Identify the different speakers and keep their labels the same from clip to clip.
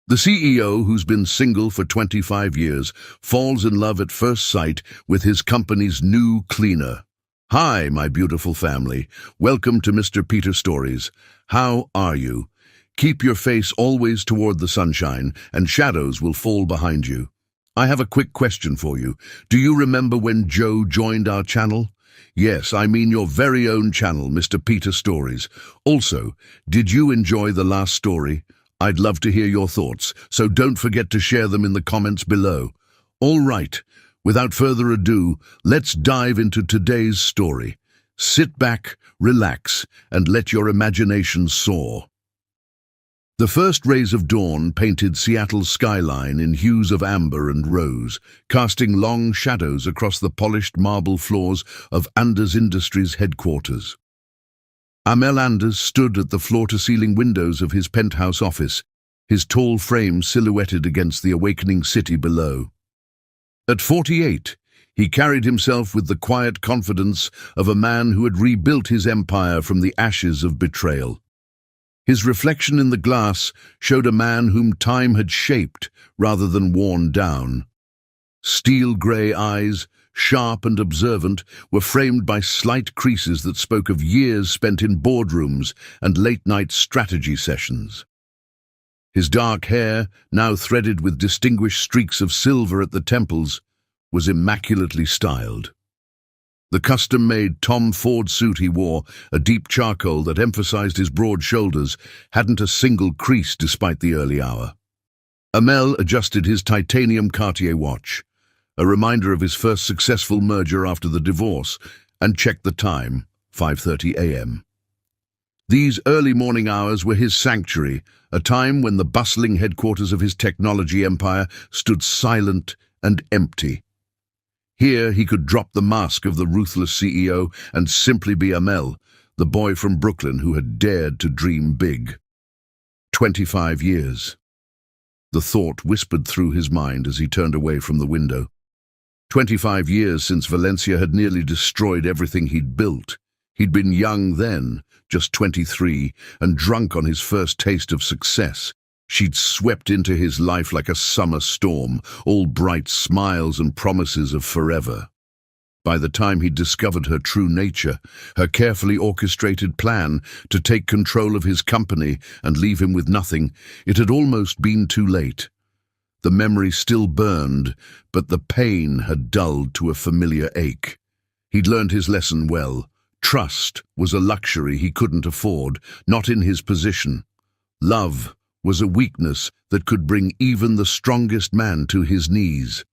Speaker 1: The CEO, who's been single for 25 years, falls in love at first sight with his company's new cleaner. Hi, my beautiful family. Welcome to Mr. Peter Stories. How are you? Keep your face always toward the sunshine, and shadows will fall behind you. I have a quick question for you. Do you remember when Joe joined our channel? Yes, I mean your very own channel, Mr. Peter Stories. Also, did you enjoy the last story? I'd love to hear your thoughts, so don't forget to share them in the comments below. All right, without further ado, let's dive into today's story. Sit back, relax, and let your imagination soar. The first rays of dawn painted Seattle's skyline in hues of amber and rose, casting long shadows across the polished marble floors of Anders Industries headquarters. Amel Anders stood at the floor-to-ceiling windows of his penthouse office, his tall frame silhouetted against the awakening city below. At 48, he carried himself with the quiet confidence of a man who had rebuilt his empire from the ashes of betrayal. His reflection in the glass showed a man whom time had shaped rather than worn down. Steel-grey eyes, sharp and observant, were framed by slight creases that spoke of years spent in boardrooms and late-night strategy sessions. His dark hair, now threaded with distinguished streaks of silver at the temples, was immaculately styled. The custom-made Tom Ford suit he wore, a deep charcoal that emphasized his broad shoulders, hadn't a single crease despite the early hour. Amel adjusted his titanium Cartier watch, a reminder of his first successful merger after the divorce, and checked the time, 5:30 a.m. These early morning hours were his sanctuary, a time when the bustling headquarters of his technology empire stood silent and empty. Here he could drop the mask of the ruthless CEO and simply be Amel, the boy from Brooklyn who had dared to dream big. 25 years. The thought whispered through his mind as he turned away from the window. 25 years since Valencia had nearly destroyed everything he'd built. He'd been young then, just 23, and drunk on his first taste of success. She'd swept into his life like a summer storm, all bright smiles and promises of forever. By the time he'd discovered her true nature, her carefully orchestrated plan to take control of his company and leave him with nothing, it had almost been too late. The memory still burned, but the pain had dulled to a familiar ache. He'd learned his lesson well. Trust was a luxury he couldn't afford, not in his position. Love was a weakness that could bring even the strongest man to his knees.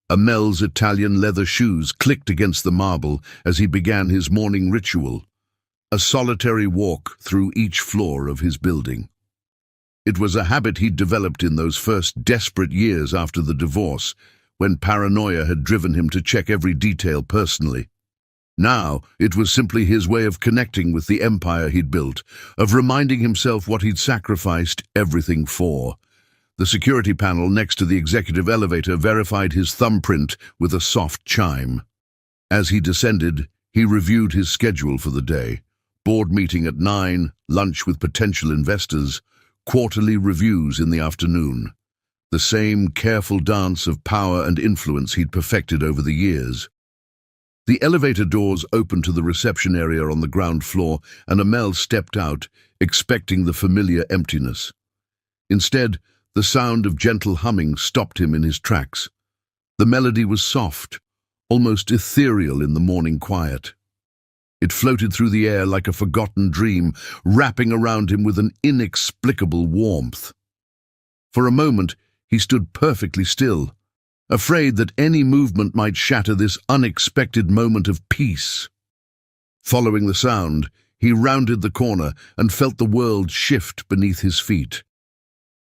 Speaker 1: Amel's Italian leather shoes clicked against the marble as he began his morning ritual, a solitary walk through each floor of his building. It was a habit he'd developed in those first desperate years after the divorce, when paranoia had driven him to check every detail personally. Now, it was simply his way of connecting with the empire he'd built, of reminding himself what he'd sacrificed everything for. The security panel next to the executive elevator verified his thumbprint with a soft chime. As he descended, he reviewed his schedule for the day. Board meeting at 9, lunch with potential investors, quarterly reviews in the afternoon. The same careful dance of power and influence he'd perfected over the years. The elevator doors opened to the reception area on the ground floor, and Amel stepped out, expecting the familiar emptiness. Instead, the sound of gentle humming stopped him in his tracks. The melody was soft, almost ethereal in the morning quiet. It floated through the air like a forgotten dream, wrapping around him with an inexplicable warmth. For a moment, he stood perfectly still, afraid that any movement might shatter this unexpected moment of peace. Following the sound, he rounded the corner and felt the world shift beneath his feet.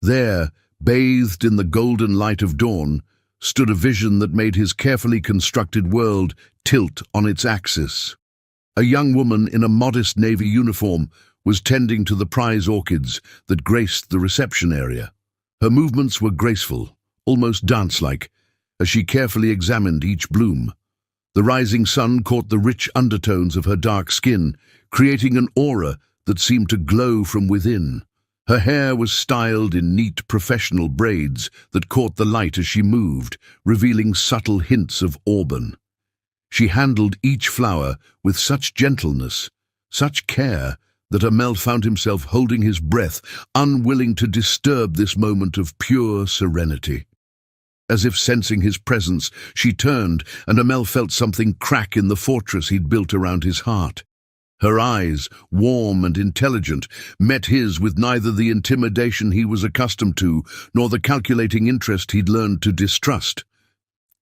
Speaker 1: There, bathed in the golden light of dawn, stood a vision that made his carefully constructed world tilt on its axis. A young woman in a modest navy uniform was tending to the prize orchids that graced the reception area. Her movements were graceful, almost dance-like, as she carefully examined each bloom. The rising sun caught the rich undertones of her dark skin, creating an aura that seemed to glow from within. Her hair was styled in neat professional braids that caught the light as she moved, revealing subtle hints of auburn. She handled each flower with such gentleness, such care, that Amel found himself holding his breath, unwilling to disturb this moment of pure serenity. As if sensing his presence, she turned, and Amel felt something crack in the fortress he'd built around his heart. Her eyes, warm and intelligent, met his with neither the intimidation he was accustomed to, nor the calculating interest he'd learned to distrust.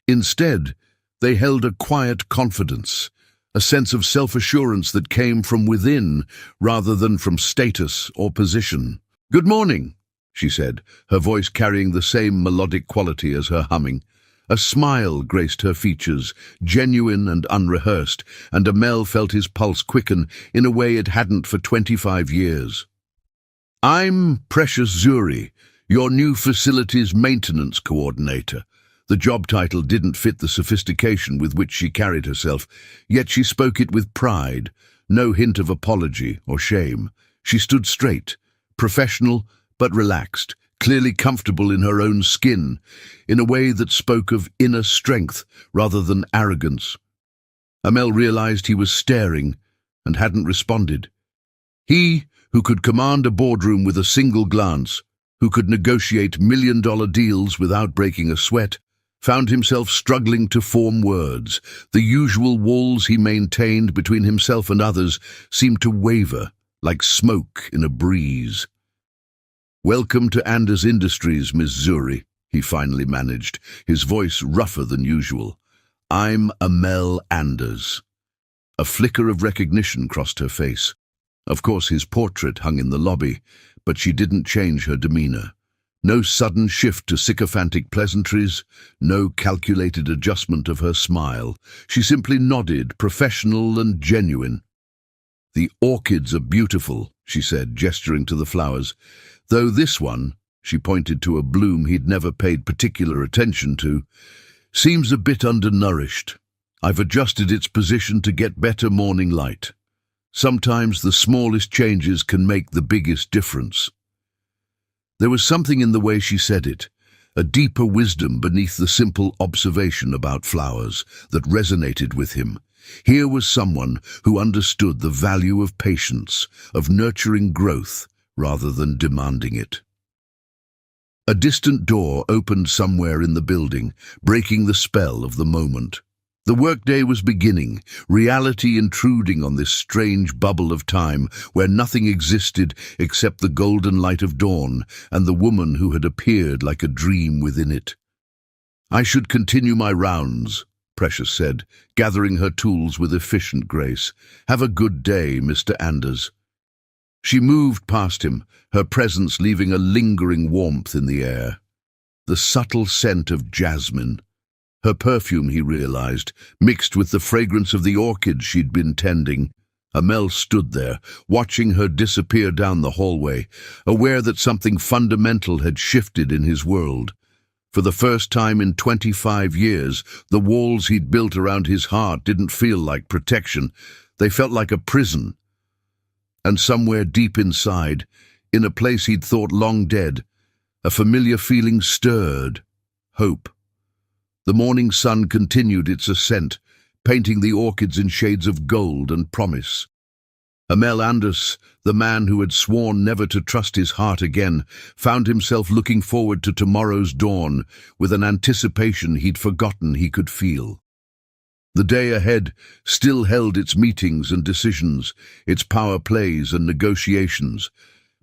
Speaker 1: Instead, they held a quiet confidence, a sense of self-assurance that came from within rather than from status or position. "Good morning," she said, her voice carrying the same melodic quality as her humming. A smile graced her features, genuine and unrehearsed, and Amel felt his pulse quicken in a way it hadn't for 25 years. "I'm Precious Zuri, your new facilities maintenance coordinator." The job title didn't fit the sophistication with which she carried herself, yet she spoke it with pride, no hint of apology or shame. She stood straight, professional but relaxed, clearly comfortable in her own skin, in a way that spoke of inner strength rather than arrogance. Amel realized he was staring and hadn't responded. He, who could command a boardroom with a single glance, who could negotiate million-dollar deals without breaking a sweat, found himself struggling to form words. The usual walls he maintained between himself and others seemed to waver, like smoke in a breeze. "Welcome to Anders Industries, Miss Zuri," he finally managed, his voice rougher than usual. "I'm Amel Anders." A flicker of recognition crossed her face. Of course, his portrait hung in the lobby, but she didn't change her demeanor. No sudden shift to sycophantic pleasantries, no calculated adjustment of her smile. She simply nodded, professional and genuine. "The orchids are beautiful," she said, gesturing to the flowers. "Though this one," she pointed to a bloom he'd never paid particular attention to, "seems a bit undernourished. I've adjusted its position to get better morning light. Sometimes the smallest changes can make the biggest difference." There was something in the way she said it, a deeper wisdom beneath the simple observation about flowers that resonated with him. Here was someone who understood the value of patience, of nurturing growth rather than demanding it. A distant door opened somewhere in the building, breaking the spell of the moment. The workday was beginning, reality intruding on this strange bubble of time where nothing existed except the golden light of dawn and the woman who had appeared like a dream within it. "I should continue my rounds," Precious said, gathering her tools with efficient grace. "Have a good day, Mr. Anders." She moved past him, her presence leaving a lingering warmth in the air. The subtle scent of jasmine. Her perfume, he realized, mixed with the fragrance of the orchids she'd been tending. Amel stood there, watching her disappear down the hallway, aware that something fundamental had shifted in his world. For the first time in 25 years, the walls he'd built around his heart didn't feel like protection. They felt like a prison. And somewhere deep inside, in a place he'd thought long dead, a familiar feeling stirred. Hope. The morning sun continued its ascent, painting the orchids in shades of gold and promise. Amel Anders, the man who had sworn never to trust his heart again, found himself looking forward to tomorrow's dawn with an anticipation he'd forgotten he could feel. The day ahead still held its meetings and decisions, its power plays and negotiations.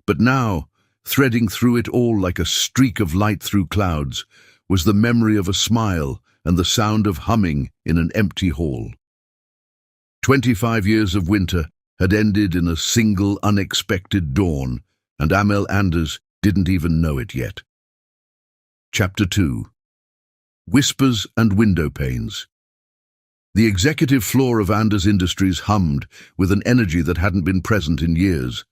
Speaker 1: But now, threading through it all like a streak of light through clouds, was the memory of a smile and the sound of humming in an empty hall. 25 years of winter had ended in a single unexpected dawn, and Amel Anders didn't even know it yet. Chapter 2. Whispers and Window Panes. The executive floor of Anders Industries hummed with an energy that hadn't been present in years.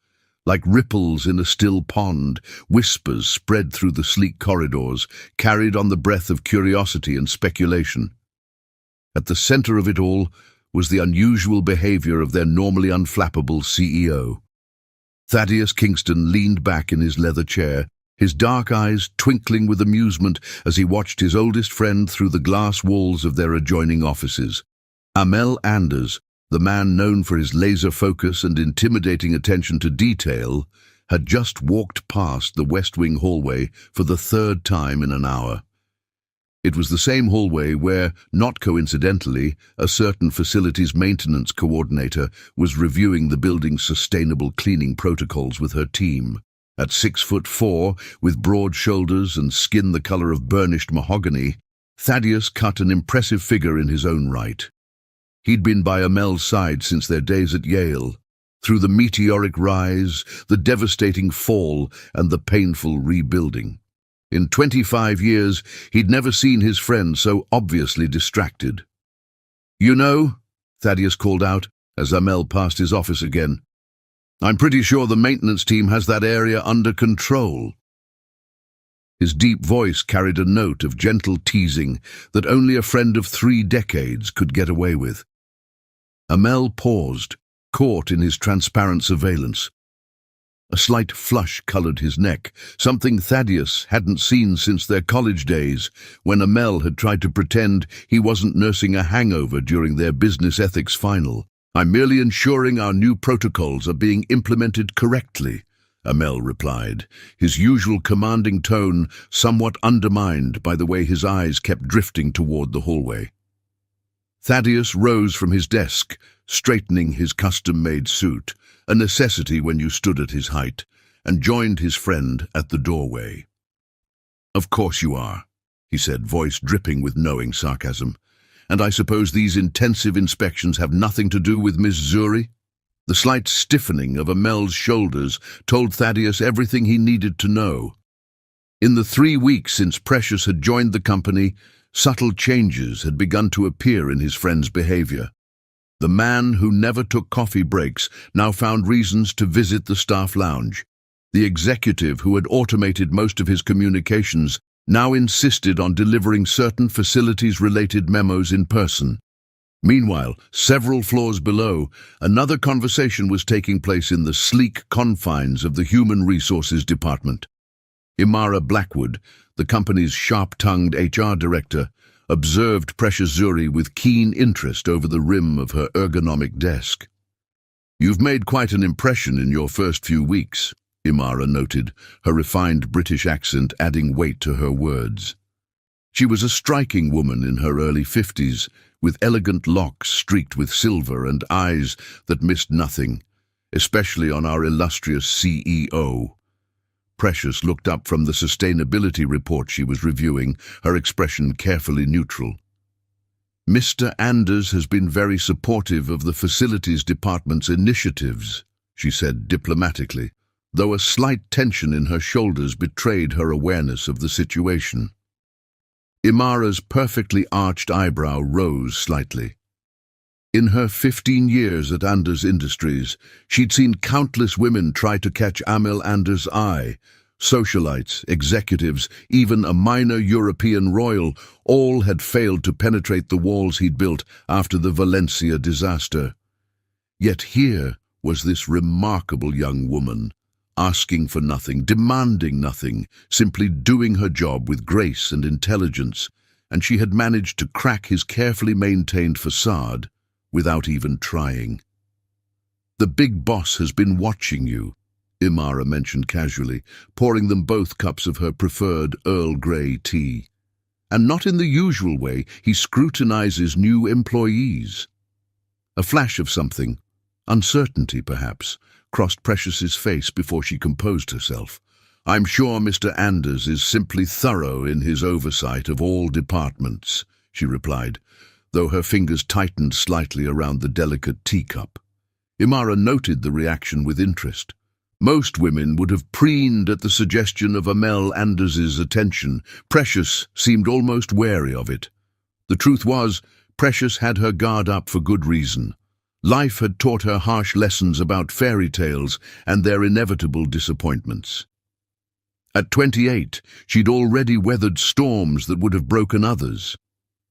Speaker 1: Like ripples in a still pond, whispers spread through the sleek corridors, carried on the breath of curiosity and speculation. At the center of it all was the unusual behavior of their normally unflappable CEO. Thaddeus Kingston leaned back in his leather chair, his dark eyes twinkling with amusement as he watched his oldest friend through the glass walls of their adjoining offices. Amel Anders, the man known for his laser focus and intimidating attention to detail, had just walked past the West Wing hallway for the third time in an hour. It was the same hallway where, not coincidentally, a certain facilities maintenance coordinator was reviewing the building's sustainable cleaning protocols with her team. At 6'4", with broad shoulders and skin the color of burnished mahogany, Thaddeus cut an impressive figure in his own right. He'd been by Amel's side since their days at Yale, through the meteoric rise, the devastating fall, and the painful rebuilding. In 25 years, he'd never seen his friend so obviously distracted. "You know," Thaddeus called out as Amel passed his office again, "I'm pretty sure the maintenance team has that area under control." His deep voice carried a note of gentle teasing that only a friend of 3 decades could get away with. Amel paused, caught in his transparent surveillance. A slight flush colored his neck, something Thaddeus hadn't seen since their college days, when Amel had tried to pretend he wasn't nursing a hangover during their business ethics final. "I'm merely ensuring our new protocols are being implemented correctly," Amel replied, his usual commanding tone somewhat undermined by the way his eyes kept drifting toward the hallway. Thaddeus rose from his desk, straightening his custom-made suit, a necessity when you stood at his height, and joined his friend at the doorway. "Of course you are," he said, voice dripping with knowing sarcasm. "And I suppose these intensive inspections have nothing to do with Miss Zuri?" The slight stiffening of Amel's shoulders told Thaddeus everything he needed to know. In the 3 weeks since Precious had joined the company, subtle changes had begun to appear in his friend's behavior. The man who never took coffee breaks now found reasons to visit the staff lounge. The executive who had automated most of his communications now insisted on delivering certain facilities-related memos in person. Meanwhile, several floors below, another conversation was taking place in the sleek confines of the Human Resources Department. Imara Blackwood, the company's sharp-tongued HR director, observed Precious Zuri with keen interest over the rim of her ergonomic desk. "You've made quite an impression in your first few weeks," Imara noted, her refined British accent adding weight to her words. She was a striking woman in her early 50s, with elegant locks streaked with silver and eyes that missed nothing, especially on our illustrious CEO. Precious looked up from the sustainability report she was reviewing, her expression carefully neutral. "Mr. Anders has been very supportive of the facilities department's initiatives," she said diplomatically, though a slight tension in her shoulders betrayed her awareness of the situation. Imara's perfectly arched eyebrow rose slightly. In her 15 years at Anders Industries, she'd seen countless women try to catch Amel Anders' eye. Socialites, executives, even a minor European royal, all had failed to penetrate the walls he'd built after the Valencia disaster. Yet here was this remarkable young woman, asking for nothing, demanding nothing, simply doing her job with grace and intelligence, and she had managed to crack his carefully maintained facade without even trying. "The big boss has been watching you," Imara mentioned casually, pouring them both cups of her preferred Earl Grey tea. "And not in the usual way, he scrutinizes new employees." A flash of something, uncertainty perhaps, crossed Precious's face before she composed herself. "I'm sure Mr. Anders is simply thorough in his oversight of all departments," she replied, though her fingers tightened slightly around the delicate teacup. Imara noted the reaction with interest. Most women would have preened at the suggestion of Amel Anders's attention. Precious seemed almost wary of it. The truth was, Precious had her guard up for good reason. Life had taught her harsh lessons about fairy tales and their inevitable disappointments. At 28, she'd already weathered storms that would have broken others.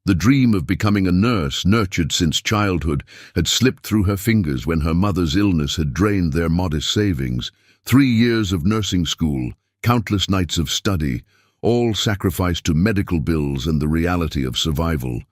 Speaker 1: The dream of becoming a nurse, nurtured since childhood, had slipped through her fingers when her mother's illness had drained their modest savings, 3 years of nursing school, countless nights of study, all sacrificed to medical bills and the reality of survival.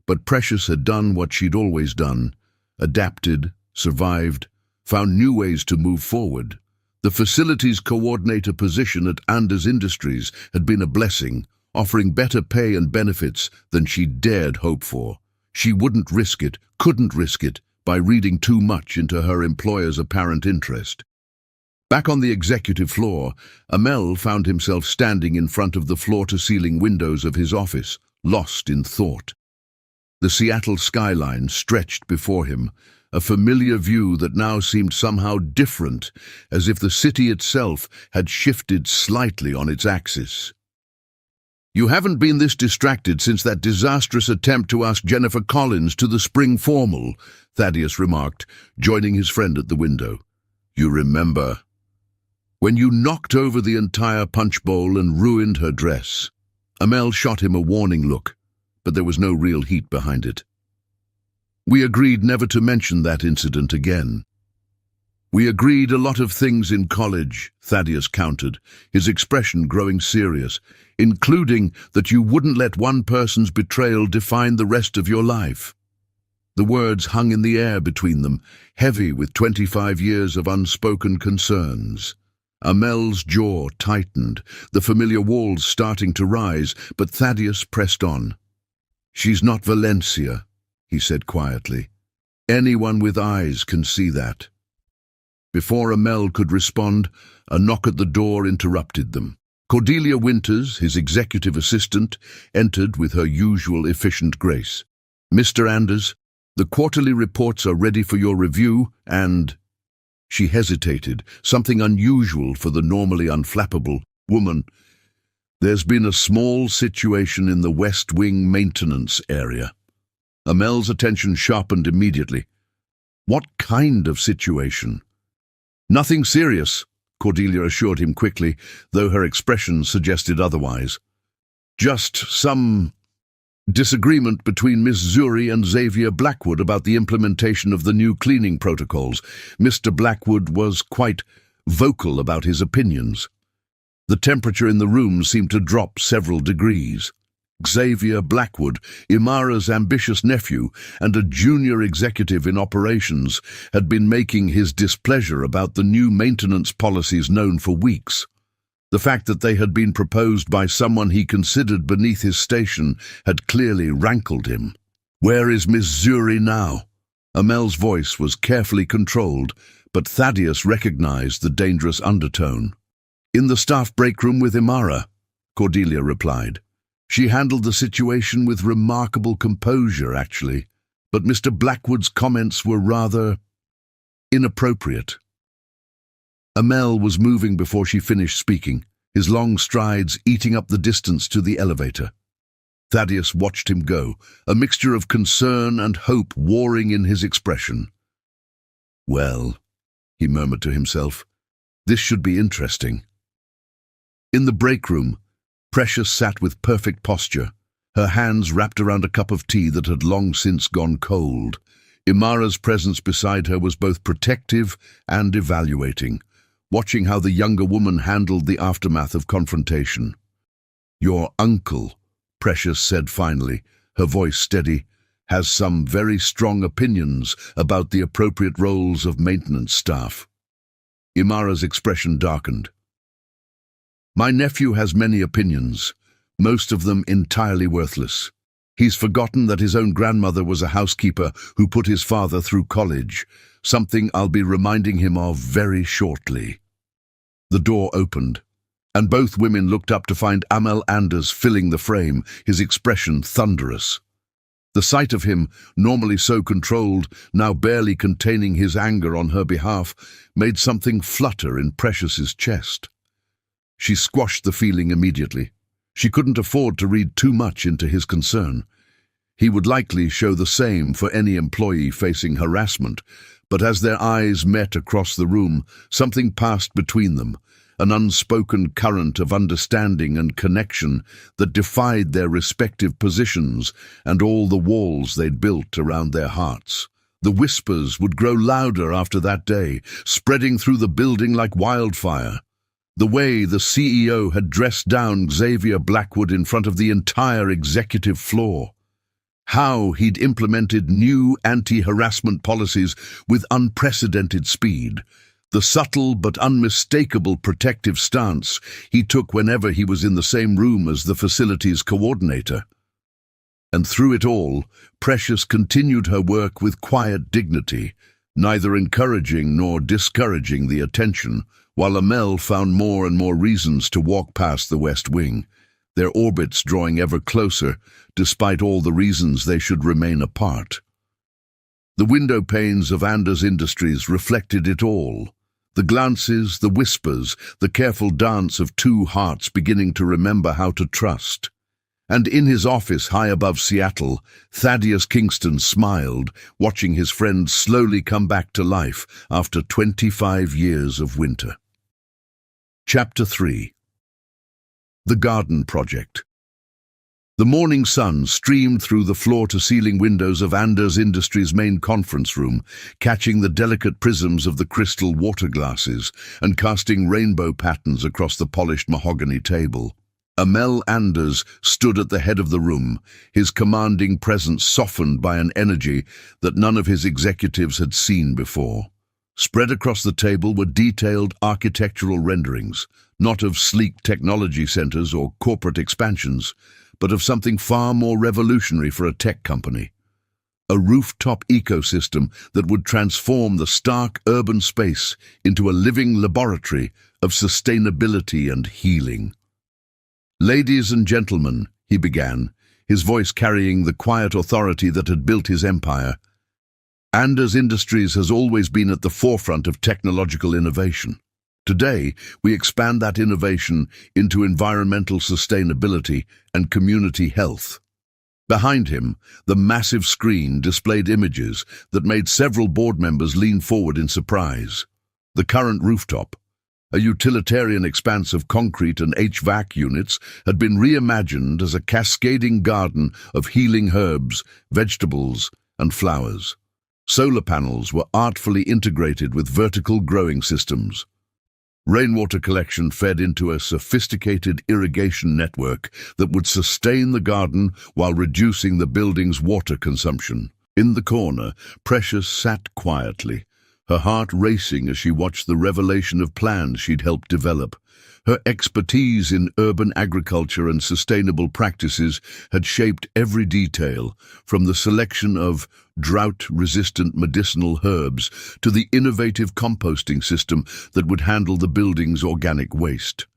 Speaker 1: But Precious had done what she'd always done, adapted, survived, found new ways to move forward. The facilities coordinator position at Anders Industries had been a blessing, offering better pay and benefits than she dared hope for. She wouldn't risk it, couldn't risk it, by reading too much into her employer's apparent interest. Back on the executive floor, Amel found himself standing in front of the floor-to-ceiling windows of his office, lost in thought. The Seattle skyline stretched before him, a familiar view that now seemed somehow different, as if the city itself had shifted slightly on its axis. "You haven't been this distracted since that disastrous attempt to ask Jennifer Collins to the spring formal," Thaddeus remarked, joining his friend at the window. "You remember when you knocked over the entire punch bowl and ruined her dress?" Amel shot him a warning look, but there was no real heat behind it. "We agreed never to mention that incident again." "We agreed a lot of things in college," Thaddeus countered, his expression growing serious, "including that you wouldn't let one person's betrayal define the rest of your life." The words hung in the air between them, heavy with 25 years of unspoken concerns. Amel's jaw tightened, the familiar walls starting to rise, but Thaddeus pressed on. "She's not Valencia," he said quietly. "Anyone with eyes can see that." Before Amel could respond, a knock at the door interrupted them. Cordelia Winters, his executive assistant, entered with her usual efficient grace. "Mr. Anders, the quarterly reports are ready for your review, and—" She hesitated, something unusual for the normally unflappable woman. "There's been a small situation in the West Wing maintenance area." Amel's attention sharpened immediately. "What kind of situation?" "Nothing serious," Cordelia assured him quickly, though her expression suggested otherwise. "Just some disagreement between Miss Zuri and Xavier Blackwood about the implementation of the new cleaning protocols. Mr. Blackwood was quite vocal about his opinions." The temperature in the room seemed to drop several degrees. Xavier Blackwood, Imara's ambitious nephew and a junior executive in operations, had been making his displeasure about the new maintenance policies known for weeks. The fact that they had been proposed by someone he considered beneath his station had clearly rankled him. "Where is Miss Zuri now?" Amel's voice was carefully controlled, but Thaddeus recognized the dangerous undertone. "In the staff break room with Imara," Cordelia replied. "She handled the situation with remarkable composure, actually, but Mr. Blackwood's comments were rather inappropriate." Amel was moving before she finished speaking, his long strides eating up the distance to the elevator. Thaddeus watched him go, a mixture of concern and hope warring in his expression. "Well," he murmured to himself, "this should be interesting." In the break room, Precious sat with perfect posture, her hands wrapped around a cup of tea that had long since gone cold. Imara's presence beside her was both protective and evaluating, watching how the younger woman handled the aftermath of confrontation. "Your uncle," Precious said finally, her voice steady, "has some very strong opinions about the appropriate roles of maintenance staff." Imara's expression darkened. "My nephew has many opinions, most of them entirely worthless. He's forgotten that his own grandmother was a housekeeper who put his father through college, something I'll be reminding him of very shortly." The door opened, and both women looked up to find Amel Anders filling the frame, his expression thunderous. The sight of him, normally so controlled, now barely containing his anger on her behalf, made something flutter in Precious's chest. She squashed the feeling immediately. She couldn't afford to read too much into his concern. He would likely show the same for any employee facing harassment, but as their eyes met across the room, something passed between them, an unspoken current of understanding and connection that defied their respective positions and all the walls they'd built around their hearts. The whispers would grow louder after that day, spreading through the building like wildfire. The way the CEO had dressed down Xavier Blackwood in front of the entire executive floor. How he'd implemented new anti-harassment policies with unprecedented speed. The subtle but unmistakable protective stance he took whenever he was in the same room as the facility's coordinator. And through it all, Precious continued her work with quiet dignity, neither encouraging nor discouraging the attention, while Amel found more and more reasons to walk past the West Wing, their orbits drawing ever closer, despite all the reasons they should remain apart. The window panes of Anders Industries reflected it all. The glances, the whispers, the careful dance of two hearts beginning to remember how to trust. And in his office high above Seattle, Thaddeus Kingston smiled, watching his friend slowly come back to life after 25 years of winter. Chapter 3. The Garden Project. The morning sun streamed through the floor-to-ceiling windows of Anders Industries' main conference room, catching the delicate prisms of the crystal water glasses and casting rainbow patterns across the polished mahogany table. Amel Anders stood at the head of the room, his commanding presence softened by an energy that none of his executives had seen before. Spread across the table were detailed architectural renderings, not of sleek technology centers or corporate expansions, but of something far more revolutionary for a tech company. A rooftop ecosystem that would transform the stark urban space into a living laboratory of sustainability and healing. "Ladies and gentlemen," he began, his voice carrying the quiet authority that had built his empire, "Anders Industries has always been at the forefront of technological innovation. Today, we expand that innovation into environmental sustainability and community health." Behind him, the massive screen displayed images that made several board members lean forward in surprise. The current rooftop, a utilitarian expanse of concrete and HVAC units, had been reimagined as a cascading garden of healing herbs, vegetables, and flowers. Solar panels were artfully integrated with vertical growing systems. Rainwater collection fed into a sophisticated irrigation network that would sustain the garden while reducing the building's water consumption. In the corner, Precious sat quietly, her heart racing as she watched the revelation of plans she'd helped develop. Her expertise in urban agriculture and sustainable practices had shaped every detail, from the selection of drought-resistant medicinal herbs to the innovative composting system that would handle the building's organic waste.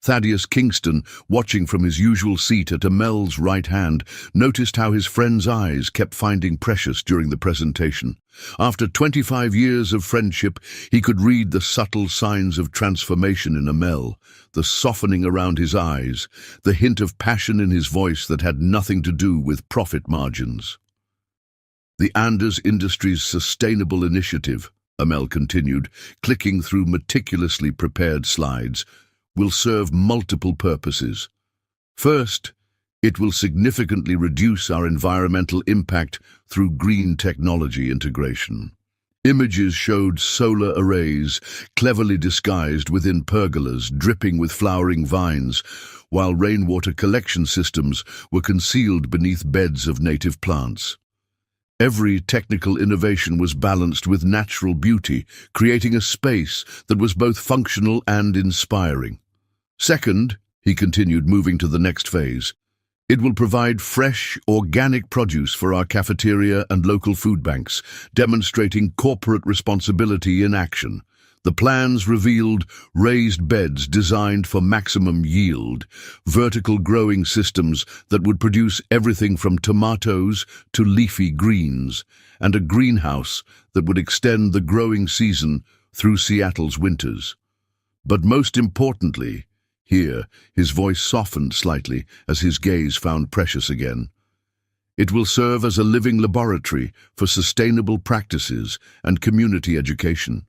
Speaker 1: Thaddeus Kingston, watching from his usual seat at Amel's right hand, noticed how his friend's eyes kept finding Precious during the presentation. After 25 years of friendship, he could read the subtle signs of transformation in Amel, the softening around his eyes, the hint of passion in his voice that had nothing to do with profit margins. "The Anders Industries Sustainable Initiative," Amel continued, clicking through meticulously prepared slides, "will serve multiple purposes. First, it will significantly reduce our environmental impact through green technology integration. Images showed solar arrays, cleverly disguised within pergolas dripping with flowering vines, while rainwater collection systems were concealed beneath beds of native plants. Every technical innovation was balanced with natural beauty, creating a space that was both functional and inspiring. Second," he continued, moving to the next phase, "it will provide fresh, organic produce for our cafeteria and local food banks, demonstrating corporate responsibility in action. The plans revealed raised beds designed for maximum yield, vertical growing systems that would produce everything from tomatoes to leafy greens, and a greenhouse that would extend the growing season through Seattle's winters. But most importantly," here, his voice softened slightly as his gaze found Precious again, "it will serve as a living laboratory for sustainable practices and community education.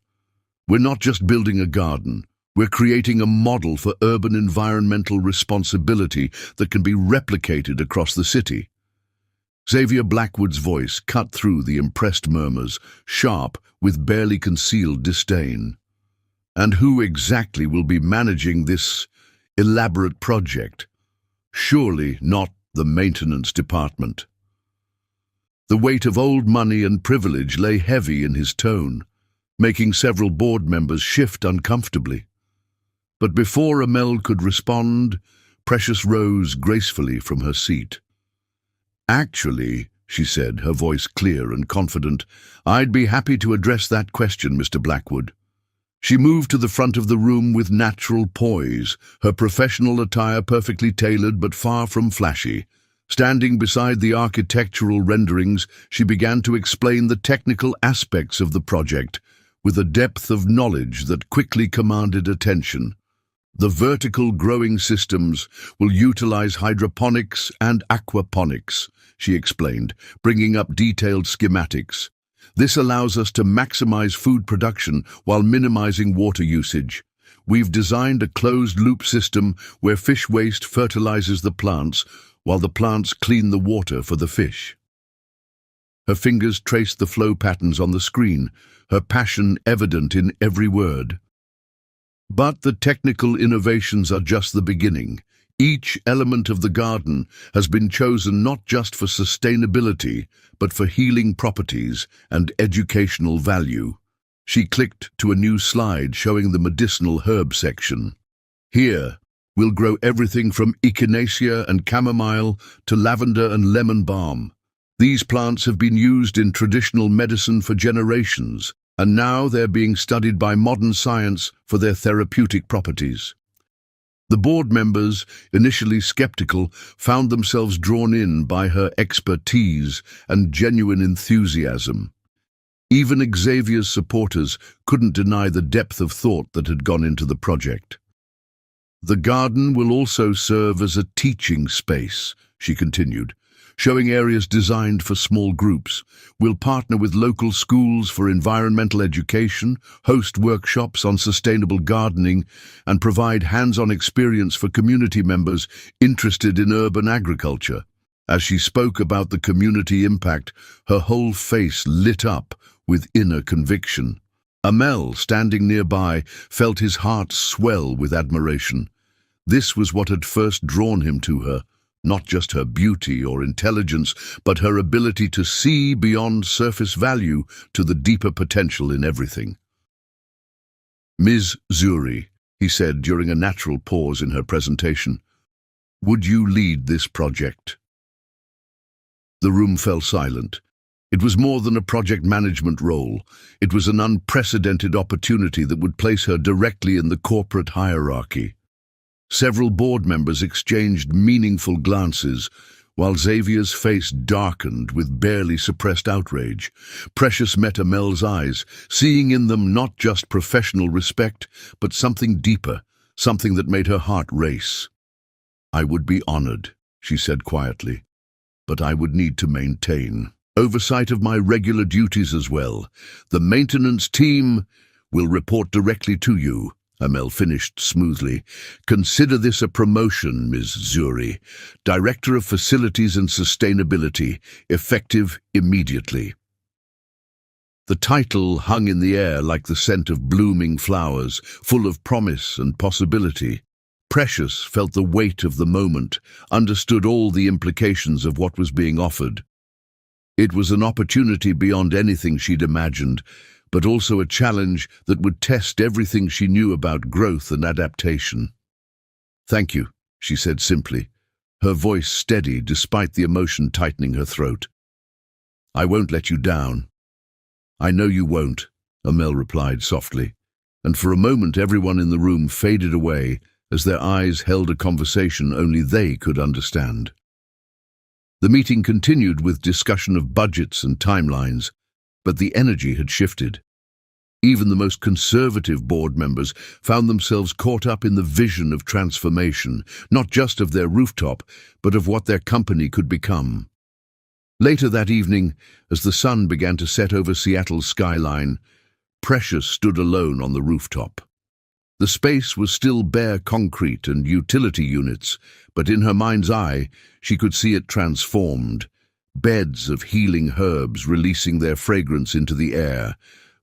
Speaker 1: We're not just building a garden, we're creating a model for urban environmental responsibility that can be replicated across the city." Xavier Blackwood's voice cut through the impressed murmurs, sharp with barely concealed disdain. "And who exactly will be managing this elaborate project? Surely not the maintenance department." The weight of old money and privilege lay heavy in his tone, making several board members shift uncomfortably. But before Amel could respond, Precious rose gracefully from her seat. "Actually," she said, her voice clear and confident, "I'd be happy to address that question, Mr. Blackwood." She moved to the front of the room with natural poise, her professional attire perfectly tailored but far from flashy. Standing beside the architectural renderings, she began to explain the technical aspects of the project with a depth of knowledge that quickly commanded attention. The vertical growing systems will utilize hydroponics and aquaponics, she explained, bringing up detailed schematics. This allows us to maximize food production while minimizing water usage. We've designed a closed-loop system where fish waste fertilizes the plants, while the plants clean the water for the fish. Her fingers traced the flow patterns on the screen, her passion evident in every word. But the technical innovations are just the beginning. Each element of the garden has been chosen not just for sustainability, but for healing properties and educational value. She clicked to a new slide showing the medicinal herb section. "Here, we'll grow everything from echinacea and chamomile to lavender and lemon balm. These plants have been used in traditional medicine for generations, and now they're being studied by modern science for their therapeutic properties." The board members, initially skeptical, found themselves drawn in by her expertise and genuine enthusiasm. Even Xavier's supporters couldn't deny the depth of thought that had gone into the project. "The garden will also serve as a teaching space," she continued, showing areas designed for small groups. "We'll partner with local schools for environmental education, host workshops on sustainable gardening, and provide hands-on experience for community members interested in urban agriculture." As she spoke about the community impact, her whole face lit up with inner conviction. Amel, standing nearby, felt his heart swell with admiration. This was what had first drawn him to her. Not just her beauty or intelligence, but her ability to see beyond surface value to the deeper potential in everything. "Ms. Zuri," he said during a natural pause in her presentation, "would you lead this project?" The room fell silent. It was more than a project management role. It was an unprecedented opportunity that would place her directly in the corporate hierarchy. Several board members exchanged meaningful glances, while Xavier's face darkened with barely suppressed outrage. Precious met Amel's eyes, seeing in them not just professional respect, but something deeper, something that made her heart race. "I would be honored," she said quietly, "but I would need to maintain oversight of my regular duties as well. The maintenance team will report directly to you." Amel finished smoothly. "Consider this a promotion, Ms. Zuri. Director of Facilities and Sustainability, effective immediately." The title hung in the air like the scent of blooming flowers, full of promise and possibility. Precious felt the weight of the moment, understood all the implications of what was being offered. It was an opportunity beyond anything she'd imagined, but also a challenge that would test everything she knew about growth and adaptation. "Thank you," she said simply, her voice steady despite the emotion tightening her throat. "I won't let you down." "I know you won't," Amel replied softly, and for a moment everyone in the room faded away as their eyes held a conversation only they could understand. The meeting continued with discussion of budgets and timelines, but the energy had shifted. Even the most conservative board members found themselves caught up in the vision of transformation, not just of their rooftop, but of what their company could become. Later that evening, as the sun began to set over Seattle's skyline, Precious stood alone on the rooftop. The space was still bare concrete and utility units, but in her mind's eye, she could see it transformed. Beds of healing herbs releasing their fragrance into the air,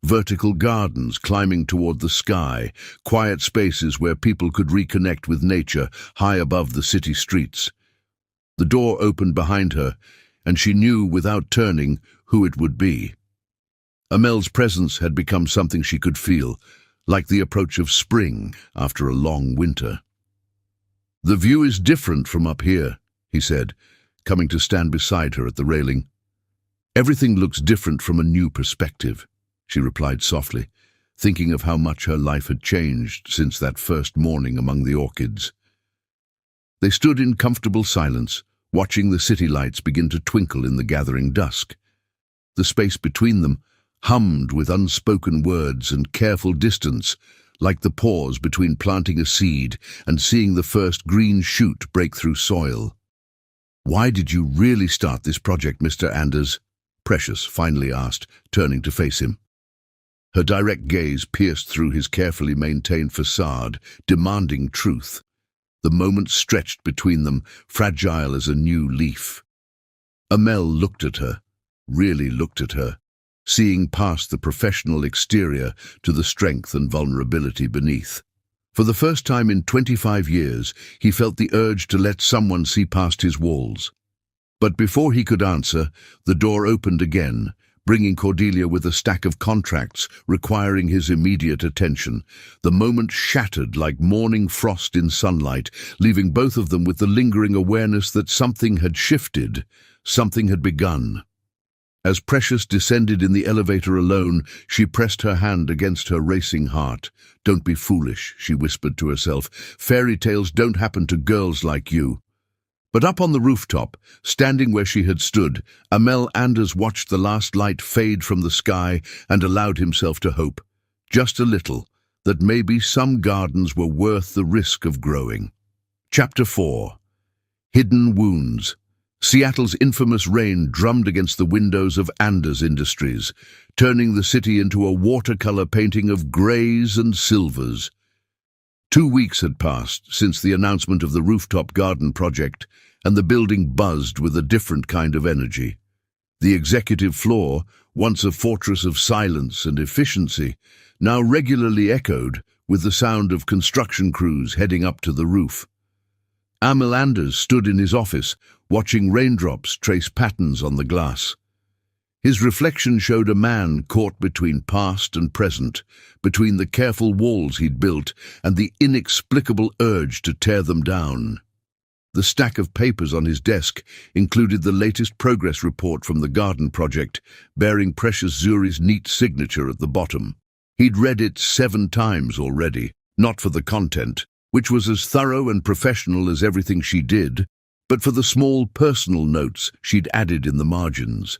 Speaker 1: vertical gardens climbing toward the sky, quiet spaces where people could reconnect with nature high above the city streets. The door opened behind her, and she knew without turning who it would be. Amel's presence had become something she could feel, like the approach of spring after a long winter. "The view is different from up here," he said, coming to stand beside her at the railing. "Everything looks different from a new perspective," she replied softly, thinking of how much her life had changed since that first morning among the orchids. They stood in comfortable silence, watching the city lights begin to twinkle in the gathering dusk. The space between them hummed with unspoken words and careful distance, like the pause between planting a seed and seeing the first green shoot break through soil. "Why did you really start this project, Mr. Anders?" Precious finally asked, turning to face him. Her direct gaze pierced through his carefully maintained facade, demanding truth. The moment stretched between them, fragile as a new leaf. Amel looked at her, really looked at her, seeing past the professional exterior to the strength and vulnerability beneath. For the first time in 25 years, he felt the urge to let someone see past his walls. But before he could answer, the door opened again, bringing Cordelia with a stack of contracts requiring his immediate attention. The moment shattered like morning frost in sunlight, leaving both of them with the lingering awareness that something had shifted, something had begun. As Precious descended in the elevator alone, she pressed her hand against her racing heart. "Don't be foolish," she whispered to herself. "Fairy tales don't happen to girls like you." But up on the rooftop, standing where she had stood, Amel Anders watched the last light fade from the sky and allowed himself to hope, just a little, that maybe some gardens were worth the risk of growing. Chapter 4. Hidden Wounds. Seattle's infamous rain drummed against the windows of Anders Industries, turning the city into a watercolor painting of grays and silvers. 2 weeks had passed since the announcement of the rooftop garden project, and the building buzzed with a different kind of energy. The executive floor, once a fortress of silence and efficiency, now regularly echoed with the sound of construction crews heading up to the roof. Amel Anders stood in his office, watching raindrops trace patterns on the glass. His reflection showed a man caught between past and present, between the careful walls he'd built and the inexplicable urge to tear them down. The stack of papers on his desk included the latest progress report from the garden project, bearing Precious Zuri's neat signature at the bottom. He'd read it 7 times already, not for the content, which was as thorough and professional as everything she did, but for the small personal notes she'd added in the margins.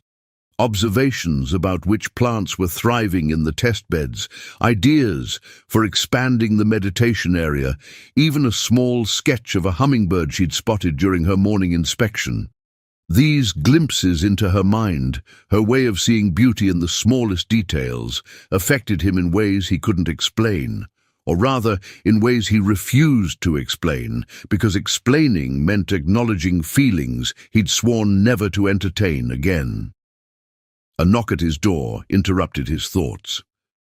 Speaker 1: Observations about which plants were thriving in the test beds, ideas for expanding the meditation area, even a small sketch of a hummingbird she'd spotted during her morning inspection. These glimpses into her mind, her way of seeing beauty in the smallest details, affected him in ways he couldn't explain, or rather, in ways he refused to explain, because explaining meant acknowledging feelings he'd sworn never to entertain again. A knock at his door interrupted his thoughts.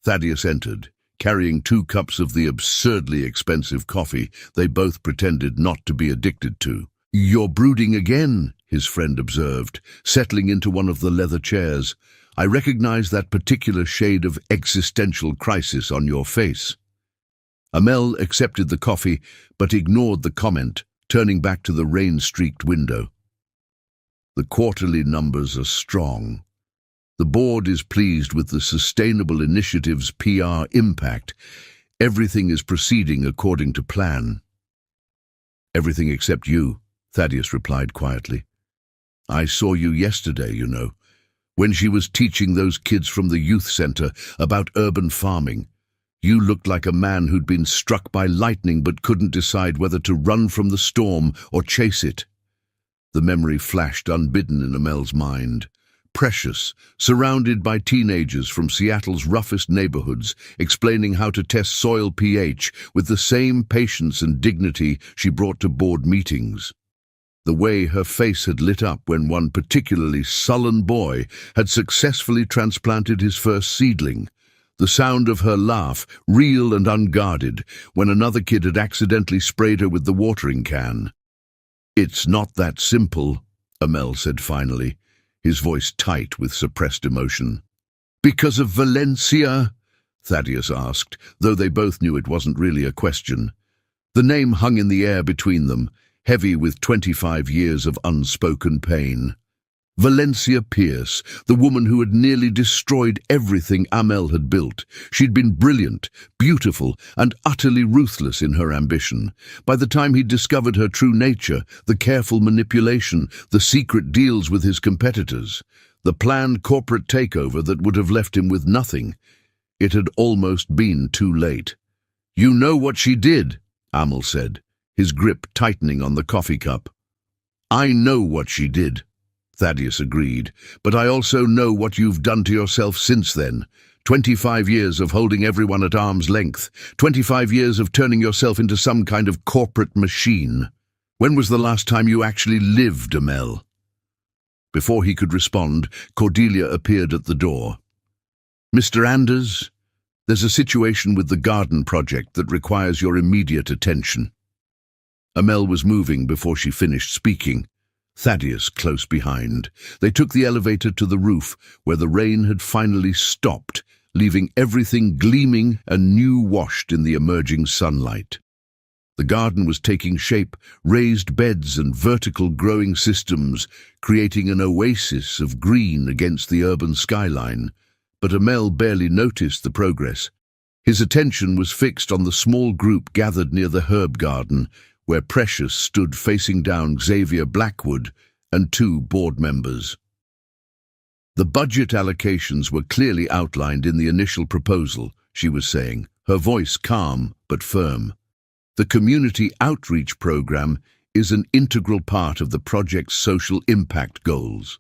Speaker 1: Thaddeus entered, carrying 2 cups of the absurdly expensive coffee they both pretended not to be addicted to. "You're brooding again," his friend observed, settling into one of the leather chairs. "I recognize that particular shade of existential crisis on your face." Amel accepted the coffee, but ignored the comment, turning back to the rain-streaked window. "The quarterly numbers are strong. The board is pleased with the Sustainable Initiative's PR impact. Everything is proceeding according to plan." "Everything except you," Thaddeus replied quietly. "I saw you yesterday, you know, when she was teaching those kids from the youth center about urban farming. You looked like a man who'd been struck by lightning but couldn't decide whether to run from the storm or chase it." The memory flashed unbidden in Amel's mind. Precious, surrounded by teenagers from Seattle's roughest neighborhoods, explaining how to test soil pH with the same patience and dignity she brought to board meetings. the way her face had lit up when one particularly sullen boy had successfully transplanted his first seedling, the sound of her laugh, real and unguarded, when another kid had accidentally sprayed her with the watering can. "It's not that simple," Amel said finally, his voice tight with suppressed emotion. "Because of Valencia?" Thaddeus asked, though they both knew it wasn't really a question. The name hung in the air between them, heavy with 25 years of unspoken pain. Valencia Pierce, the woman who had nearly destroyed everything Amel had built. She'd been brilliant, beautiful, and utterly ruthless in her ambition. By the time he'd discovered her true nature, the careful manipulation, the secret deals with his competitors, the planned corporate takeover that would have left him with nothing, it had almost been too late. "You know what she did," Amel said, his grip tightening on the coffee cup. "I know what she did," Thaddeus agreed, "but I also know what you've done to yourself since then. 25 years of holding everyone at arm's length. 25 years of turning yourself into some kind of corporate machine. When was the last time you actually lived, Amel?" Before he could respond, Cordelia appeared at the door. "Mr. Anders, there's a situation with the garden project that requires your immediate attention." Amel was moving before she finished speaking, Thaddeus close behind. They took the elevator to the roof, where the rain had finally stopped, leaving everything gleaming and new-washed in the emerging sunlight. The garden was taking shape, raised beds and vertical growing systems, creating an oasis of green against the urban skyline. But Amel barely noticed the progress. His attention was fixed on the small group gathered near the herb garden, where Precious stood facing down Xavier Blackwood and 2 board members. The budget allocations were clearly outlined in the initial proposal, she was saying, her voice calm but firm. The community outreach program is an integral part of the project's social impact goals.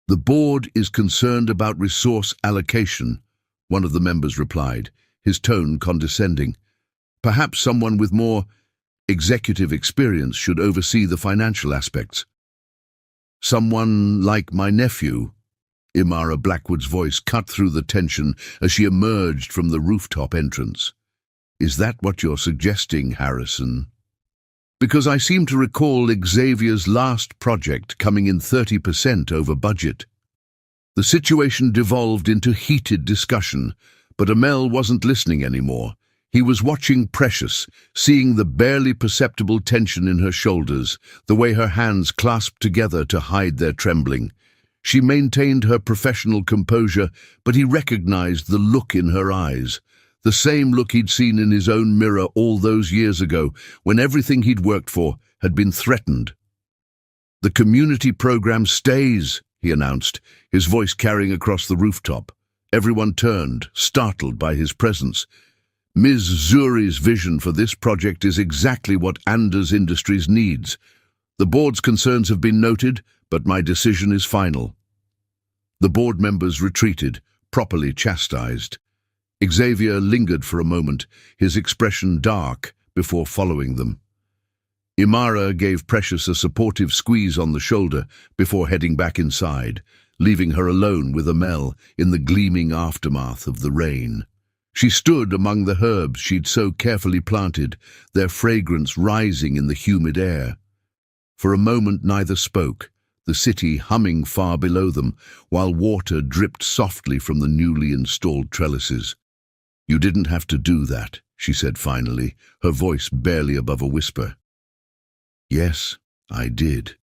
Speaker 1: The board is concerned about resource allocation, one of the members replied, his tone condescending. Perhaps someone with more executive experience should oversee the financial aspects. "Someone like my nephew," Imara Blackwood's voice cut through the tension as she emerged from the rooftop entrance. "Is that what you're suggesting, Harrison? Because I seem to recall Xavier's last project coming in 30% over budget." The situation devolved into heated discussion, but Amel wasn't listening anymore. He was watching Precious, seeing the barely perceptible tension in her shoulders, the way her hands clasped together to hide their trembling. She maintained her professional composure, but he recognized the look in her eyes, the same look he'd seen in his own mirror all those years ago, when everything he'd worked for had been threatened. "The community program stays," he announced, his voice carrying across the rooftop. Everyone turned, startled by his presence. "Ms. Zuri's vision for this project is exactly what Anders Industries needs. The board's concerns have been noted, but my decision is final." The board members retreated, properly chastised. Xavier lingered for a moment, his expression dark, before following them. Imara gave Precious a supportive squeeze on the shoulder before heading back inside, leaving her alone with Amel in the gleaming aftermath of the rain. She stood among the herbs she'd so carefully planted, their fragrance rising in the humid air. For a moment neither spoke, the city humming far below them, while water dripped softly from the newly installed trellises. "You didn't have to do that," she said finally, her voice barely above a whisper. "Yes, I did."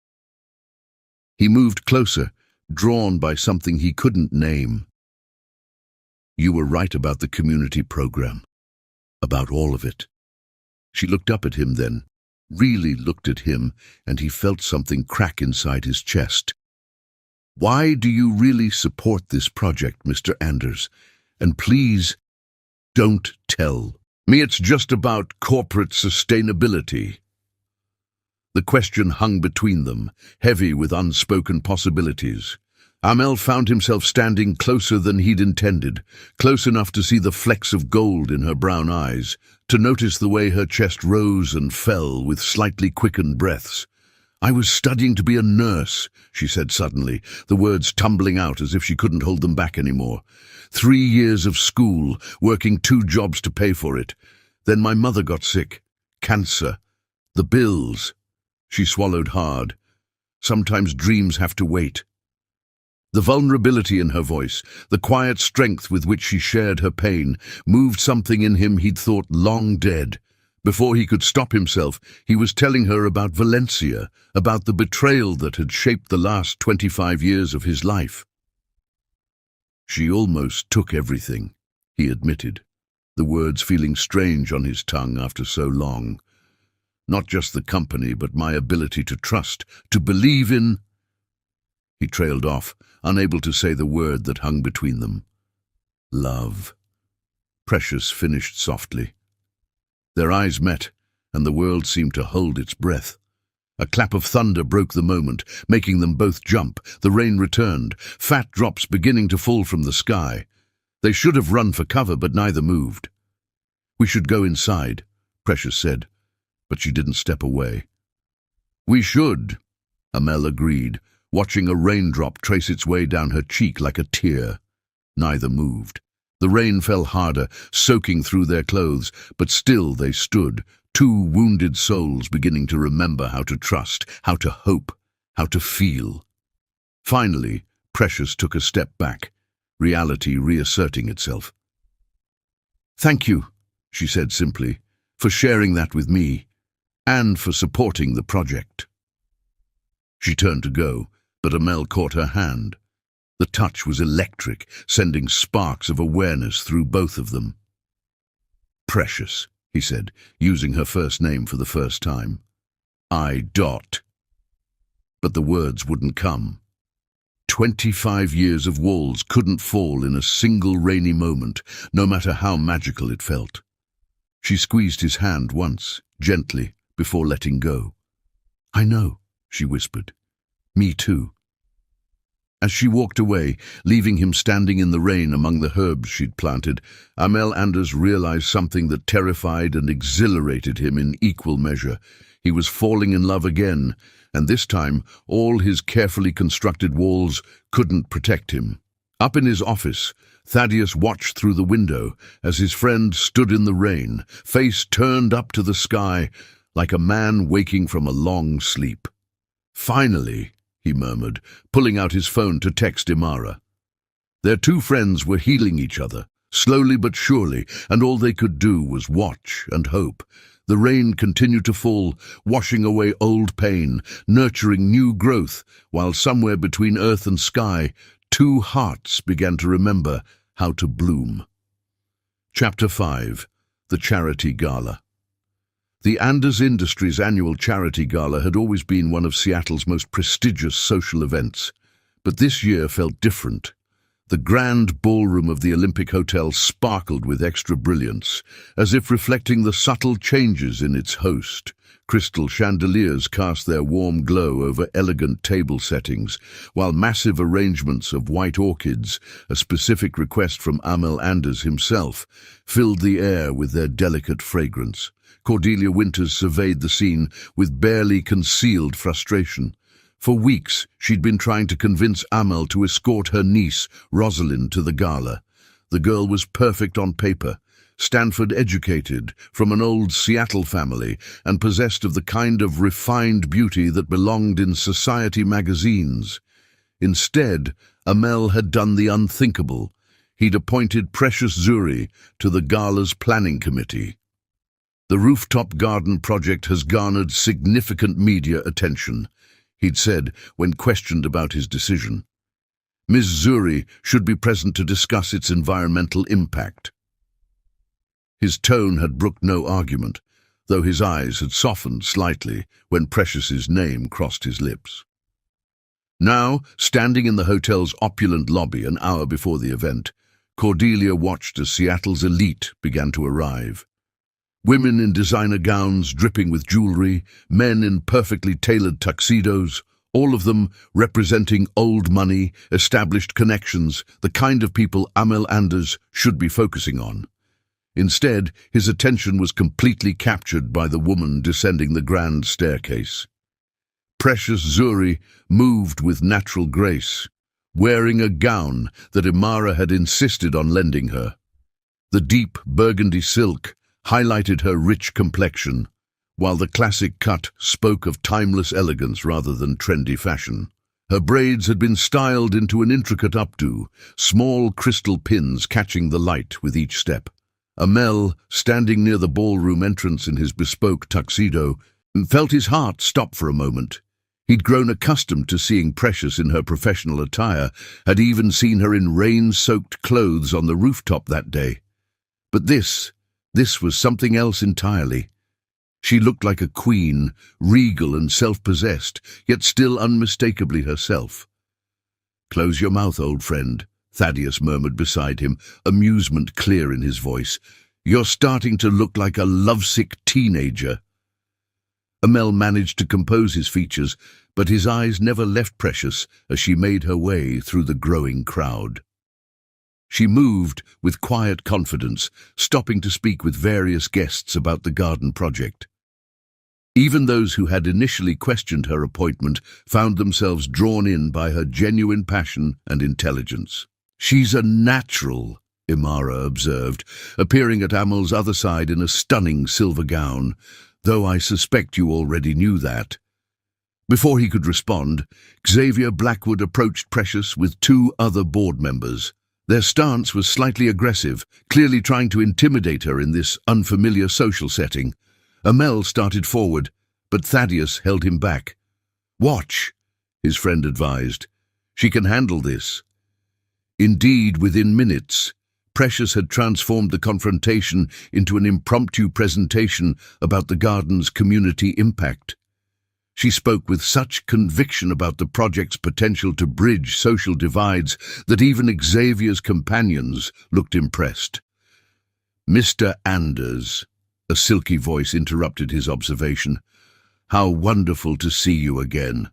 Speaker 1: He moved closer, drawn by something he couldn't name. "You were right about the community program. About all of it." She looked up at him then, really looked at him, and he felt something crack inside his chest. "Why do you really support this project, Mr. Anders? And please, don't tell me it's just about corporate sustainability." The question hung between them, heavy with unspoken possibilities. Amel found himself standing closer than he'd intended, close enough to see the flecks of gold in her brown eyes, to notice the way her chest rose and fell with slightly quickened breaths. "I was studying to be a nurse," she said suddenly, the words tumbling out as if she couldn't hold them back anymore. 3 years of school, working 2 jobs to pay for it. Then my mother got sick. Cancer. The bills. She swallowed hard. Sometimes dreams have to wait. The vulnerability in her voice, the quiet strength with which she shared her pain, moved something in him he'd thought long dead. Before he could stop himself, he was telling her about Valencia, about the betrayal that had shaped the last 25 years of his life. "She almost took everything," he admitted, the words feeling strange on his tongue after so long. "Not just the company, but my ability to trust, to believe in—" He trailed off, unable to say the word that hung between them. "Love." Precious finished softly. Their eyes met, and the world seemed to hold its breath. A clap of thunder broke the moment, making them both jump. The rain returned, fat drops beginning to fall from the sky. They should have run for cover, but neither moved. "We should go inside," Precious said, but she didn't step away. "We should," Amel agreed, watching a raindrop trace its way down her cheek like a tear. Neither moved. The rain fell harder, soaking through their clothes, but still they stood, 2 wounded souls beginning to remember how to trust, how to hope, how to feel. Finally, Precious took a step back, reality reasserting itself. "Thank you," she said simply, "for sharing that with me, and for supporting the project." She turned to go, but Amel caught her hand. The touch was electric, sending sparks of awareness through both of them. "Precious," he said, using her first name for the first time. But the words wouldn't come. 25 years of walls couldn't fall in a single rainy moment, no matter how magical it felt. She squeezed his hand once, gently, before letting go. "I know," she whispered. "Me too." As she walked away, leaving him standing in the rain among the herbs she'd planted, Amel Anders realized something that terrified and exhilarated him in equal measure. He was falling in love again, and this time all his carefully constructed walls couldn't protect him. Up in his office, Thaddeus watched through the window as his friend stood in the rain, face turned up to the sky, like a man waking from a long sleep. "Finally," he murmured, pulling out his phone to text Imara. Their 2 friends were healing each other, slowly but surely, and all they could do was watch and hope. The rain continued to fall, washing away old pain, nurturing new growth, while somewhere between earth and sky, 2 hearts began to remember how to bloom. Chapter 5. The Charity Gala. The Anders Industries annual charity gala had always been one of Seattle's most prestigious social events, but this year felt different. The grand ballroom of the Olympic Hotel sparkled with extra brilliance, as if reflecting the subtle changes in its host. Crystal chandeliers cast their warm glow over elegant table settings, while massive arrangements of white orchids, a specific request from Amel Anders himself, filled the air with their delicate fragrance. Cordelia Winters surveyed the scene with barely concealed frustration. For weeks, she'd been trying to convince Amel to escort her niece, Rosalind, to the gala. The girl was perfect on paper, Stanford-educated, from an old Seattle family, and possessed of the kind of refined beauty that belonged in society magazines. Instead, Amel had done the unthinkable. He'd appointed Precious Zuri to the gala's planning committee. "The rooftop garden project has garnered significant media attention," he'd said when questioned about his decision. "Ms. Zuri should be present to discuss its environmental impact." His tone had brooked no argument, though his eyes had softened slightly when Precious's name crossed his lips. Now, standing in the hotel's opulent lobby an hour before the event, Cordelia watched as Seattle's elite began to arrive. Women in designer gowns dripping with jewelry, men in perfectly tailored tuxedos, all of them representing old money, established connections, the kind of people Amel Anders should be focusing on. Instead, his attention was completely captured by the woman descending the grand staircase. Precious Zuri moved with natural grace, wearing a gown that Imara had insisted on lending her. The deep burgundy silk highlighted her rich complexion, while the classic cut spoke of timeless elegance rather than trendy fashion. Her braids had been styled into an intricate updo, small crystal pins catching the light with each step. Amel, standing near the ballroom entrance in his bespoke tuxedo, felt his heart stop for a moment. He'd grown accustomed to seeing Precious in her professional attire, had even seen her in rain-soaked clothes on the rooftop that day. But this was something else entirely. She looked like a queen, regal and self-possessed, yet still unmistakably herself. "Close your mouth, old friend," Thaddeus murmured beside him, amusement clear in his voice. "You're starting to look like a lovesick teenager." Amel managed to compose his features, but his eyes never left Precious as she made her way through the growing crowd. She moved with quiet confidence, stopping to speak with various guests about the garden project. Even those who had initially questioned her appointment found themselves drawn in by her genuine passion and intelligence. "She's a natural," Imara observed, appearing at Amel's other side in a stunning silver gown, "though I suspect you already knew that." Before he could respond, Xavier Blackwood approached Precious with two other board members. Their stance was slightly aggressive, clearly trying to intimidate her in this unfamiliar social setting. Amel started forward, but Thaddeus held him back. "Watch," his friend advised. "She can handle this." Indeed, within minutes, Precious had transformed the confrontation into an impromptu presentation about the garden's community impact. She spoke with such conviction about the project's potential to bridge social divides that even Xavier's companions looked impressed. "Mr. Anders," a silky voice interrupted his observation. "How wonderful to see you again."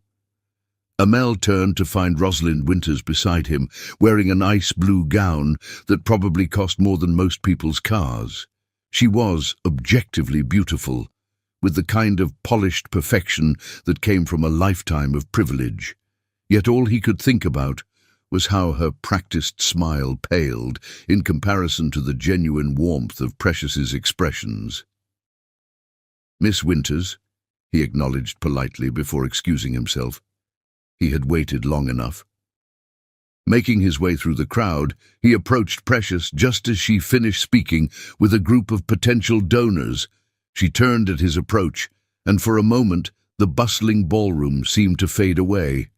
Speaker 1: Amel turned to find Rosalind Winters beside him, wearing an ice-blue gown that probably cost more than most people's cars. She was objectively beautiful, with the kind of polished perfection that came from a lifetime of privilege. Yet all he could think about was how her practiced smile paled in comparison to the genuine warmth of Precious's expressions. "Miss Winters," he acknowledged politely before excusing himself. He had waited long enough. Making his way through the crowd, he approached Precious just as she finished speaking with a group of potential donors. She turned at his approach, and for a moment the bustling ballroom seemed to fade away.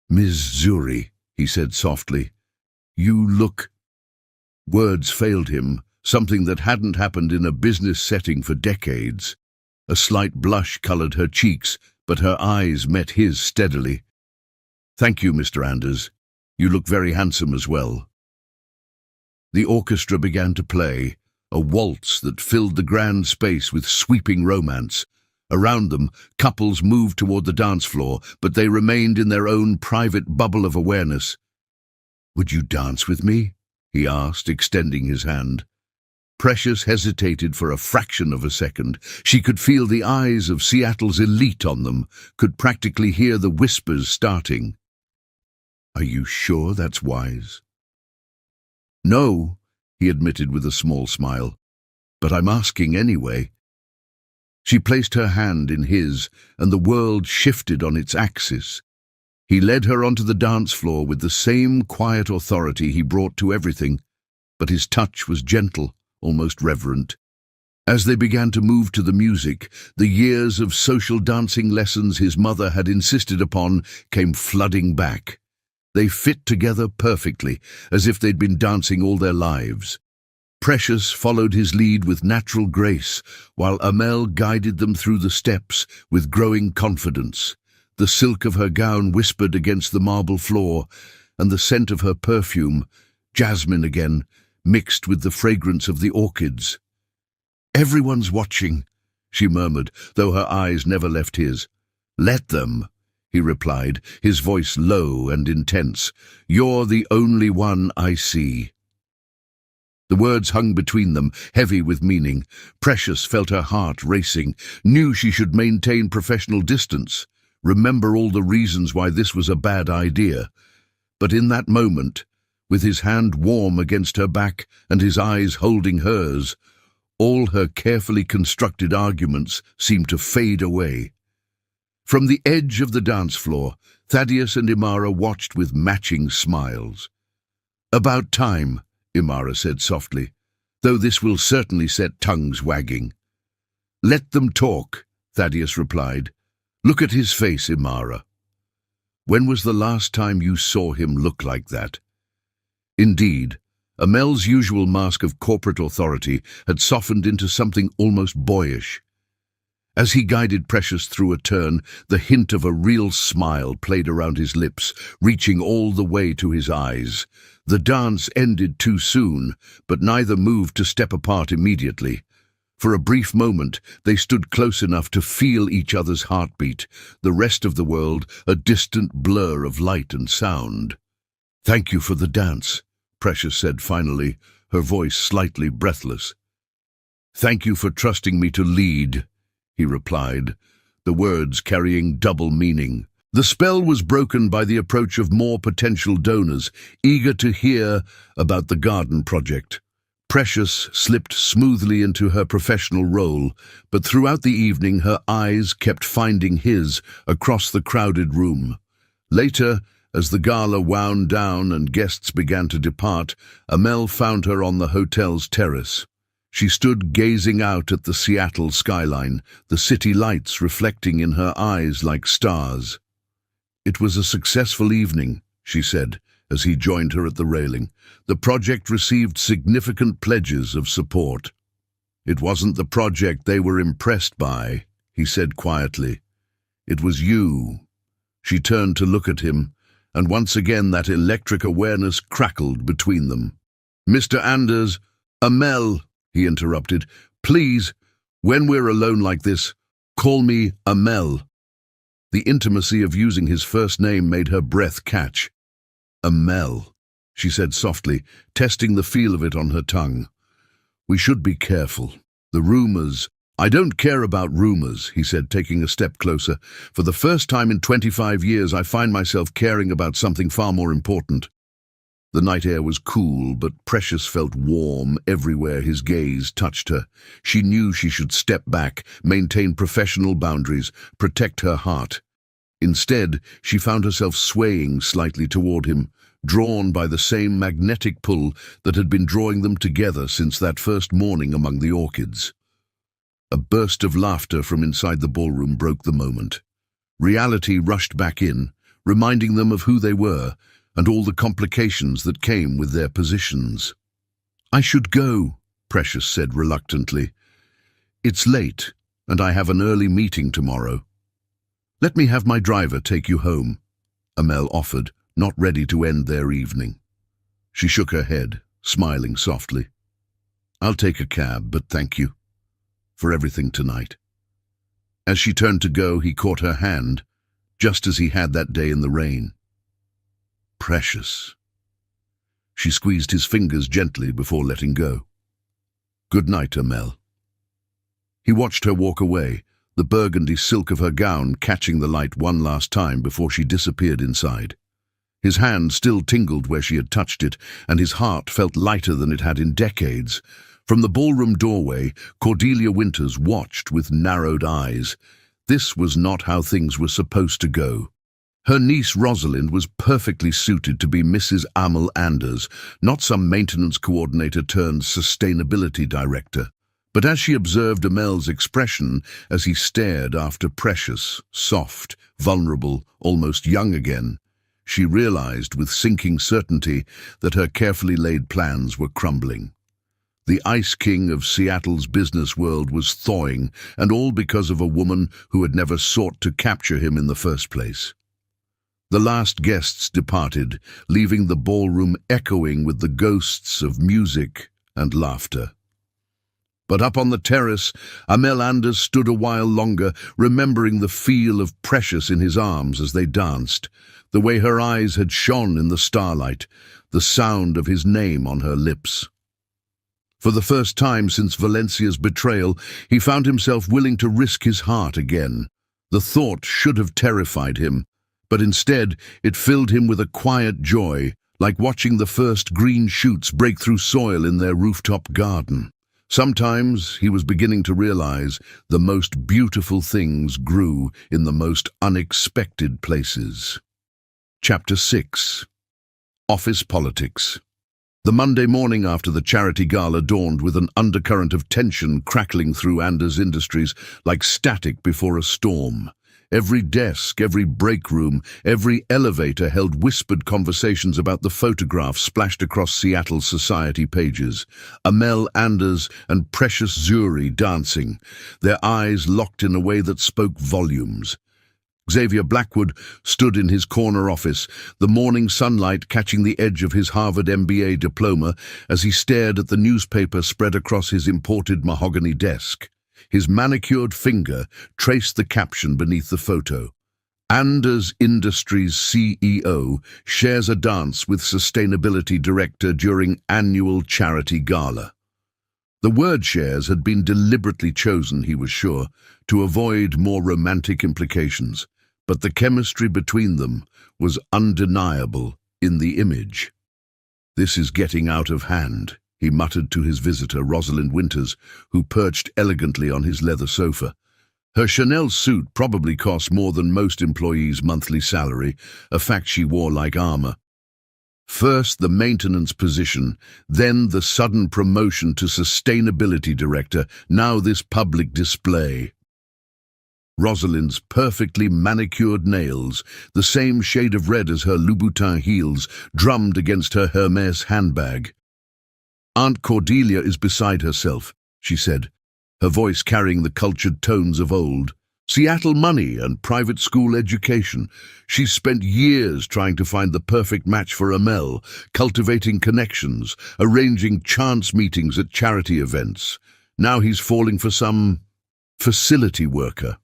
Speaker 1: "Ms. Zuri," he said softly, "you look—" Words failed him, something that hadn't happened in a business setting for decades. A slight blush colored her cheeks, but her eyes met his steadily. "Thank you, Mr. Anders. You look very handsome as well." The orchestra began to play, a waltz that filled the grand space with sweeping romance. Around them, couples moved toward the dance floor, but they remained in their own private bubble of awareness. "Would you dance with me?" he asked, extending his hand. Precious hesitated for a fraction of a second. She could feel the eyes of Seattle's elite on them, could practically hear the whispers starting. "Are you sure that's wise?" "No," he admitted with a small smile, "but I'm asking anyway." She placed her hand in his, and the world shifted on its axis. He led her onto the dance floor with the same quiet authority he brought to everything, but his touch was gentle, almost reverent. As they began to move to the music, the years of social dancing lessons his mother had insisted upon came flooding back. They fit together perfectly, as if they'd been dancing all their lives. Precious followed his lead with natural grace, while Amel guided them through the steps with growing confidence. The silk of her gown whispered against the marble floor, and the scent of her perfume, jasmine again, mixed with the fragrance of the orchids. "Everyone's watching," she murmured, though her eyes never left his. "Let them," he replied, his voice low and intense. "You're the only one I see." The words hung between them, heavy with meaning. Precious felt her heart racing, knew she should maintain professional distance, remember all the reasons why this was a bad idea. But in that moment, with his hand warm against her back and his eyes holding hers, all her carefully constructed arguments seemed to fade away. From the edge of the dance floor, Thaddeus and Imara watched with matching smiles. "About time," Imara said softly, "though this will certainly set tongues wagging." "Let them talk," Thaddeus replied. "Look at his face, Imara. When was the last time you saw him look like that?" Indeed, Amel's usual mask of corporate authority had softened into something almost boyish. As he guided Precious through a turn, the hint of a real smile played around his lips, reaching all the way to his eyes. The dance ended too soon, but neither moved to step apart immediately. For a brief moment, they stood close enough to feel each other's heartbeat, the rest of the world a distant blur of light and sound. "Thank you for the dance," Precious said finally, her voice slightly breathless. "Thank you for trusting me to lead," he replied, the words carrying double meaning. The spell was broken by the approach of more potential donors, eager to hear about the garden project. Precious slipped smoothly into her professional role, but throughout the evening her eyes kept finding his across the crowded room. Later, as the gala wound down and guests began to depart, Amel found her on the hotel's terrace. She stood gazing out at the Seattle skyline, the city lights reflecting in her eyes like stars. "It was a successful evening," she said, as he joined her at the railing. "The project received significant pledges of support." "It wasn't the project they were impressed by," he said quietly. "It was you." She turned to look at him, and once again that electric awareness crackled between them. "Mr. Anders, Amel," he interrupted, "please, when we're alone like this, call me Amel." The intimacy of using his first name made her breath catch. "Amel," she said softly, testing the feel of it on her tongue. "We should be careful. The rumors—" "I don't care about rumors," he said, taking a step closer. "For the first time in 25 years, I find myself caring about something far more important." The night air was cool, but Precious felt warm everywhere his gaze touched her. She knew she should step back, maintain professional boundaries, protect her heart. Instead, she found herself swaying slightly toward him, drawn by the same magnetic pull that had been drawing them together since that first morning among the orchids. A burst of laughter from inside the ballroom broke the moment. Reality rushed back in, reminding them of who they were and all the complications that came with their positions. "I should go," Precious said reluctantly. "It's late, and I have an early meeting tomorrow." "Let me have my driver take you home," Amel offered, not ready to end their evening. She shook her head, smiling softly. "I'll take a cab, but thank you for everything tonight." As she turned to go, he caught her hand, just as he had that day in the rain. "Precious." She squeezed his fingers gently before letting go. "Good night, Amel." He watched her walk away, the burgundy silk of her gown catching the light one last time before she disappeared inside. His hand still tingled where she had touched it, and his heart felt lighter than it had in decades. From the ballroom doorway, Cordelia Winters watched with narrowed eyes. This was not how things were supposed to go. Her niece Rosalind was perfectly suited to be Mrs. Amel Anders, not some maintenance coordinator turned sustainability director. But as she observed Amel's expression as he stared after Precious, soft, vulnerable, almost young again, she realized with sinking certainty that her carefully laid plans were crumbling. The Ice King of Seattle's business world was thawing, and all because of a woman who had never sought to capture him in the first place. The last guests departed, leaving the ballroom echoing with the ghosts of music and laughter. But up on the terrace, Amel Anders stood a while longer, remembering the feel of Precious in his arms as they danced, the way her eyes had shone in the starlight, the sound of his name on her lips. For the first time since Valencia's betrayal, he found himself willing to risk his heart again. The thought should have terrified him, but instead it filled him with a quiet joy, like watching the first green shoots break through soil in their rooftop garden. Sometimes he was beginning to realize the most beautiful things grew in the most unexpected places. Chapter 6. Office Politics. The Monday morning after the charity gala dawned with an undercurrent of tension crackling through Anders Industries like static before a storm. Every desk, every break room, every elevator held whispered conversations about the photographs splashed across Seattle's society pages. Amel, Anders, and Precious Zuri dancing, their eyes locked in a way that spoke volumes. Xavier Blackwood stood in his corner office, the morning sunlight catching the edge of his Harvard MBA diploma as he stared at the newspaper spread across his imported mahogany desk. His manicured finger traced the caption beneath the photo. Anders Industries CEO shares a dance with sustainability director during annual charity gala. The word shares had been deliberately chosen, he was sure, to avoid more romantic implications, but the chemistry between them was undeniable in the image. "This is getting out of hand," he muttered to his visitor, Rosalind Winters, who perched elegantly on his leather sofa. Her Chanel suit probably cost more than most employees' monthly salary, a fact she wore like armor. First the maintenance position, then the sudden promotion to sustainability director, now this public display. Rosalind's perfectly manicured nails, the same shade of red as her Louboutin heels, drummed against her Hermès handbag. "Aunt Cordelia is beside herself," she said, her voice carrying the cultured tones of old. "Seattle money and private school education. She's spent years trying to find the perfect match for Amel, cultivating connections, arranging chance meetings at charity events. Now he's falling for some facility worker."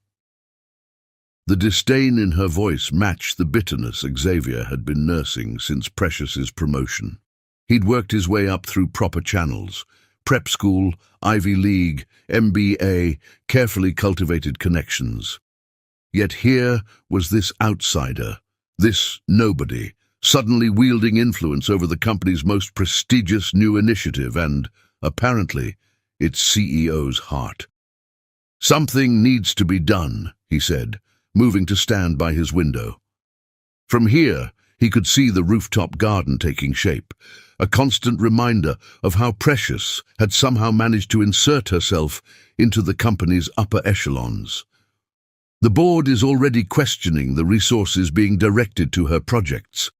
Speaker 1: The disdain in her voice matched the bitterness Xavier had been nursing since Precious's promotion. He'd worked his way up through proper channels: prep school, Ivy League, MBA, carefully cultivated connections. Yet here was this outsider, this nobody, suddenly wielding influence over the company's most prestigious new initiative and, apparently, its CEO's heart. "Something needs to be done," he said, moving to stand by his window. From here, he could see the rooftop garden taking shape, a constant reminder of how Precious had somehow managed to insert herself into the company's upper echelons. "The board is already questioning the resources being directed to her projects."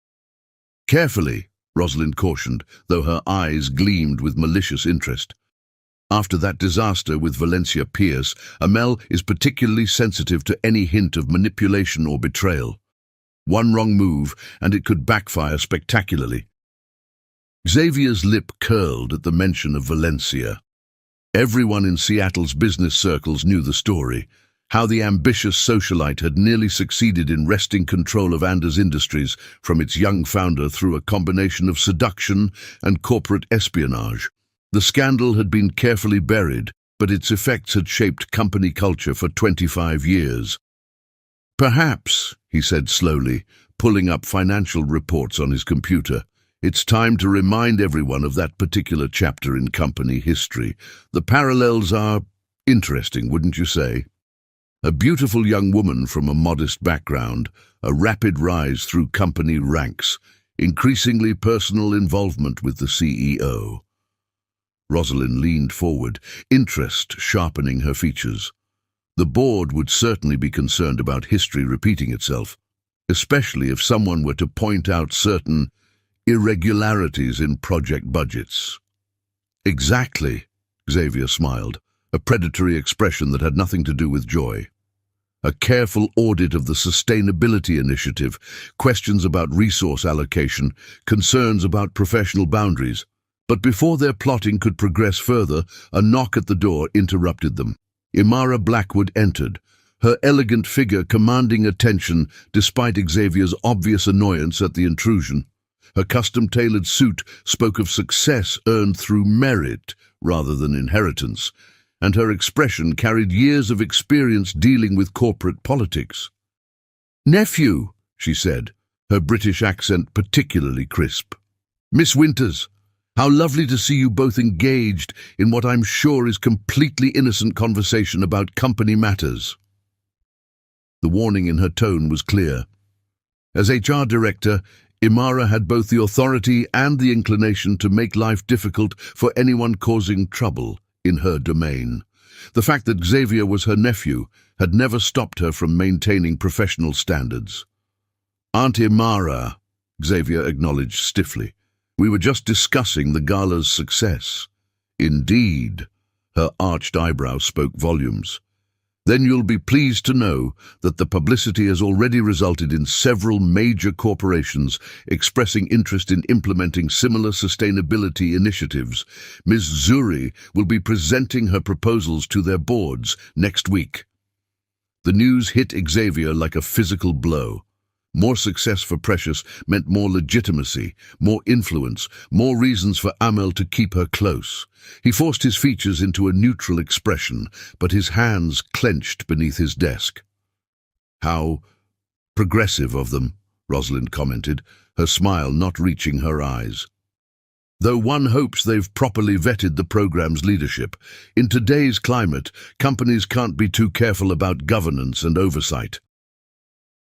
Speaker 1: "Carefully," Rosalind cautioned, though her eyes gleamed with malicious interest. "After that disaster with Valencia Pierce, Amel is particularly sensitive to any hint of manipulation or betrayal. One wrong move, and it could backfire spectacularly." Xavier's lip curled at the mention of Valencia. Everyone in Seattle's business circles knew the story, how the ambitious socialite had nearly succeeded in wresting control of Anders Industries from its young founder through a combination of seduction and corporate espionage. The scandal had been carefully buried, but its effects had shaped company culture for 25 years. "Perhaps," he said slowly, pulling up financial reports on his computer, "it's time to remind everyone of that particular chapter in company history. The parallels are interesting, wouldn't you say? A beautiful young woman from a modest background, a rapid rise through company ranks, increasingly personal involvement with the CEO." Rosalind leaned forward, interest sharpening her features. The board would certainly be concerned about history repeating itself, especially if someone were to point out certain irregularities in project budgets. "Exactly," Xavier smiled, a predatory expression that had nothing to do with joy. A careful audit of the sustainability initiative, questions about resource allocation, concerns about professional boundaries. But before their plotting could progress further, a knock at the door interrupted them. Imara Blackwood entered, her elegant figure commanding attention despite Xavier's obvious annoyance at the intrusion. Her custom-tailored suit spoke of success earned through merit rather than inheritance, and her expression carried years of experience dealing with corporate politics. "Nephew," she said, her British accent particularly crisp. "Miss Winters, how lovely to see you both engaged in what I'm sure is completely innocent conversation about company matters." The warning in her tone was clear. As HR director, Imara had both the authority and the inclination to make life difficult for anyone causing trouble in her domain. The fact that Xavier was her nephew had never stopped her from maintaining professional standards. "Aunt Imara," Xavier acknowledged stiffly. "We were just discussing the gala's success." "Indeed." Her arched eyebrows spoke volumes. "Then you'll be pleased to know that the publicity has already resulted in several major corporations expressing interest in implementing similar sustainability initiatives. Ms. Zuri will be presenting her proposals to their boards next week." The news hit Xavier like a physical blow. More success for Precious meant more legitimacy, more influence, more reasons for Amel to keep her close. He forced his features into a neutral expression, but his hands clenched beneath his desk. "How progressive of them," Rosalind commented, her smile not reaching her eyes. "Though one hopes they've properly vetted the program's leadership. In today's climate, companies can't be too careful about governance and oversight."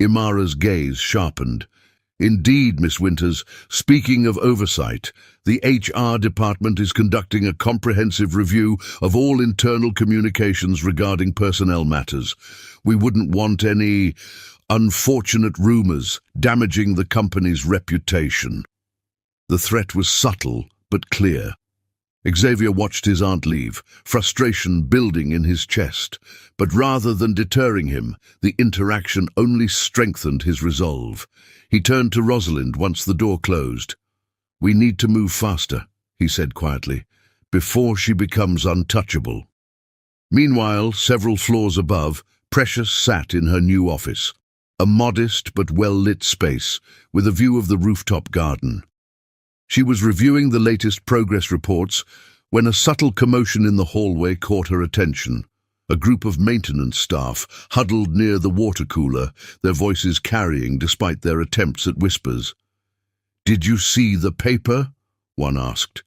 Speaker 1: Imara's gaze sharpened. "Indeed, Miss Winters, speaking of oversight, the HR department is conducting a comprehensive review of all internal communications regarding personnel matters. We wouldn't want any unfortunate rumors damaging the company's reputation." The threat was subtle but clear. Xavier watched his aunt leave, frustration building in his chest. But rather than deterring him, the interaction only strengthened his resolve. He turned to Rosalind once the door closed. "We need to move faster," he said quietly, "before she becomes untouchable." Meanwhile, several floors above, Precious sat in her new office, a modest but well-lit space with a view of the rooftop garden. She was reviewing the latest progress reports when a subtle commotion in the hallway caught her attention. A group of maintenance staff huddled near the water cooler, their voices carrying despite their attempts at whispers. "Did you see the paper?" one asked.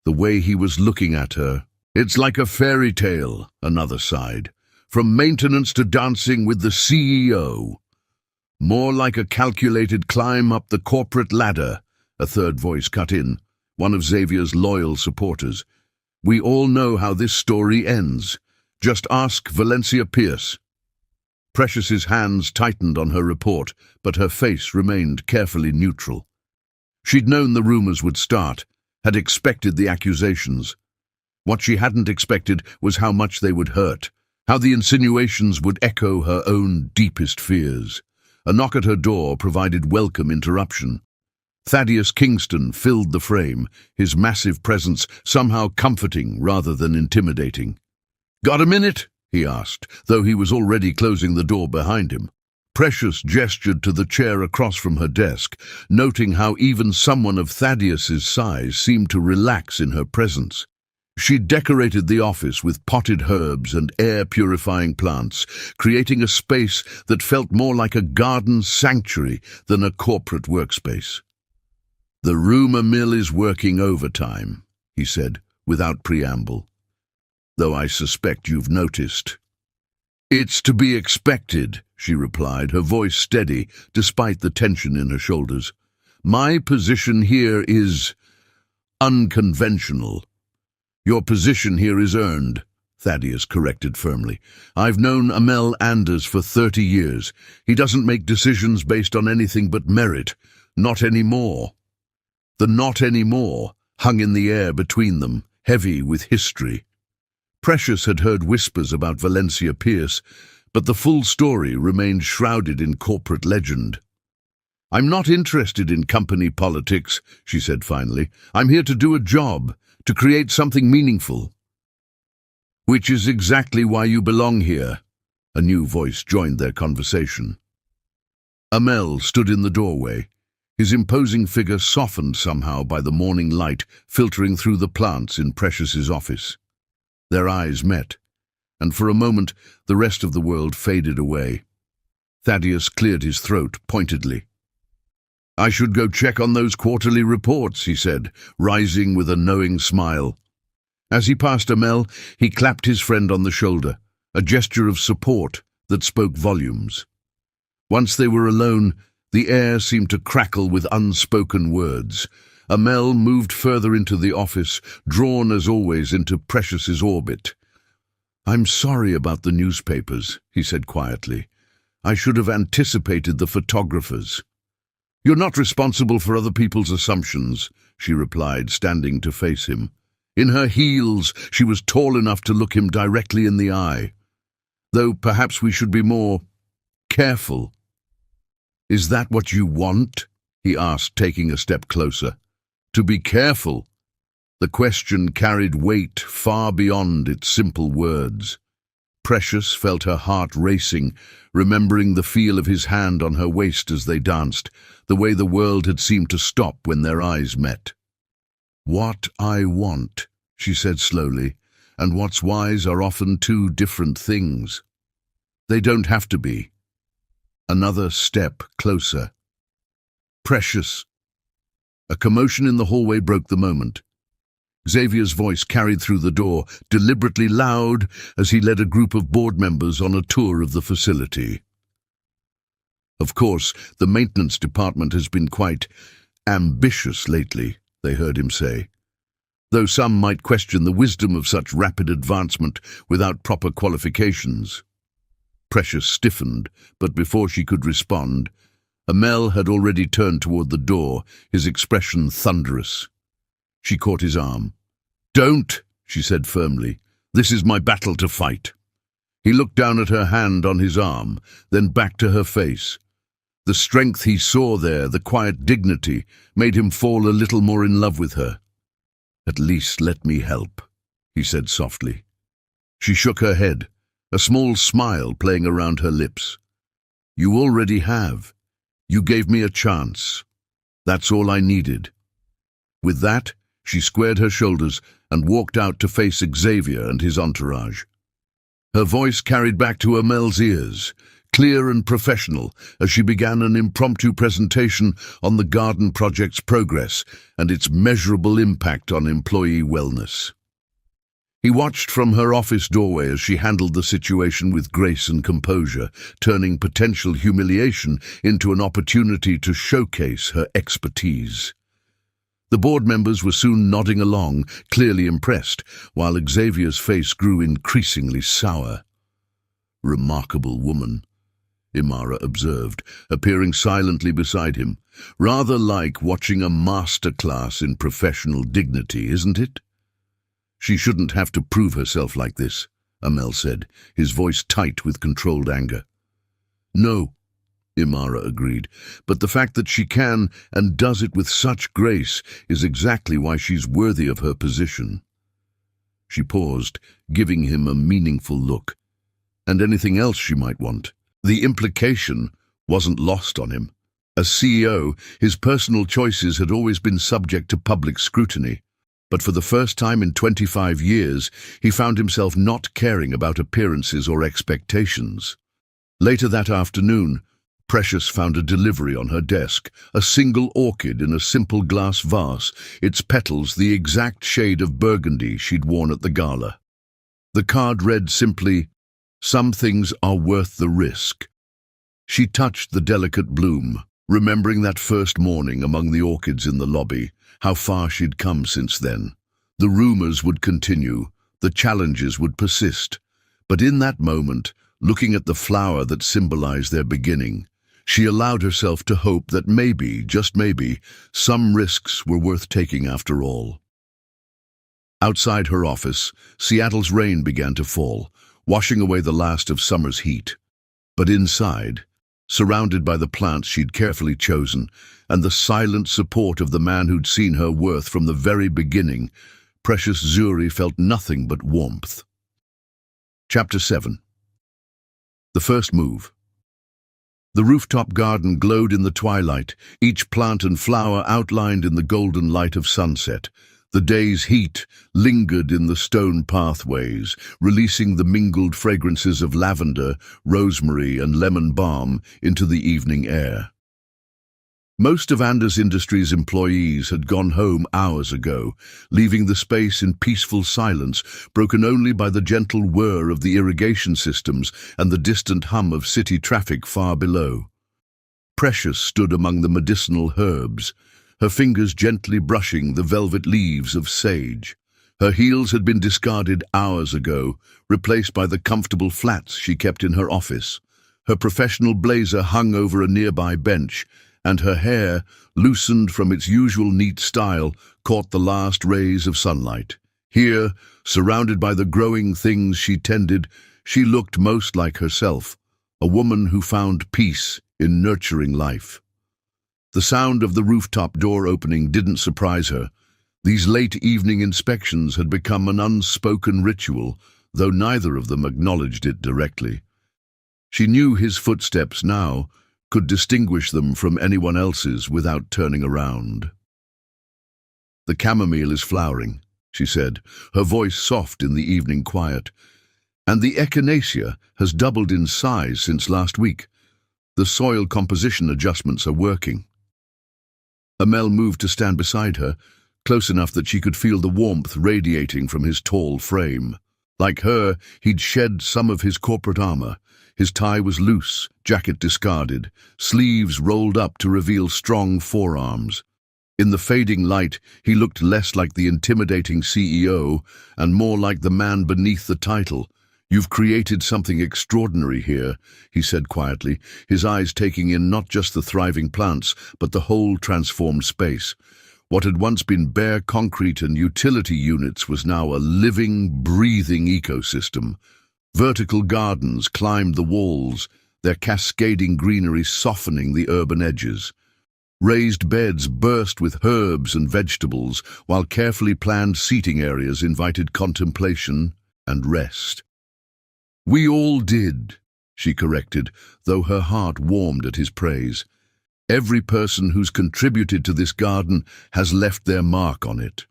Speaker 1: The way he was looking at her. "It's like a fairy tale," another sighed. "From maintenance to dancing with the CEO." "More like a calculated climb up the corporate ladder," a third voice cut in, one of Xavier's loyal supporters. "We all know how this story ends. Just ask Valencia Pierce." Precious's hands tightened on her report, but her face remained carefully neutral. She'd known the rumors would start, had expected the accusations. What she hadn't expected was how much they would hurt, how the insinuations would echo her own deepest fears. A knock at her door provided welcome interruption. Thaddeus Kingston filled the frame, his massive presence somehow comforting rather than intimidating. "Got a minute?" he asked, though he was already closing the door behind him. Precious gestured to the chair across from her desk, noting how even someone of Thaddeus's size seemed to relax in her presence. She'd decorated the office with potted herbs and air-purifying plants, creating a space that felt more like a garden sanctuary than a corporate workspace. "The rumor mill is working overtime," he said, without preamble. "Though I suspect you've noticed." "It's to be expected," she replied, her voice steady, despite the tension in her shoulders. "My position here is unconventional." "Your position here is earned," Thaddeus corrected firmly. "I've known Amel Anders for 30 years. He doesn't make decisions based on anything but merit. Not anymore." The "not anymore" hung in the air between them, heavy with history. Precious had heard whispers about Valencia Pierce, but the full story remained shrouded in corporate legend. "I'm not interested in company politics," she said finally. "I'm here to do a job, to create something meaningful." "Which is exactly why you belong here," a new voice joined their conversation. Amel stood in the doorway, his imposing figure softened somehow by the morning light filtering through the plants in Precious's office. Their eyes met, and for a moment the rest of the world faded away. Thaddeus cleared his throat pointedly. "I should go check on those quarterly reports," he said, rising with a knowing smile. As he passed Amel, he clapped his friend on the shoulder, a gesture of support that spoke volumes. Once they were alone, the air seemed to crackle with unspoken words. Amel moved further into the office, drawn as always into Precious's orbit. "I'm sorry about the newspapers," he said quietly. "I should have anticipated the photographers." "You're not responsible for other people's assumptions," she replied, standing to face him. In her heels, she was tall enough to look him directly in the eye. "Though perhaps we should be more careful." "Is that what you want?" he asked, taking a step closer. "To be careful?" The question carried weight far beyond its simple words. Precious felt her heart racing, remembering the feel of his hand on her waist as they danced, the way the world had seemed to stop when their eyes met. "What I want," she said slowly, "and what's wise are often two different things. They don't have to be." Another step closer. "Precious." A commotion in the hallway broke the moment. Xavier's voice carried through the door, deliberately loud, as he led a group of board members on a tour of the facility. "Of course, the maintenance department has been quite ambitious lately," they heard him say. "Though some might question the wisdom of such rapid advancement without proper qualifications." Precious stiffened, but before she could respond, Amel had already turned toward the door, his expression thunderous. She caught his arm. "Don't," she said firmly. "This is my battle to fight." He looked down at her hand on his arm, then back to her face. The strength he saw there, the quiet dignity, made him fall a little more in love with her. "At least let me help," he said softly. She shook her head, a small smile playing around her lips. "You already have. You gave me a chance. That's all I needed." With that, she squared her shoulders and walked out to face Xavier and his entourage. Her voice carried back to Amel's ears, clear and professional, as she began an impromptu presentation on the garden project's progress and its measurable impact on employee wellness. He watched from her office doorway as she handled the situation with grace and composure, turning potential humiliation into an opportunity to showcase her expertise. The board members were soon nodding along, clearly impressed, while Xavier's face grew increasingly sour. "Remarkable woman," Imara observed, appearing silently beside him. "Rather like watching a master class in professional dignity, isn't it?" "She shouldn't have to prove herself like this," Amel said, his voice tight with controlled anger. "No," Imara agreed, "but the fact that she can and does it with such grace is exactly why she's worthy of her position." She paused, giving him a meaningful look. And anything else she might want. The implication wasn't lost on him. As CEO, his personal choices had always been subject to public scrutiny. But for the first time in 25 years, he found himself not caring about appearances or expectations. Later that afternoon, Precious found a delivery on her desk, a single orchid in a simple glass vase, its petals the exact shade of burgundy she'd worn at the gala. The card read simply, "Some things are worth the risk." She touched the delicate bloom, remembering that first morning among the orchids in the lobby, how far she'd come since then. The rumors would continue, the challenges would persist, but in that moment, looking at the flower that symbolized their beginning, she allowed herself to hope that maybe, just maybe, some risks were worth taking after all. Outside her office, Seattle's rain began to fall, washing away the last of summer's heat. But inside, surrounded by the plants she'd carefully chosen, and the silent support of the man who'd seen her worth from the very beginning, Precious Zuri felt nothing but warmth. Chapter 7. The first move. The rooftop garden glowed in the twilight, each plant and flower outlined in the golden light of sunset. The day's heat lingered in the stone pathways, releasing the mingled fragrances of lavender, rosemary, and lemon balm into the evening air. Most of Anders Industries' employees had gone home hours ago, leaving the space in peaceful silence, broken only by the gentle whir of the irrigation systems and the distant hum of city traffic far below. Precious stood among the medicinal herbs, her fingers gently brushing the velvet leaves of sage. Her heels had been discarded hours ago, replaced by the comfortable flats she kept in her office. Her professional blazer hung over a nearby bench, and her hair, loosened from its usual neat style, caught the last rays of sunlight. Here, surrounded by the growing things she tended, she looked most like herself, a woman who found peace in nurturing life. The sound of the rooftop door opening didn't surprise her. These late evening inspections had become an unspoken ritual, though neither of them acknowledged it directly. She knew his footsteps now, could distinguish them from anyone else's without turning around. "The chamomile is flowering," she said, her voice soft in the evening quiet. "And the echinacea has doubled in size since last week. The soil composition adjustments are working." Amel moved to stand beside her, close enough that she could feel the warmth radiating from his tall frame. Like her, he'd shed some of his corporate armor. His tie was loose, jacket discarded, sleeves rolled up to reveal strong forearms. In the fading light, he looked less like the intimidating CEO and more like the man beneath the title. "You've created something extraordinary here," he said quietly, his eyes taking in not just the thriving plants, but the whole transformed space. What had once been bare concrete and utility units was now a living, breathing ecosystem. Vertical gardens climbed the walls, their cascading greenery softening the urban edges. Raised beds burst with herbs and vegetables, while carefully planned seating areas invited contemplation and rest. "We all did," she corrected, though her heart warmed at his praise. "Every person who's contributed to this garden has left their mark on it."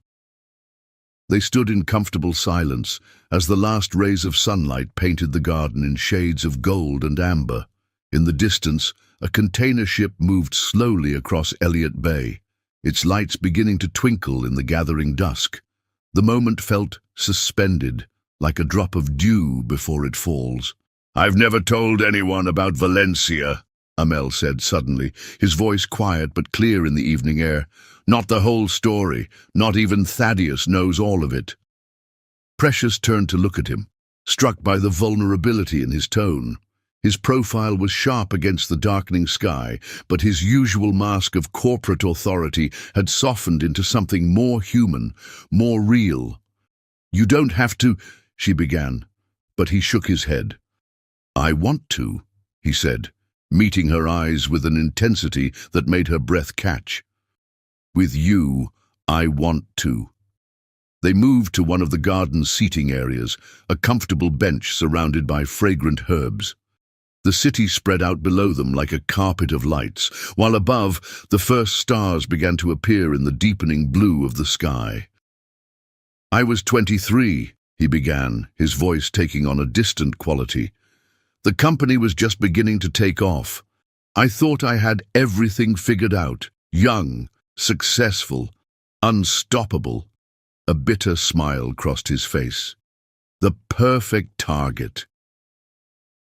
Speaker 1: They stood in comfortable silence as the last rays of sunlight painted the garden in shades of gold and amber. In the distance, a container ship moved slowly across Elliott Bay, its lights beginning to twinkle in the gathering dusk. The moment felt suspended, like a drop of dew before it falls. "I've never told anyone about Valencia," Amel said suddenly, his voice quiet but clear in the evening air. "Not the whole story. Not even Thaddeus knows all of it." Precious turned to look at him, struck by the vulnerability in his tone. His profile was sharp against the darkening sky, but his usual mask of corporate authority had softened into something more human, more real. "You don't have to," she began, but he shook his head. "I want to," he said, meeting her eyes with an intensity that made her breath catch. "With you, I want to." They moved to one of the garden's seating areas, a comfortable bench surrounded by fragrant herbs. The city spread out below them like a carpet of lights, while above, the first stars began to appear in the deepening blue of the sky. "I was 23, he began, his voice taking on a distant quality. "The company was just beginning to take off. I thought I had everything figured out, young, successful, unstoppable." A bitter smile crossed his face. The perfect target.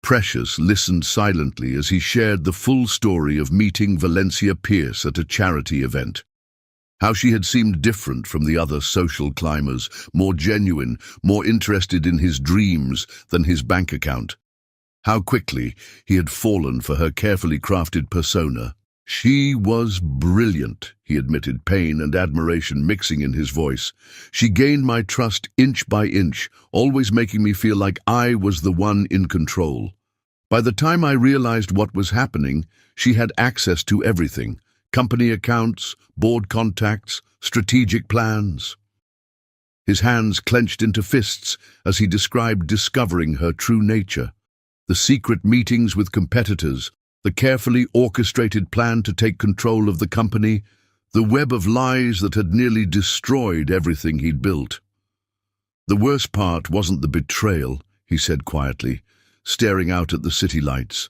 Speaker 1: Precious listened silently as he shared the full story of meeting Valencia Pierce at a charity event. How she had seemed different from the other social climbers, more genuine, more interested in his dreams than his bank account. How quickly he had fallen for her carefully crafted persona. "She was brilliant," he admitted, pain and admiration mixing in his voice. "She gained my trust inch by inch, always making me feel like I was the one in control. By the time I realized what was happening, she had access to everything: company accounts, board contacts, strategic plans." His hands clenched into fists as he described discovering her true nature. The secret meetings with competitors, the carefully orchestrated plan to take control of the company, the web of lies that had nearly destroyed everything he'd built. The worst part wasn't the betrayal, he said quietly, staring out at the city lights.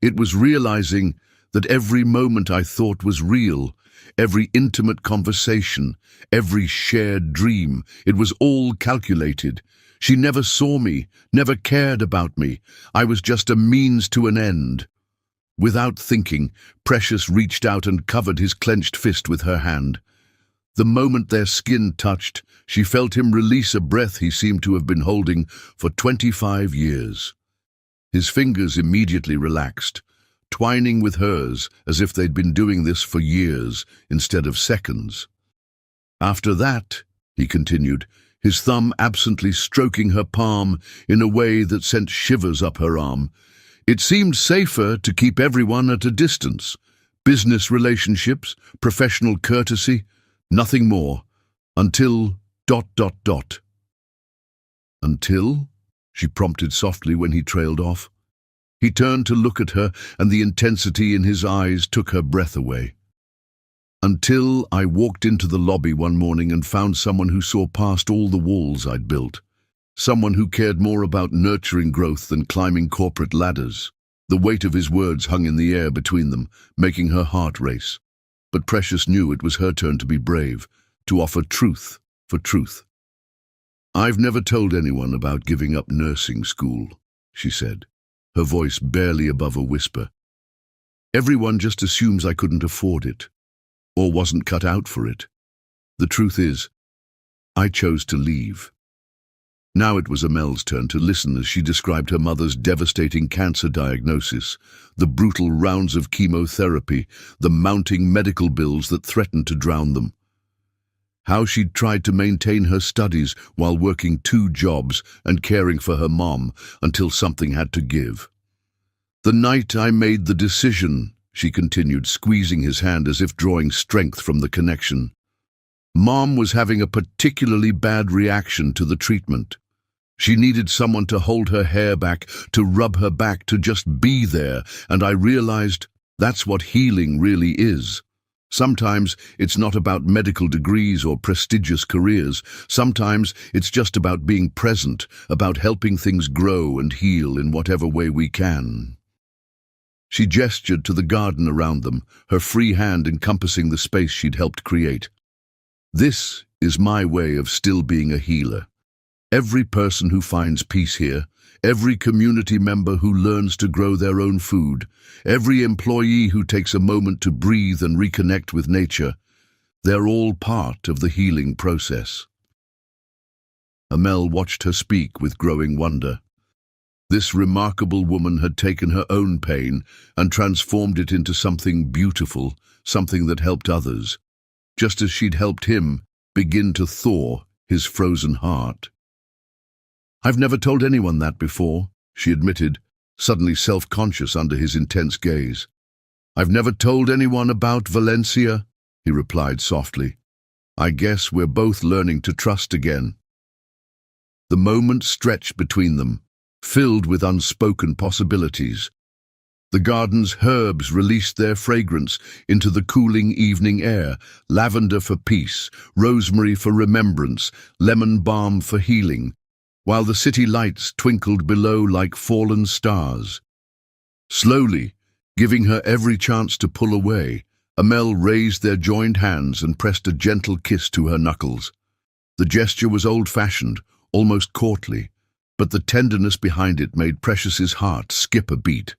Speaker 1: It was realizing that every moment I thought was real, every intimate conversation, every shared dream, it was all calculated. She never saw me, never cared about me. I was just a means to an end. Without thinking, Precious reached out and covered his clenched fist with her hand. The moment their skin touched, she felt him release a breath he seemed to have been holding for 25 years. His fingers immediately relaxed, twining with hers as if they'd been doing this for years instead of seconds. After that, he continued, his thumb absently stroking her palm in a way that sent shivers up her arm, it seemed safer to keep everyone at a distance. Business relationships, professional courtesy, nothing more. Until ... Until? She prompted softly when he trailed off. He turned to look at her, and the intensity in his eyes took her breath away. Until I walked into the lobby one morning and found someone who saw past all the walls I'd built. Someone who cared more about nurturing growth than climbing corporate ladders. The weight of his words hung in the air between them, making her heart race. But Precious knew it was her turn to be brave, to offer truth for truth. I've never told anyone about giving up nursing school, she said, her voice barely above a whisper. Everyone just assumes I couldn't afford it, or wasn't cut out for it. The truth is, I chose to leave. Now it was Amel's turn to listen as she described her mother's devastating cancer diagnosis, the brutal rounds of chemotherapy, the mounting medical bills that threatened to drown them. How she'd tried to maintain her studies while working 2 jobs and caring for her mom until something had to give. The night I made the decision, she continued, squeezing his hand as if drawing strength from the connection. Mom was having a particularly bad reaction to the treatment. She needed someone to hold her hair back, to rub her back, to just be there, and I realized that's what healing really is. Sometimes it's not about medical degrees or prestigious careers. Sometimes it's just about being present, about helping things grow and heal in whatever way we can. She gestured to the garden around them, her free hand encompassing the space she'd helped create. This is my way of still being a healer. Every person who finds peace here, every community member who learns to grow their own food, every employee who takes a moment to breathe and reconnect with nature, they're all part of the healing process. Amel watched her speak with growing wonder. This remarkable woman had taken her own pain and transformed it into something beautiful, something that helped others, just as she'd helped him begin to thaw his frozen heart. I've never told anyone that before, she admitted, suddenly self-conscious under his intense gaze. I've never told anyone about Valencia, he replied softly. I guess we're both learning to trust again. The moment stretched between them, filled with unspoken possibilities. The garden's herbs released their fragrance into the cooling evening air, lavender for peace, rosemary for remembrance, lemon balm for healing, while the city lights twinkled below like fallen stars. Slowly, giving her every chance to pull away, Amel raised their joined hands and pressed a gentle kiss to her knuckles. The gesture was old-fashioned, almost courtly, but the tenderness behind it made Precious's heart skip a beat.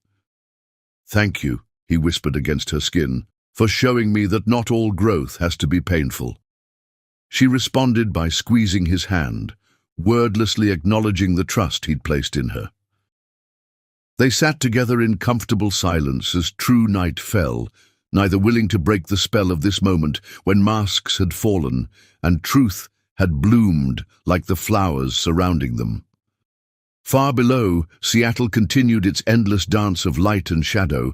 Speaker 1: Thank you, he whispered against her skin, for showing me that not all growth has to be painful. She responded by squeezing his hand, wordlessly acknowledging the trust he'd placed in her. They sat together in comfortable silence as true night fell, neither willing to break the spell of this moment when masks had fallen and truth had bloomed like the flowers surrounding them. Far below, Seattle continued its endless dance of light and shadow,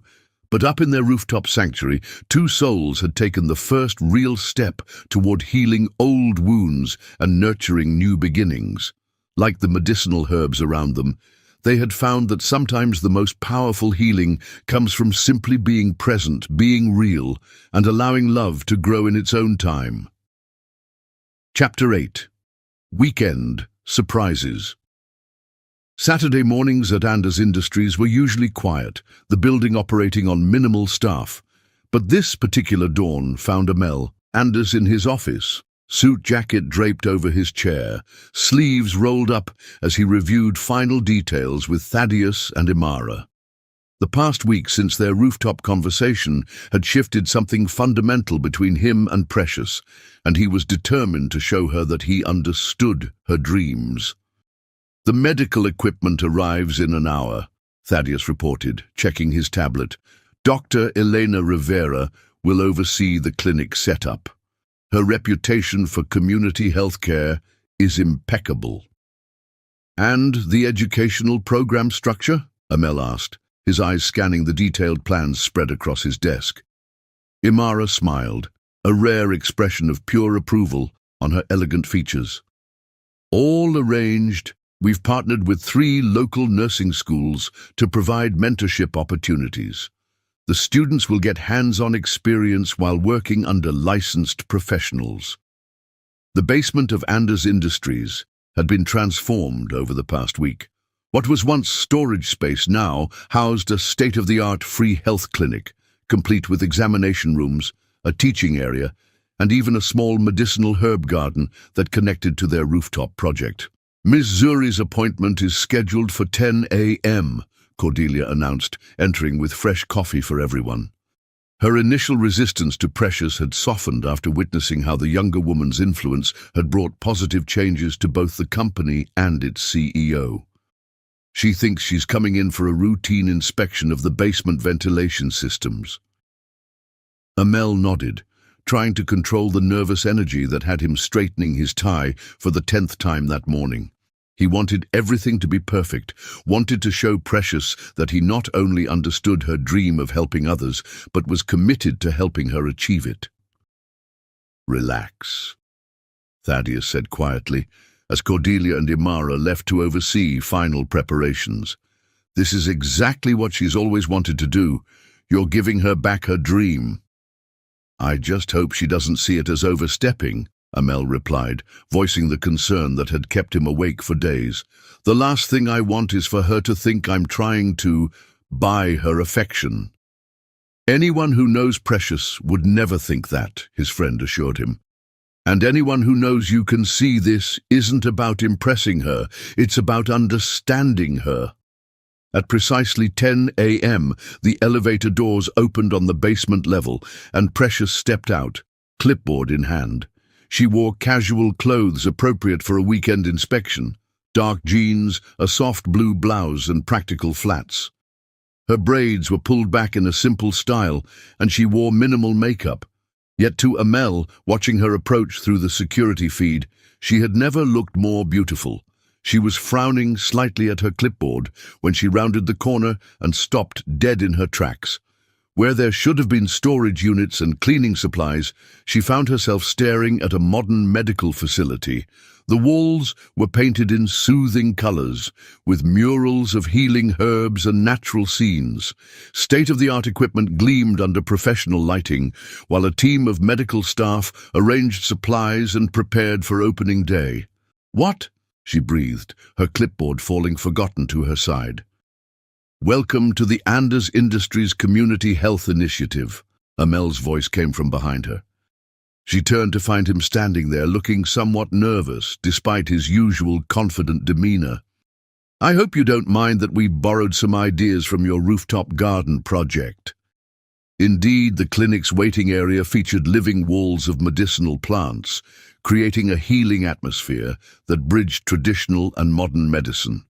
Speaker 1: but up in their rooftop sanctuary, 2 souls had taken the first real step toward healing old wounds and nurturing new beginnings. Like the medicinal herbs around them, They had found that sometimes the most powerful healing comes from simply being present, being real, and allowing love to grow in its own time. Chapter 8. Weekend Surprises. Saturday mornings at Anders Industries were usually quiet, the building operating on minimal staff. But this particular dawn found Anders in his office, suit jacket draped over his chair, sleeves rolled up as he reviewed final details with Thaddeus and Imara. The past week since their rooftop conversation had shifted something fundamental between him and Precious, and he was determined to show her that he understood her dreams. "The medical equipment arrives in an hour," Thaddeus reported, checking his tablet. "Dr. Elena Rivera will oversee the clinic setup. Her reputation for community health care is impeccable." "And the educational program structure?" Amel asked, his eyes scanning the detailed plans spread across his desk. Imara smiled, a rare expression of pure approval on her elegant features. "All arranged. We've partnered with 3 local nursing schools to provide mentorship opportunities. The students will get hands-on experience while working under licensed professionals." The basement of Anders Industries had been transformed over the past week. What was once storage space now housed a state-of-the-art free health clinic, complete with examination rooms, a teaching area, and even a small medicinal herb garden that connected to their rooftop project. "Miss Zuri's appointment is scheduled for 10 a.m., Cordelia announced, entering with fresh coffee for everyone. Her initial resistance to Precious had softened after witnessing how the younger woman's influence had brought positive changes to both the company and its CEO. "She thinks she's coming in for a routine inspection of the basement ventilation systems." Amel nodded, trying to control the nervous energy that had him straightening his tie for the 10th time that morning. He wanted everything to be perfect, wanted to show Precious that he not only understood her dream of helping others, but was committed to helping her achieve it. "Relax," Thaddeus said quietly, as Cordelia and Imara left to oversee final preparations. "This is exactly what she's always wanted to do. You're giving her back her dream." "I just hope she doesn't see it as overstepping," Amel replied, voicing the concern that had kept him awake for days. "The last thing I want is for her to think I'm trying to buy her affection." "Anyone who knows Precious would never think that," his friend assured him. "And anyone who knows you can see this isn't about impressing her, it's about understanding her." At precisely 10 a.m., the elevator doors opened on the basement level, and Precious stepped out, clipboard in hand. She wore casual clothes appropriate for a weekend inspection, dark jeans, a soft blue blouse, and practical flats. Her braids were pulled back in a simple style, and she wore minimal makeup. Yet to Amel, watching her approach through the security feed, she had never looked more beautiful. She was frowning slightly at her clipboard when she rounded the corner and stopped dead in her tracks. Where there should have been storage units and cleaning supplies, she found herself staring at a modern medical facility. The walls were painted in soothing colors, with murals of healing herbs and natural scenes. State-of-the-art equipment gleamed under professional lighting, while a team of medical staff arranged supplies and prepared for opening day. "What?" she breathed, her clipboard falling forgotten to her side. "Welcome to the Anders Industries Community Health Initiative," Amel's voice came from behind her. She turned to find him standing there, looking somewhat nervous, despite his usual confident demeanor. "I hope you don't mind that we borrowed some ideas from your rooftop garden project." Indeed, the clinic's waiting area featured living walls of medicinal plants, creating a healing atmosphere that bridged traditional and modern medicine.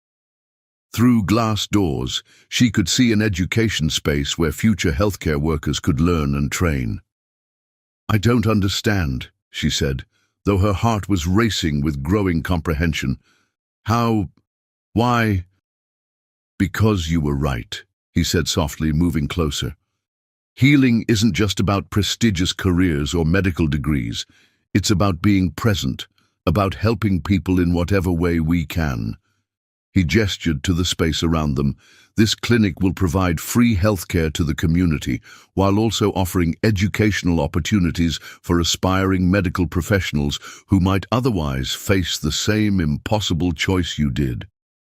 Speaker 1: Through glass doors, she could see an education space where future healthcare workers could learn and train. "I don't understand," she said, though her heart was racing with growing comprehension. Why?" "Because you were right," he said softly, moving closer. "Healing isn't just about prestigious careers or medical degrees. It's about being present, about helping people in whatever way we can." He gestured to the space around them. This clinic will provide free healthcare to the community, while also offering educational opportunities for aspiring medical professionals who might otherwise face the same impossible choice you did.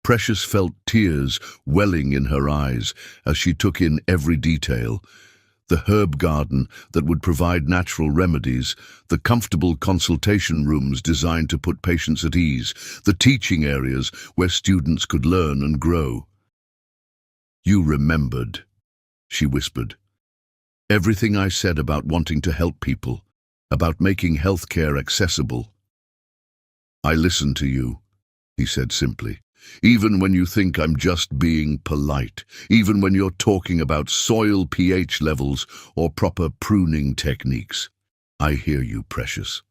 Speaker 1: Precious felt tears welling in her eyes as she took in every detail. The herb garden that would provide natural remedies, the comfortable consultation rooms designed to put patients at ease, the teaching areas where students could learn and grow. "You remembered," she whispered. "Everything I said about wanting to help people, about making healthcare accessible." "I listened to you," he said simply. "Even when you think I'm just being polite, even when you're talking about soil pH levels or proper pruning techniques. I hear you, Precious.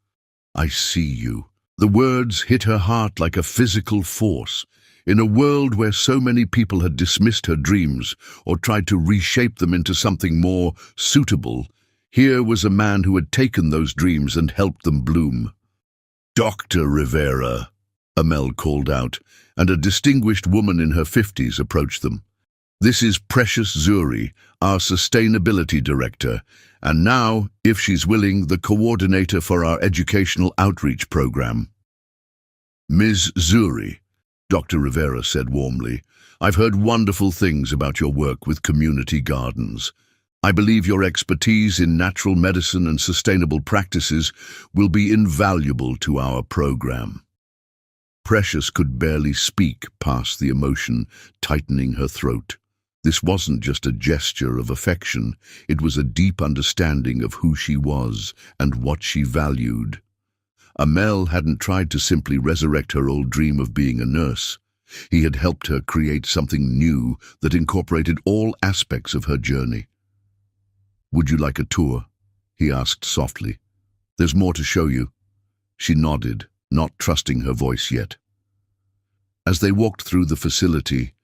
Speaker 1: I see you." The words hit her heart like a physical force. In a world where so many people had dismissed her dreams or tried to reshape them into something more suitable, here was a man who had taken those dreams and helped them bloom. "Dr. Rivera," Amel called out, and a distinguished woman in her 50s approached them. "This is Precious Zuri, our Sustainability Director, and now, if she's willing, the coordinator for our educational outreach program." "Ms. Zuri," Dr. Rivera said warmly, "I've heard wonderful things about your work with community gardens. I believe your expertise in natural medicine and sustainable practices will be invaluable to our program." Precious could barely speak past the emotion tightening her throat. This wasn't just a gesture of affection, it was a deep understanding of who she was and what she valued. Amel hadn't tried to simply resurrect her old dream of being a nurse. He had helped her create something new that incorporated all aspects of her journey. "Would you like a tour?" he asked softly. "There's more to show you." She nodded, not trusting her voice yet. As they walked through the facility,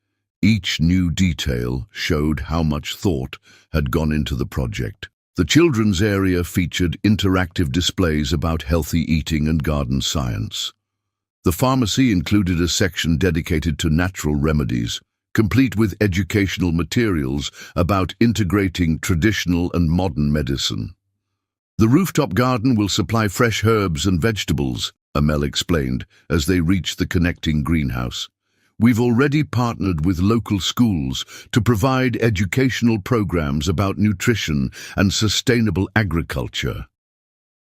Speaker 1: each new detail showed how much thought had gone into the project. The children's area featured interactive displays about healthy eating and garden science. The pharmacy included a section dedicated to natural remedies, complete with educational materials about integrating traditional and modern medicine. "The rooftop garden will supply fresh herbs and vegetables," Amel explained as they reached the connecting greenhouse. "We've already partnered with local schools to provide educational programs about nutrition and sustainable agriculture."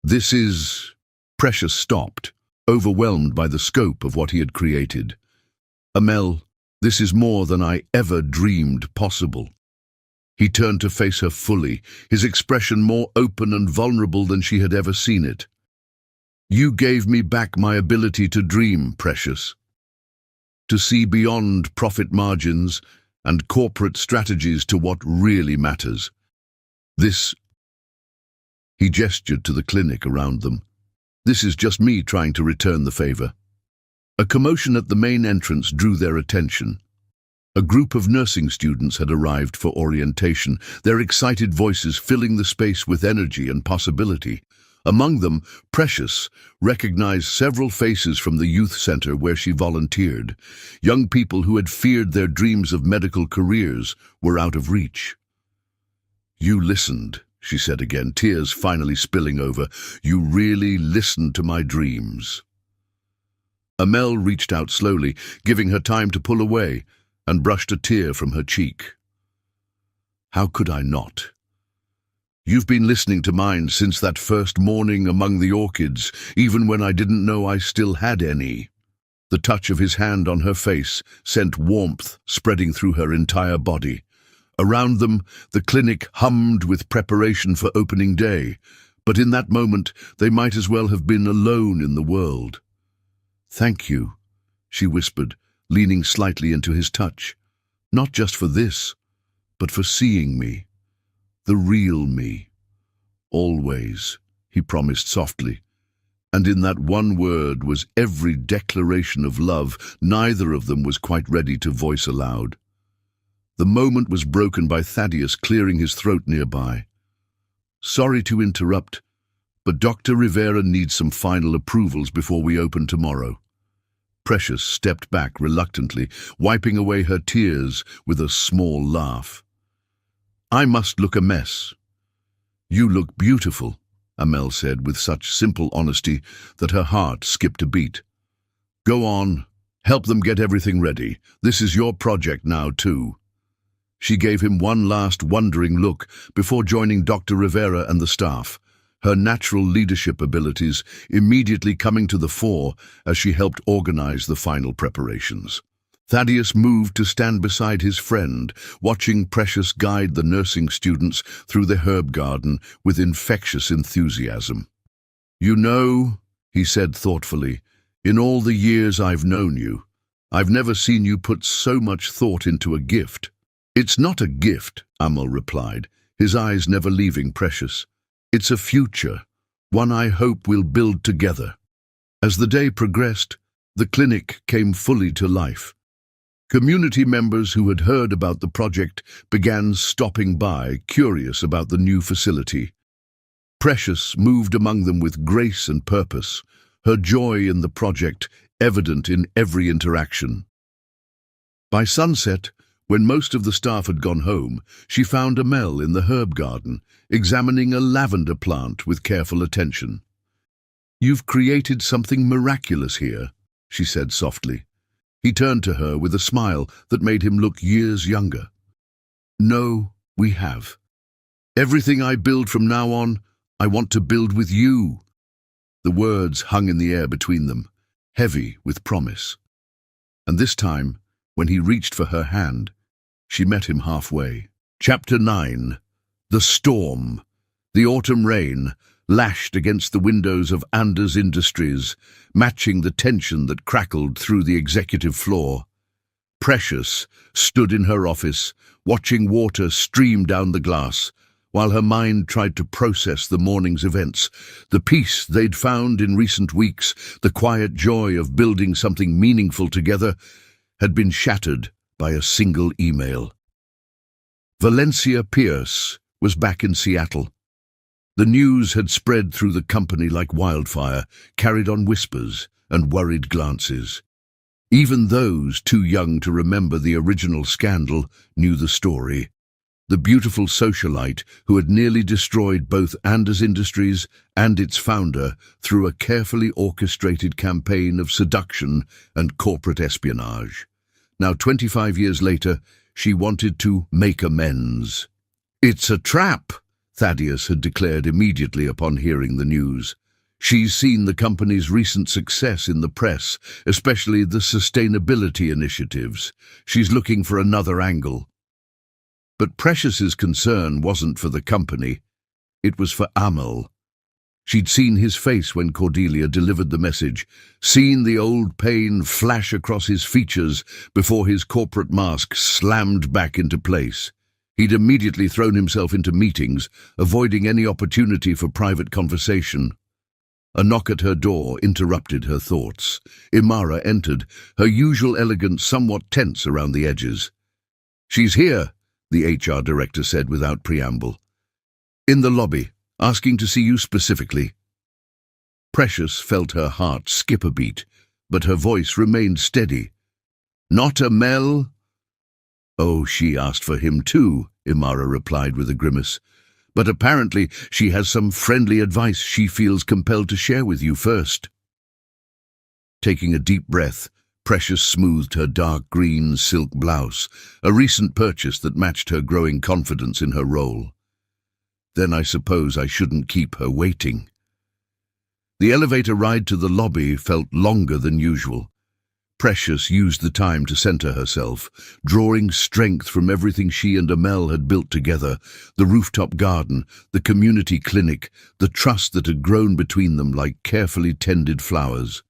Speaker 1: "This is—" Precious stopped, overwhelmed by the scope of what he had created. "Amel, this is more than I ever dreamed possible." He turned to face her fully, his expression more open and vulnerable than she had ever seen it. "You gave me back my ability to dream, Precious. To see beyond profit margins and corporate strategies to what really matters. This—" He gestured to the clinic around them. "This is just me trying to return the favor." A commotion at the main entrance drew their attention. A group of nursing students had arrived for orientation, their excited voices filling the space with energy and possibility. Among them, Precious recognized several faces from the youth center where she volunteered. Young people who had feared their dreams of medical careers were out of reach. "You listened," she said again, tears finally spilling over. "You really listened to my dreams." Amel reached out slowly, giving her time to pull away, and brushed a tear from her cheek. "How could I not? You've been listening to mine since that first morning among the orchids, even when I didn't know I still had any." The touch of his hand on her face sent warmth spreading through her entire body. Around them, the clinic hummed with preparation for opening day, but in that moment they might as well have been alone in the world. "Thank you," she whispered, leaning slightly into his touch. "Not just for this, but for seeing me. The real me. Always," he promised softly. And in that one word was every declaration of love neither of them was quite ready to voice aloud. The moment was broken by Thaddeus clearing his throat nearby. "Sorry to interrupt, but Dr. Rivera needs some final approvals before we open tomorrow." Precious stepped back reluctantly, wiping away her tears with a small laugh. "I must look a mess." "You look beautiful," Amel said with such simple honesty that her heart skipped a beat. "Go on, help them get everything ready. This is your project now, too." She gave him one last wondering look before joining Dr. Rivera and the staff, her natural leadership abilities immediately coming to the fore as she helped organize the final preparations. Thaddeus moved to stand beside his friend, watching Precious guide the nursing students through the herb garden with infectious enthusiasm. "You know," he said thoughtfully, "in all the years I've known you, I've never seen you put so much thought into a gift." "It's not a gift," Amel replied, his eyes never leaving Precious. "It's a future, one I hope we'll build together." As the day progressed, the clinic came fully to life. Community members who had heard about the project began stopping by, curious about the new facility. Precious moved among them with grace and purpose, her joy in the project evident in every interaction. By sunset, when most of the staff had gone home, she found Amel in the herb garden, examining a lavender plant with careful attention. "You've created something miraculous here," she said softly. He turned to her with a smile that made him look years younger. "No, we have. Everything I build from now on, I want to build with you." The words hung in the air between them, heavy with promise. And this time, when he reached for her hand, she met him halfway. Chapter 9. The Storm. The autumn rain lashed against the windows of Anders Industries, matching the tension that crackled through the executive floor. Precious stood in her office, watching water stream down the glass, while her mind tried to process the morning's events, the peace they'd found in recent weeks, the quiet joy of building something meaningful together, had been shattered by a single email. Valencia Pierce was back in Seattle. The news had spread through the company like wildfire, carried on whispers and worried glances. Even those too young to remember the original scandal knew the story. The beautiful socialite who had nearly destroyed both Anders Industries and its founder through a carefully orchestrated campaign of seduction and corporate espionage. Now, 25 years later, she wanted to make amends. "It's a trap," Thaddeus had declared immediately upon hearing the news. "She's seen the company's recent success in the press, especially the sustainability initiatives. She's looking for another angle." But Precious's concern wasn't for the company. It was for Amel. She'd seen his face when Cordelia delivered the message, seen the old pain flash across his features before his corporate mask slammed back into place. He'd immediately thrown himself into meetings, avoiding any opportunity for private conversation. A knock at her door interrupted her thoughts. Imara entered, her usual elegance somewhat tense around the edges. "She's here," the HR director said without preamble. "In the lobby, asking to see you specifically." Precious felt her heart skip a beat, but her voice remained steady. "Not Amel?" "Oh, she asked for him too," Imara replied with a grimace. "But apparently she has some friendly advice she feels compelled to share with you first." Taking a deep breath, Precious smoothed her dark green silk blouse, a recent purchase that matched her growing confidence in her role. "Then I suppose I shouldn't keep her waiting." The elevator ride to the lobby felt longer than usual. Precious used the time to center herself, drawing strength from everything she and Amel had built together, the rooftop garden, the community clinic, the trust that had grown between them like carefully tended flowers.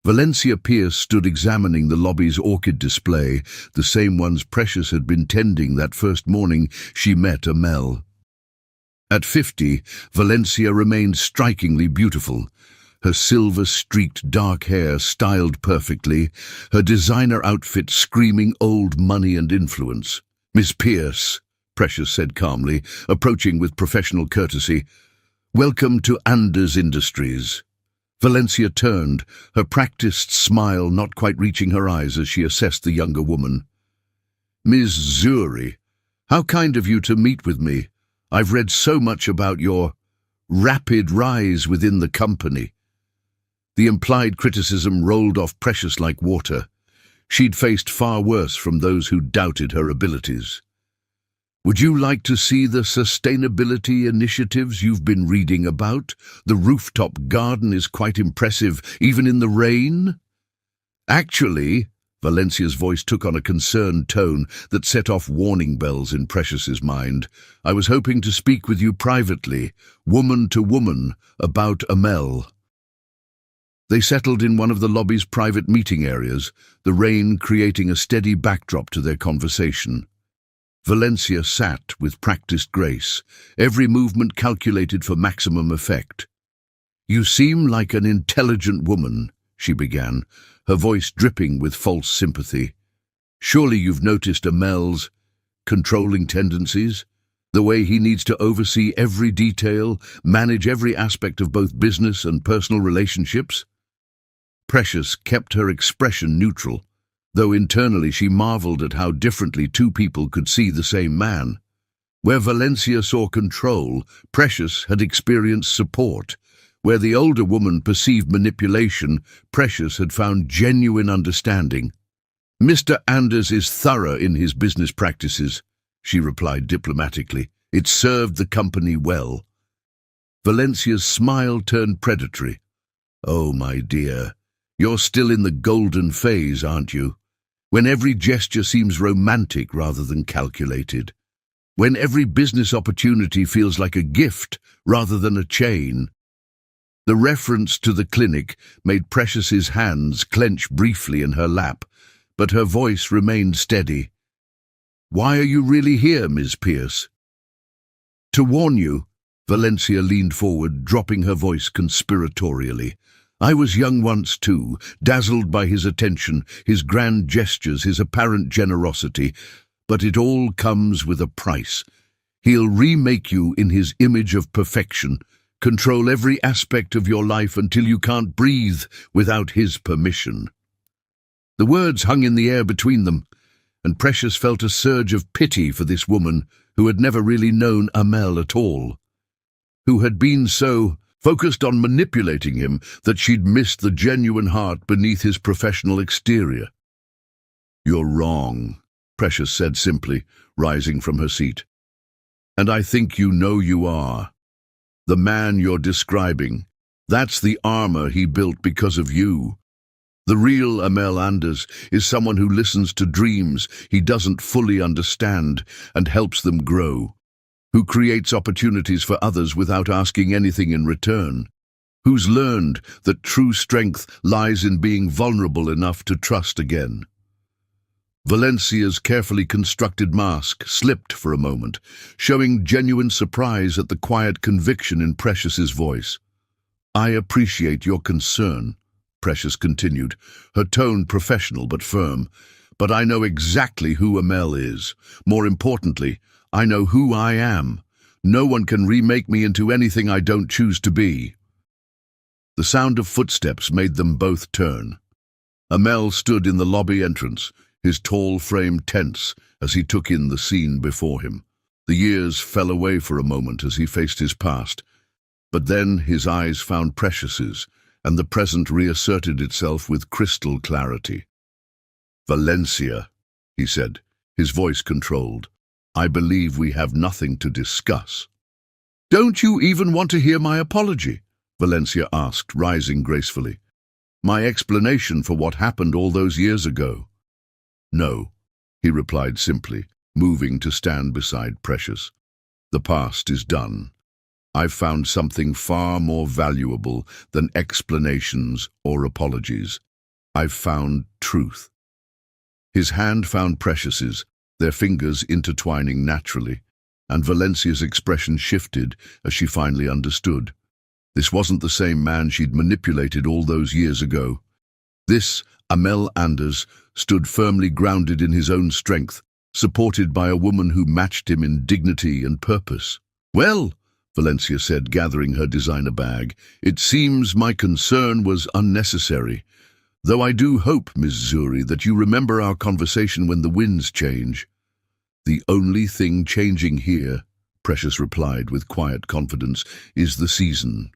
Speaker 1: Valencia Pierce stood examining the lobby's orchid display, the same ones Precious had been tending that first morning she met Amel. At 50, Valencia remained strikingly beautiful. Her silver-streaked dark hair styled perfectly, her designer outfit screaming old money and influence. "Miss Pierce," Precious said calmly, approaching with professional courtesy, "welcome to Anders Industries." Valencia turned, her practiced smile not quite reaching her eyes as she assessed the younger woman. "Ms. Zuri, how kind of you to meet with me. I've read so much about your rapid rise within the company." The implied criticism rolled off Precious like water. She'd faced far worse from those who doubted her abilities. "Would you like to see the sustainability initiatives you've been reading about? The rooftop garden is quite impressive, even in the rain." "Actually," Valencia's voice took on a concerned tone that set off warning bells in Precious's mind, "I was hoping to speak with you privately, woman to woman, about Amel." They settled in one of the lobby's private meeting areas, the rain creating a steady backdrop to their conversation. Valencia sat with practiced grace, every movement calculated for maximum effect. "You seem like an intelligent woman," she began, her voice dripping with false sympathy. "Surely you've noticed Amel's controlling tendencies? The way he needs to oversee every detail, manage every aspect of both business and personal relationships?" Precious kept her expression neutral, though internally she marveled at how differently two people could see the same man. Where Valencia saw control, Precious had experienced support. Where the older woman perceived manipulation, Precious had found genuine understanding. "Mr. Anders is thorough in his business practices," she replied diplomatically. "It served the company well." Valencia's smile turned predatory. "Oh, my dear, you're still in the golden phase, aren't you? When every gesture seems romantic rather than calculated. When every business opportunity feels like a gift rather than a chain." The reference to the clinic made Precious's hands clench briefly in her lap, but her voice remained steady. "Why are you really here, Ms. Pierce?" "To warn you," Valencia leaned forward, dropping her voice conspiratorially. "I was young once too, dazzled by his attention, his grand gestures, his apparent generosity. But it all comes with a price. He'll remake you in his image of perfection, control every aspect of your life until you can't breathe without his permission." The words hung in the air between them, and Precious felt a surge of pity for this woman who had never really known Amel at all, who had been so focused on manipulating him that she'd missed the genuine heart beneath his professional exterior. "You're wrong," Precious said simply, rising from her seat. "And I think you know you are. The man you're describing, that's the armor he built because of you. The real Amel Anders is someone who listens to dreams he doesn't fully understand and helps them grow, who creates opportunities for others without asking anything in return, who's learned that true strength lies in being vulnerable enough to trust again." Valencia's carefully constructed mask slipped for a moment, showing genuine surprise at the quiet conviction in Precious's voice. "I appreciate your concern," Precious continued, her tone professional but firm, "but I know exactly who Amel is. More importantly, I know who I am. No one can remake me into anything I don't choose to be." The sound of footsteps made them both turn. Amel stood in the lobby entrance, his tall frame tense as he took in the scene before him. The years fell away for a moment as he faced his past, but then his eyes found Precious's, and the present reasserted itself with crystal clarity. "Valencia," he said, his voice controlled, "I believe we have nothing to discuss." "Don't you even want to hear my apology?" Valencia asked, rising gracefully. "My explanation for what happened all those years ago?" "No," he replied simply, moving to stand beside Precious. "The past is done. I've found something far more valuable than explanations or apologies. I've found truth." His hand found Precious's, their fingers intertwining naturally, and Valencia's expression shifted as she finally understood. This wasn't the same man she'd manipulated all those years ago. This, Amel Anders, stood firmly grounded in his own strength, supported by a woman who matched him in dignity and purpose. "Well," Valencia said, gathering her designer bag. It seems my concern was unnecessary, though I do hope, Miss Zuri, that you remember our conversation when the winds change. The only thing changing here, Precious replied with quiet confidence, is the season.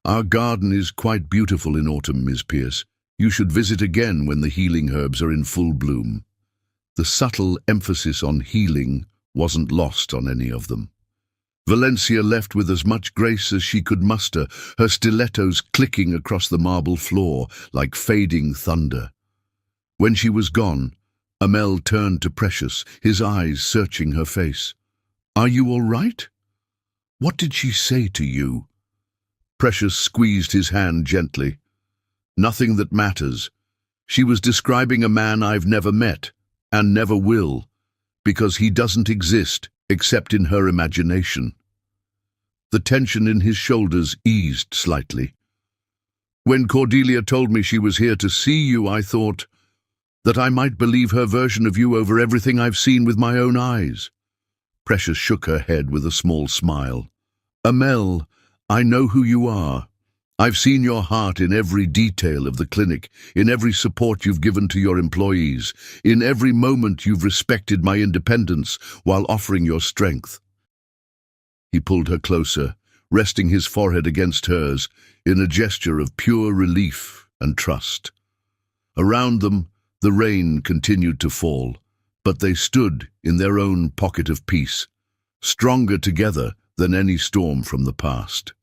Speaker 1: Our garden is quite beautiful in autumn, Miss Pierce. You should visit again when the healing herbs are in full bloom. The subtle emphasis on healing wasn't lost on any of them. Valencia left with as much grace as she could muster, her stilettos clicking across the marble floor like fading thunder. When she was gone, Amel turned to Precious, his eyes searching her face. "Are you all right? What did she say to you?" Precious squeezed his hand gently. "Nothing that matters. She was describing a man I've never met, and never will, because he doesn't exist except in her imagination." The tension in his shoulders eased slightly. "When Cordelia told me she was here to see you, I thought that I might believe her version of you over everything I've seen with my own eyes." Precious shook her head with a small smile. "Amel, I know who you are. I've seen your heart in every detail of the clinic, in every support you've given to your employees, in every moment you've respected my independence while offering your strength." He pulled her closer, resting his forehead against hers in a gesture of pure relief and trust. Around them, the rain continued to fall, but they stood in their own pocket of peace, stronger together than any storm from the past.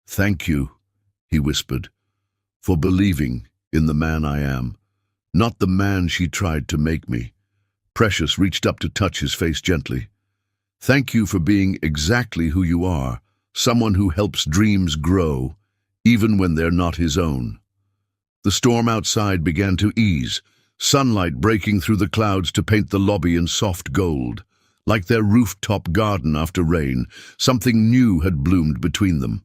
Speaker 1: "Thank you," he whispered, "for believing in the man I am, not the man she tried to make me." Precious reached up to touch his face gently. "Thank you for being exactly who you are, someone who helps dreams grow, even when they're not his own." The storm outside began to ease, sunlight breaking through the clouds to paint the lobby in soft gold. Like their rooftop garden after rain, something new had bloomed between them.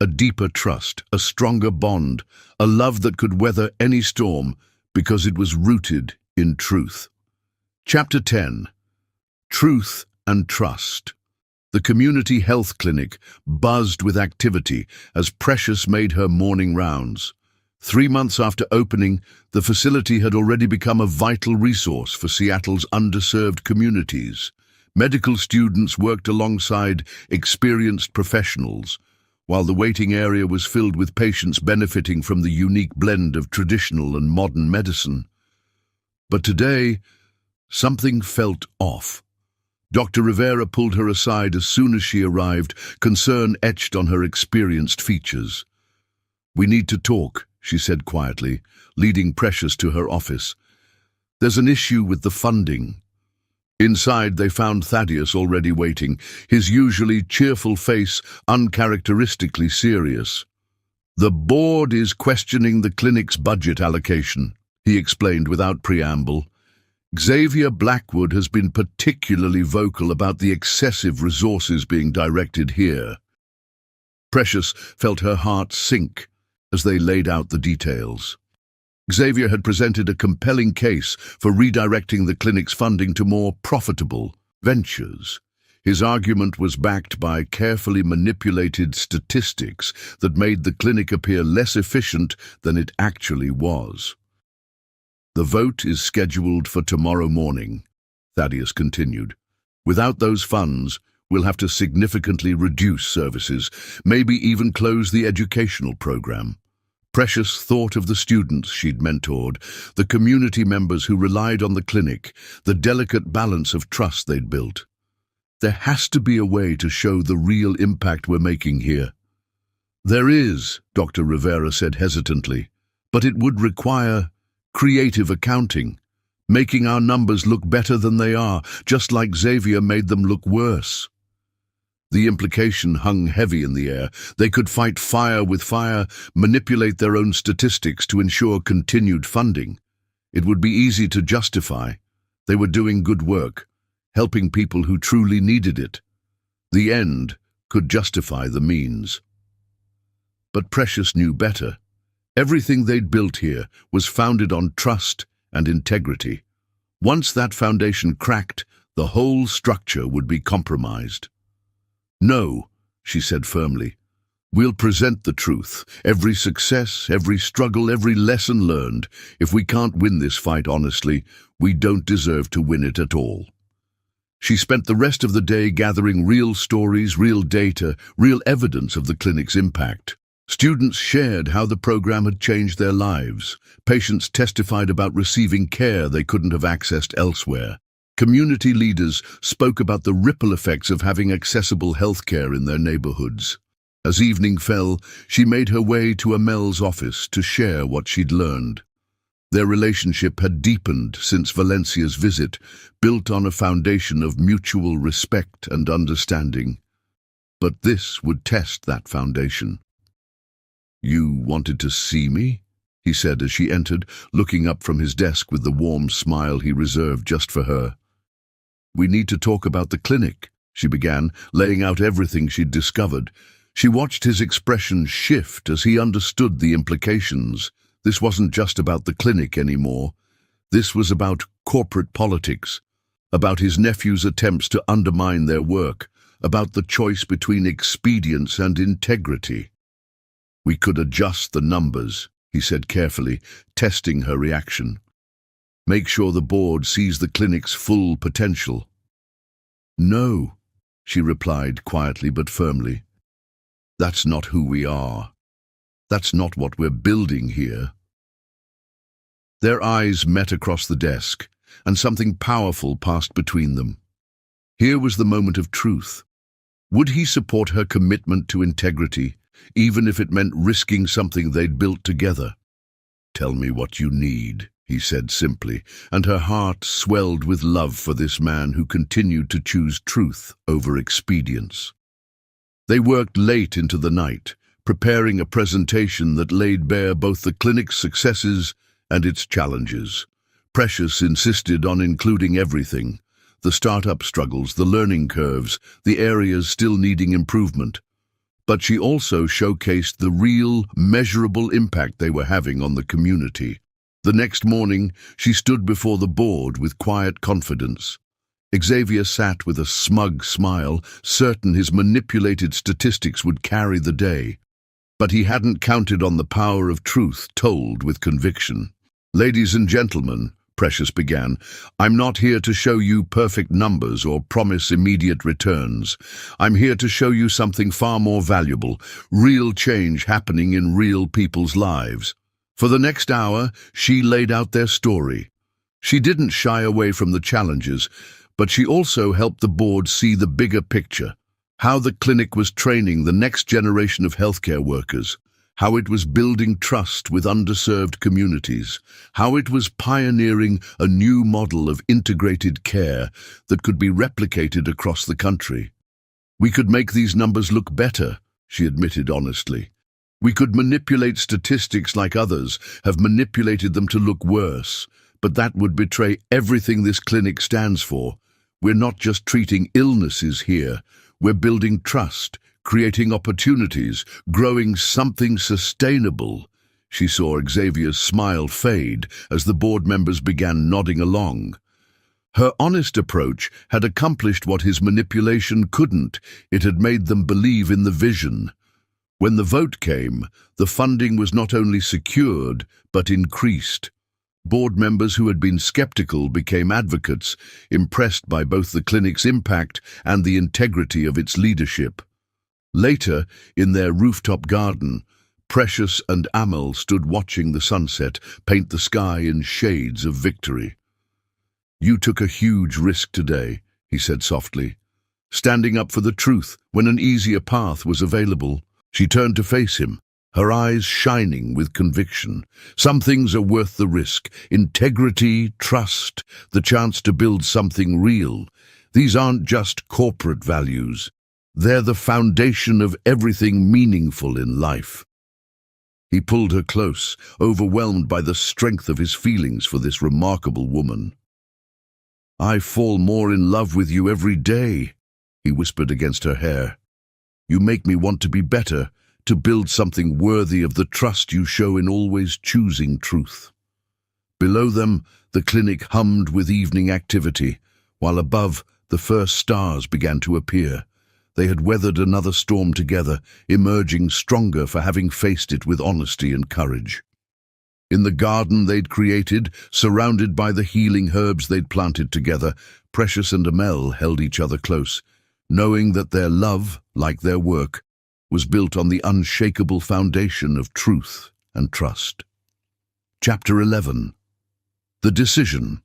Speaker 1: A deeper trust, a stronger bond, a love that could weather any storm because it was rooted in truth. Chapter 10. Truth and Trust. The community health clinic buzzed with activity as Precious made her morning rounds. 3 months after opening, the facility had already become a vital resource for Seattle's underserved communities. Medical students worked alongside experienced professionals, while the waiting area was filled with patients benefiting from the unique blend of traditional and modern medicine. But today, something felt off. Dr. Rivera pulled her aside as soon as she arrived, concern etched on her experienced features. "We need to talk," she said quietly, leading Precious to her office. "There's an issue with the funding." Inside, they found Thaddeus already waiting, his usually cheerful face uncharacteristically serious. "The board is questioning the clinic's budget allocation," he explained without preamble. "Xavier Blackwood has been particularly vocal about the excessive resources being directed here." Precious felt her heart sink as they laid out the details. Xavier had presented a compelling case for redirecting the clinic's funding to more profitable ventures. His argument was backed by carefully manipulated statistics that made the clinic appear less efficient than it actually was. "The vote is scheduled for tomorrow morning," Thaddeus continued. "Without those funds, we'll have to significantly reduce services, maybe even close the educational program." Precious thought of the students she'd mentored, the community members who relied on the clinic, the delicate balance of trust they'd built. "There has to be a way to show the real impact we're making here." "There is," Dr. Rivera said hesitantly, "but it would require creative accounting, making our numbers look better than they are, just like Xavier made them look worse." The implication hung heavy in the air. They could fight fire with fire, manipulate their own statistics to ensure continued funding. It would be easy to justify. They were doing good work, helping people who truly needed it. The end could justify the means. But Precious knew better. Everything they'd built here was founded on trust and integrity. Once that foundation cracked, the whole structure would be compromised. "No," she said firmly. We'll present the truth, every success, every struggle, every lesson learned. If we can't win this fight honestly, we don't deserve to win it at all. She spent the rest of the day gathering real stories, real data, real evidence of the clinic's impact. Students shared how the program had changed their lives. Patients testified about receiving care they couldn't have accessed elsewhere. Community leaders spoke about the ripple effects of having accessible healthcare in their neighborhoods. As evening fell, she made her way to Amel's office to share what she'd learned. Their relationship had deepened since Valencia's visit, built on a foundation of mutual respect and understanding. But this would test that foundation. "You wanted to see me?" he said as she entered, looking up from his desk with the warm smile he reserved just for her. "We need to talk about the clinic," she began, laying out everything she'd discovered. She watched his expression shift as he understood the implications. This wasn't just about the clinic anymore. This was about corporate politics, about his nephew's attempts to undermine their work, about the choice between expedience and integrity. "We could adjust the numbers," he said carefully, testing her reaction. "Make sure the board sees the clinic's full potential." "No," she replied quietly but firmly. "That's not who we are. That's not what we're building here." Their eyes met across the desk, and something powerful passed between them. Here was the moment of truth. Would he support her commitment to integrity, even if it meant risking something they'd built together? "Tell me what you need," he said simply, and her heart swelled with love for this man who continued to choose truth over expedience. They worked late into the night, preparing a presentation that laid bare both the clinic's successes and its challenges. Precious insisted on including everything: the startup struggles, the learning curves, the areas still needing improvement. But she also showcased the real, measurable impact they were having on the community. The next morning, she stood before the board with quiet confidence. Xavier sat with a smug smile, certain his manipulated statistics would carry the day. But he hadn't counted on the power of truth told with conviction. "Ladies and gentlemen," Precious began, "I'm not here to show you perfect numbers or promise immediate returns. I'm here to show you something far more valuable, real change happening in real people's lives." For the next hour, she laid out their story. She didn't shy away from the challenges, but she also helped the board see the bigger picture: how the clinic was training the next generation of healthcare workers, how it was building trust with underserved communities, how it was pioneering a new model of integrated care that could be replicated across the country. "We could make these numbers look better," she admitted honestly. "We could manipulate statistics like others have manipulated them to look worse, but that would betray everything this clinic stands for. We're not just treating illnesses here. We're building trust, creating opportunities, growing something sustainable." She saw Xavier's smile fade as the board members began nodding along. Her honest approach had accomplished what his manipulation couldn't. It had made them believe in the vision. When the vote came, the funding was not only secured, but increased. Board members who had been skeptical became advocates, impressed by both the clinic's impact and the integrity of its leadership. Later, in their rooftop garden, Precious and Amel stood watching the sunset paint the sky in shades of victory. "You took a huge risk today," he said softly, "standing up for the truth when an easier path was available." She turned to face him, her eyes shining with conviction. "Some things are worth the risk: integrity, trust, the chance to build something real. These aren't just corporate values. They're the foundation of everything meaningful in life." He pulled her close, overwhelmed by the strength of his feelings for this remarkable woman. "I fall more in love with you every day," he whispered against her hair. "You make me want to be better, to build something worthy of the trust you show in always choosing truth." Below them, the clinic hummed with evening activity, while above, the first stars began to appear. They had weathered another storm together, emerging stronger for having faced it with honesty and courage. In the garden they'd created, surrounded by the healing herbs they'd planted together, Precious and Amel held each other close, knowing that their love, like their work, was built on the unshakable foundation of truth and trust. Chapter 11. The Decision.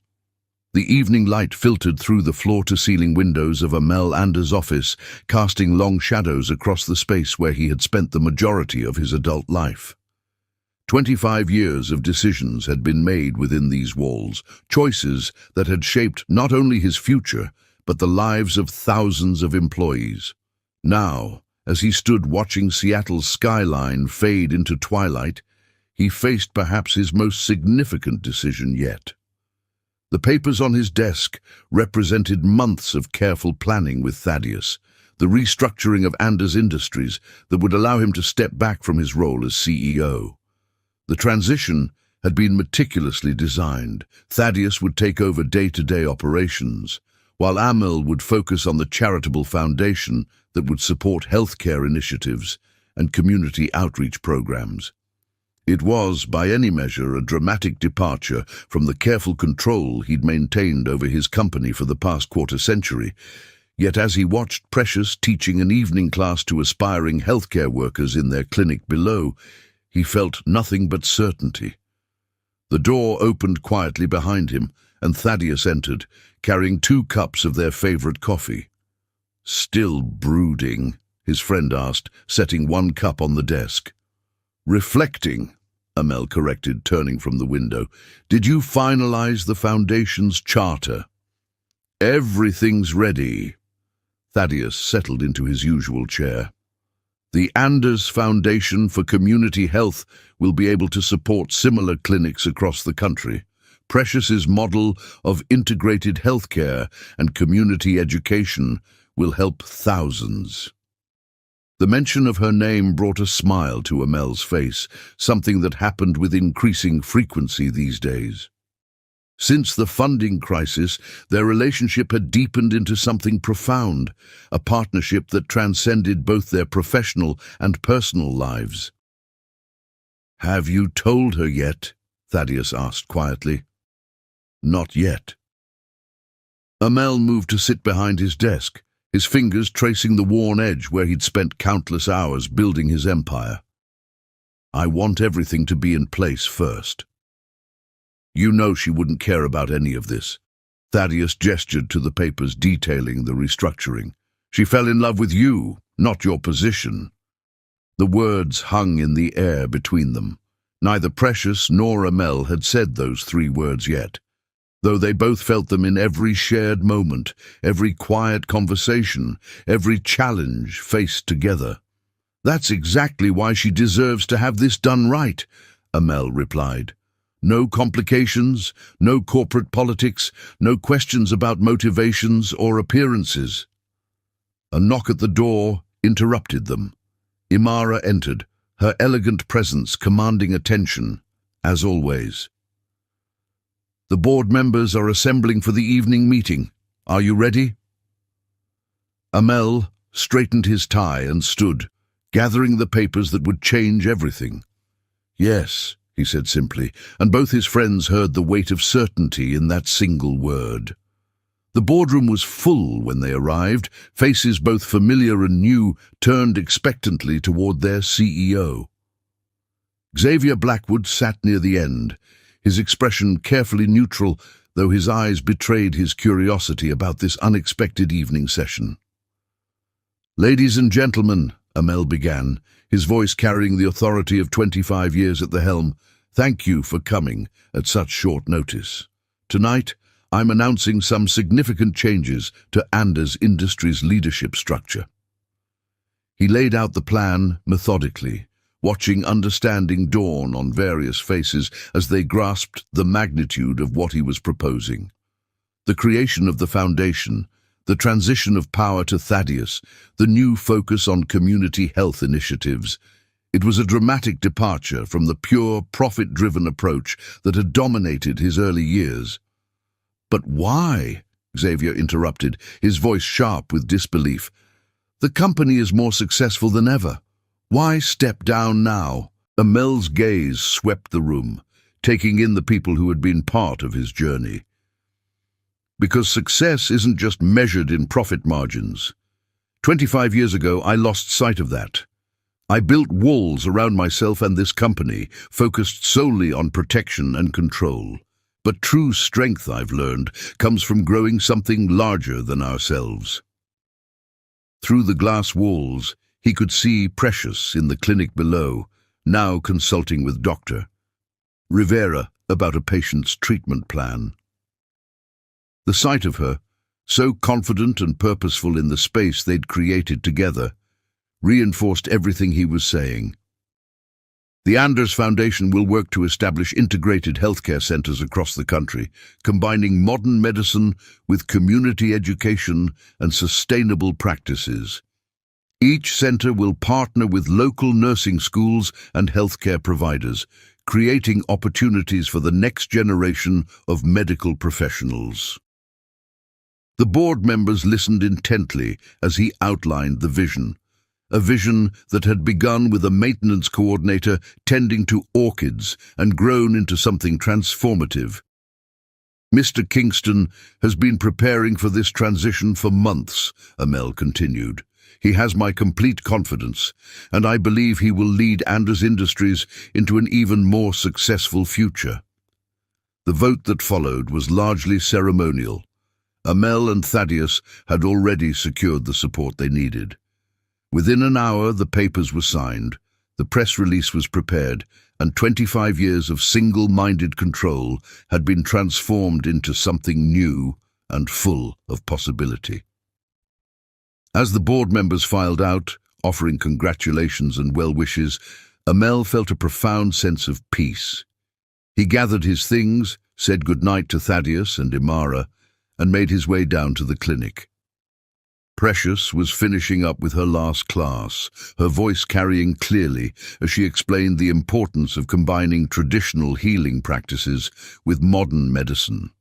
Speaker 1: The evening light filtered through the floor-to-ceiling windows of Amel Ander's office, casting long shadows across the space where he had spent the majority of his adult life. 25 years of decisions had been made within these walls, choices that had shaped not only his future, but the lives of thousands of employees. Now, as he stood watching Seattle's skyline fade into twilight, he faced perhaps his most significant decision yet. The papers on his desk represented months of careful planning with Thaddeus, the restructuring of Anders Industries that would allow him to step back from his role as CEO. The transition had been meticulously designed. Thaddeus would take over day-to-day operations, while Amel would focus on the charitable foundation that would support healthcare initiatives and community outreach programs. It was, by any measure, a dramatic departure from the careful control he'd maintained over his company for the past quarter-century. Yet as he watched Precious teaching an evening class to aspiring healthcare workers in their clinic below, he felt nothing but certainty. The door opened quietly behind him, and Thaddeus entered, carrying 2 cups of their favorite coffee. "Still brooding?" his friend asked, setting 1 cup on the desk. "Reflecting," Amel corrected, turning from the window. "Did you finalize the Foundation's charter?" "Everything's ready." Thaddeus settled into his usual chair. "The Anders Foundation for Community Health will be able to support similar clinics across the country. Precious's model of integrated healthcare and community education will help thousands." The mention of her name brought a smile to Amel's face, something that happened with increasing frequency these days. Since the funding crisis, their relationship had deepened into something profound, a partnership that transcended both their professional and personal lives. "Have you told her yet?" Thaddeus asked quietly. "Not yet." Amel moved to sit behind his desk, his fingers tracing the worn edge where he'd spent countless hours building his empire. "I want everything to be in place first." "You know she wouldn't care about any of this." Thaddeus gestured to the papers detailing the restructuring. "She fell in love with you, not your position." The words hung in the air between them. Neither Precious nor Amel had said those 3 words yet, though they both felt them in every shared moment, every quiet conversation, every challenge faced together. "That's exactly why she deserves to have this done right," Amel replied. "No complications, no corporate politics, no questions about motivations or appearances." A knock at the door interrupted them. Imara entered, her elegant presence commanding attention, as always. "The board members are assembling for the evening meeting. Are you ready?" Amel straightened his tie and stood, gathering the papers that would change everything. "Yes," he said simply, and both his friends heard the weight of certainty in that single word. The boardroom was full when they arrived, faces both familiar and new turned expectantly toward their CEO. Xavier Blackwood sat near the end, his expression carefully neutral, though his eyes betrayed his curiosity about this unexpected evening session. "Ladies and gentlemen," Amel began, his voice carrying the authority of 25 years at the helm, "thank you for coming at such short notice. Tonight, I'm announcing some significant changes to Anders Industries' leadership structure." He laid out the plan methodically, watching understanding dawn on various faces as they grasped the magnitude of what he was proposing. The creation of the foundation, the transition of power to Thaddeus, the new focus on community health initiatives. It was a dramatic departure from the pure, profit-driven approach that had dominated his early years. "But why?" Xavier interrupted, his voice sharp with disbelief. The company is more successful than ever. Why step down now? Amel's gaze swept the room, taking in the people who had been part of his journey. Because success isn't just measured in profit margins. 25 years ago, I lost sight of that. I built walls around myself and this company, focused solely on protection and control. But true strength, I've learned, comes from growing something larger than ourselves. Through the glass walls, he could see Precious in the clinic below, now consulting with Dr. Rivera about a patient's treatment plan. The sight of her, so confident and purposeful in the space they'd created together, reinforced everything he was saying. The Anders Foundation will work to establish integrated healthcare centers across the country, combining modern medicine with community education and sustainable practices. Each center will partner with local nursing schools and healthcare providers, creating opportunities for the next generation of medical professionals. The board members listened intently as he outlined the vision. A vision that had begun with a maintenance coordinator tending to orchids and grown into something transformative. Mr. Kingston has been preparing for this transition for months, Amel continued. He has my complete confidence, and I believe he will lead Anders Industries into an even more successful future. The vote that followed was largely ceremonial. Amel and Thaddeus had already secured the support they needed. Within an hour, the papers were signed, the press release was prepared, and 25 years of single-minded control had been transformed into something new and full of possibility. As the board members filed out, offering congratulations and well wishes, Amel felt a profound sense of peace. He gathered his things, said goodnight to Thaddeus and Imara, and made his way down to the clinic. Precious was finishing up with her last class, her voice carrying clearly as she explained the importance of combining traditional healing practices with modern medicine.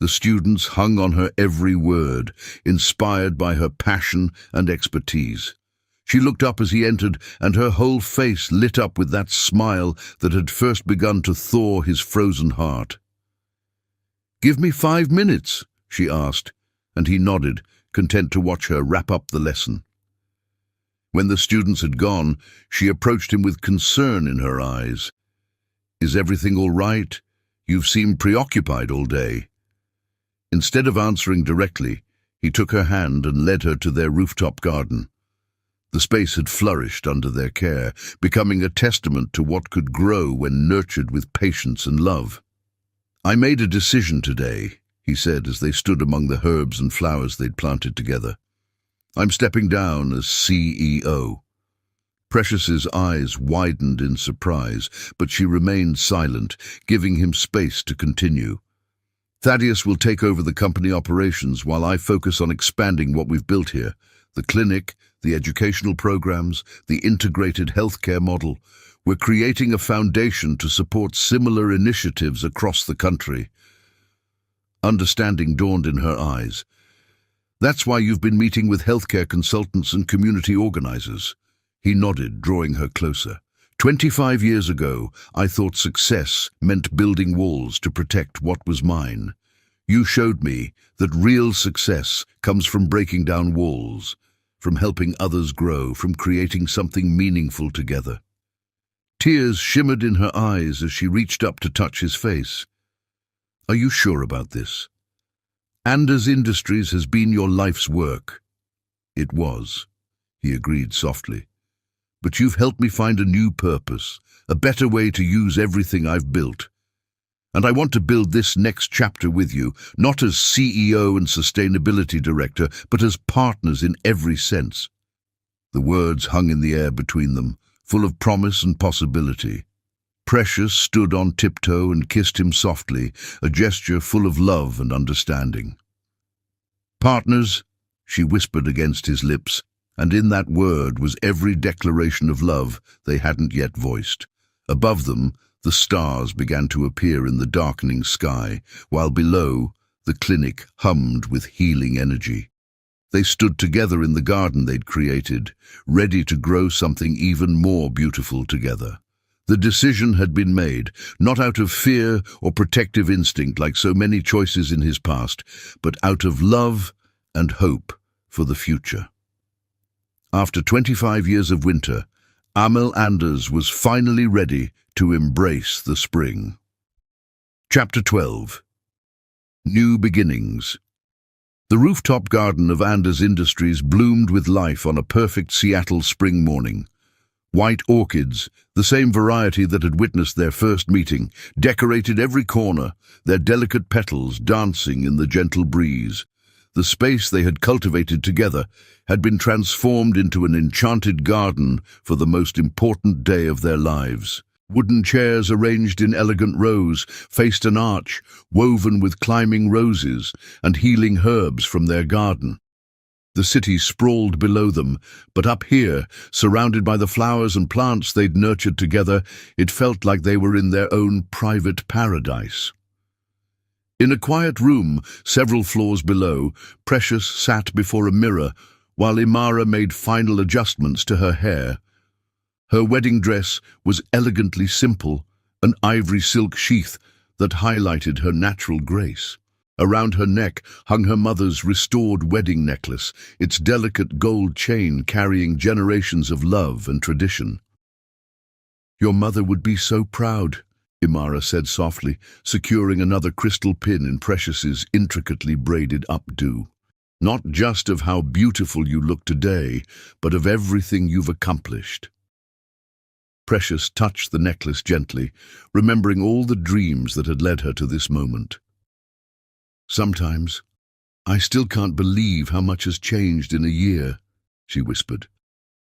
Speaker 1: The students hung on her every word, inspired by her passion and expertise. She looked up as he entered, and her whole face lit up with that smile that had first begun to thaw his frozen heart. "Give me 5 minutes," she asked, and he nodded, content to watch her wrap up the lesson. When the students had gone, she approached him with concern in her eyes. "Is everything all right? You've seemed preoccupied all day." Instead of answering directly, he took her hand and led her to their rooftop garden. The space had flourished under their care, becoming a testament to what could grow when nurtured with patience and love. "I made a decision today," he said as they stood among the herbs and flowers they'd planted together. "I'm stepping down as CEO." Precious's eyes widened in surprise, but she remained silent, giving him space to continue. "Thaddeus will take over the company operations while I focus on expanding what we've built here. The clinic, the educational programs, the integrated healthcare model. We're creating a foundation to support similar initiatives across the country." Understanding dawned in her eyes. "That's why you've been meeting with healthcare consultants and community organizers." He nodded, drawing her closer. 25 years ago, I thought success meant building walls to protect what was mine. You showed me that real success comes from breaking down walls, from helping others grow, from creating something meaningful together." Tears shimmered in her eyes as she reached up to touch his face. "Are you sure about this? Anders Industries has been your life's work." "It was," he agreed softly. "But you've helped me find a new purpose, a better way to use everything I've built. And I want to build this next chapter with you, not as CEO and sustainability director, but as partners in every sense." The words hung in the air between them, full of promise and possibility. Precious stood on tiptoe and kissed him softly, a gesture full of love and understanding. "Partners," she whispered against his lips, and in that word was every declaration of love they hadn't yet voiced. Above them, the stars began to appear in the darkening sky, while below, the clinic hummed with healing energy. They stood together in the garden they'd created, ready to grow something even more beautiful together. The decision had been made, not out of fear or protective instinct like so many choices in his past, but out of love and hope for the future. After 25 years of winter, Amel Anders was finally ready to embrace the spring. Chapter 12. New Beginnings. The rooftop garden of Anders Industries bloomed with life on a perfect Seattle spring morning. White orchids, the same variety that had witnessed their first meeting, decorated every corner, their delicate petals dancing in the gentle breeze. The space they had cultivated together had been transformed into an enchanted garden for the most important day of their lives. Wooden chairs arranged in elegant rows faced an arch woven with climbing roses and healing herbs from their garden. The city sprawled below them, but up here, surrounded by the flowers and plants they'd nurtured together, it felt like they were in their own private paradise. In a quiet room, several floors below, Precious sat before a mirror while Imara made final adjustments to her hair. Her wedding dress was elegantly simple, an ivory silk sheath that highlighted her natural grace. Around her neck hung her mother's restored wedding necklace, its delicate gold chain carrying generations of love and tradition. "Your mother would be so proud," Imara said softly, securing another crystal pin in Precious's intricately braided updo. "Not just of how beautiful you look today, but of everything you've accomplished." Precious touched the necklace gently, remembering all the dreams that had led her to this moment. "Sometimes, I still can't believe how much has changed in a year," she whispered.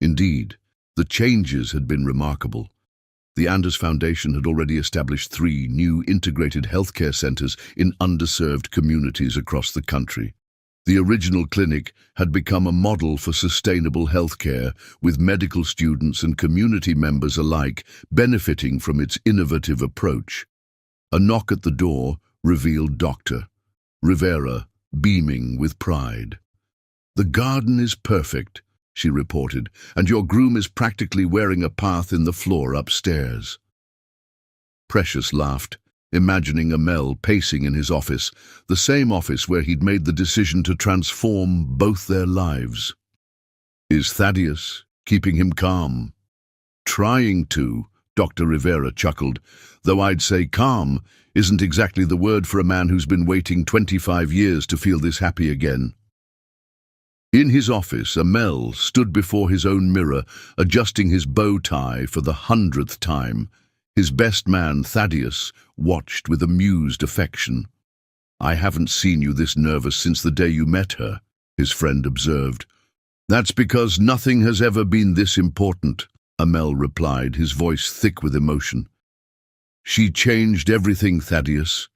Speaker 1: Indeed, the changes had been remarkable. The Anders Foundation had already established 3 new integrated healthcare centers in underserved communities across the country. The original clinic had become a model for sustainable healthcare, with medical students and community members alike benefiting from its innovative approach. A knock at the door revealed Dr. Rivera, beaming with pride. "The garden is perfect," she reported, "and your groom is practically wearing a path in the floor upstairs." Precious laughed, imagining Amel pacing in his office, the same office where he'd made the decision to transform both their lives. "Is Thaddeus keeping him calm?" "Trying to," Dr. Rivera chuckled, "though I'd say calm isn't exactly the word for a man who's been waiting 25 years to feel this happy again." In his office, Amel stood before his own mirror, adjusting his bow tie for the 100th time. His best man, Thaddeus, watched with amused affection. "I haven't seen you this nervous since the day you met her," his friend observed. "That's because nothing has ever been this important," Amel replied, his voice thick with emotion. "She changed everything, Thaddeus.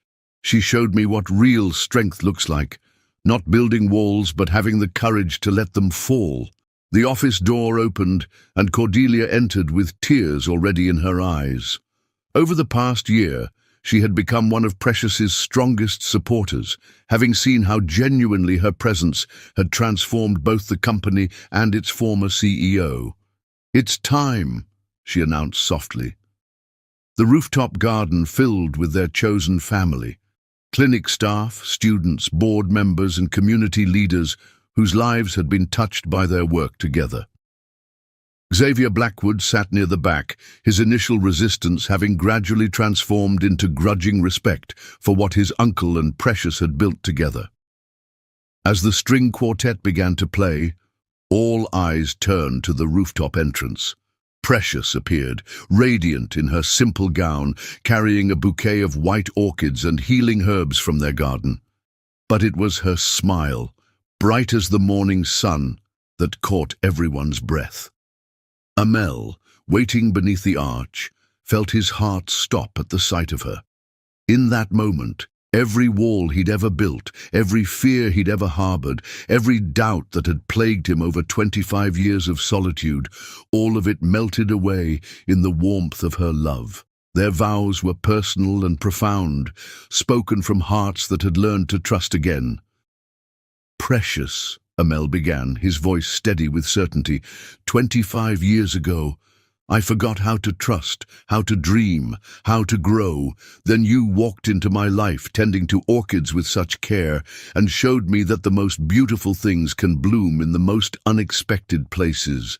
Speaker 1: She showed me what real strength looks like, not building walls but having the courage to let them fall." The office door opened and Cordelia entered with tears already in her eyes. Over the past year, she had become one of Precious's strongest supporters, having seen how genuinely her presence had transformed both the company and its former CEO. "It's time," she announced softly. The rooftop garden filled with their chosen family, clinic staff, students, board members, and community leaders whose lives had been touched by their work together. Xavier Blackwood sat near the back, his initial resistance having gradually transformed into grudging respect for what his uncle and Precious had built together. As the string quartet began to play, all eyes turned to the rooftop entrance. Precious appeared, radiant in her simple gown, carrying a bouquet of white orchids and healing herbs from their garden. But it was her smile, bright as the morning sun, that caught everyone's breath. Amel, waiting beneath the arch, felt his heart stop at the sight of her. In that moment, every wall he'd ever built, every fear he'd ever harbored, every doubt that had plagued him over 25 years of solitude, all of it melted away in the warmth of her love. Their vows were personal and profound, spoken from hearts that had learned to trust again. "Precious," Amel began, his voice steady with certainty. 25 years ago, I forgot how to trust, how to dream, how to grow. Then you walked into my life, tending to orchids with such care, and showed me that the most beautiful things can bloom in the most unexpected places.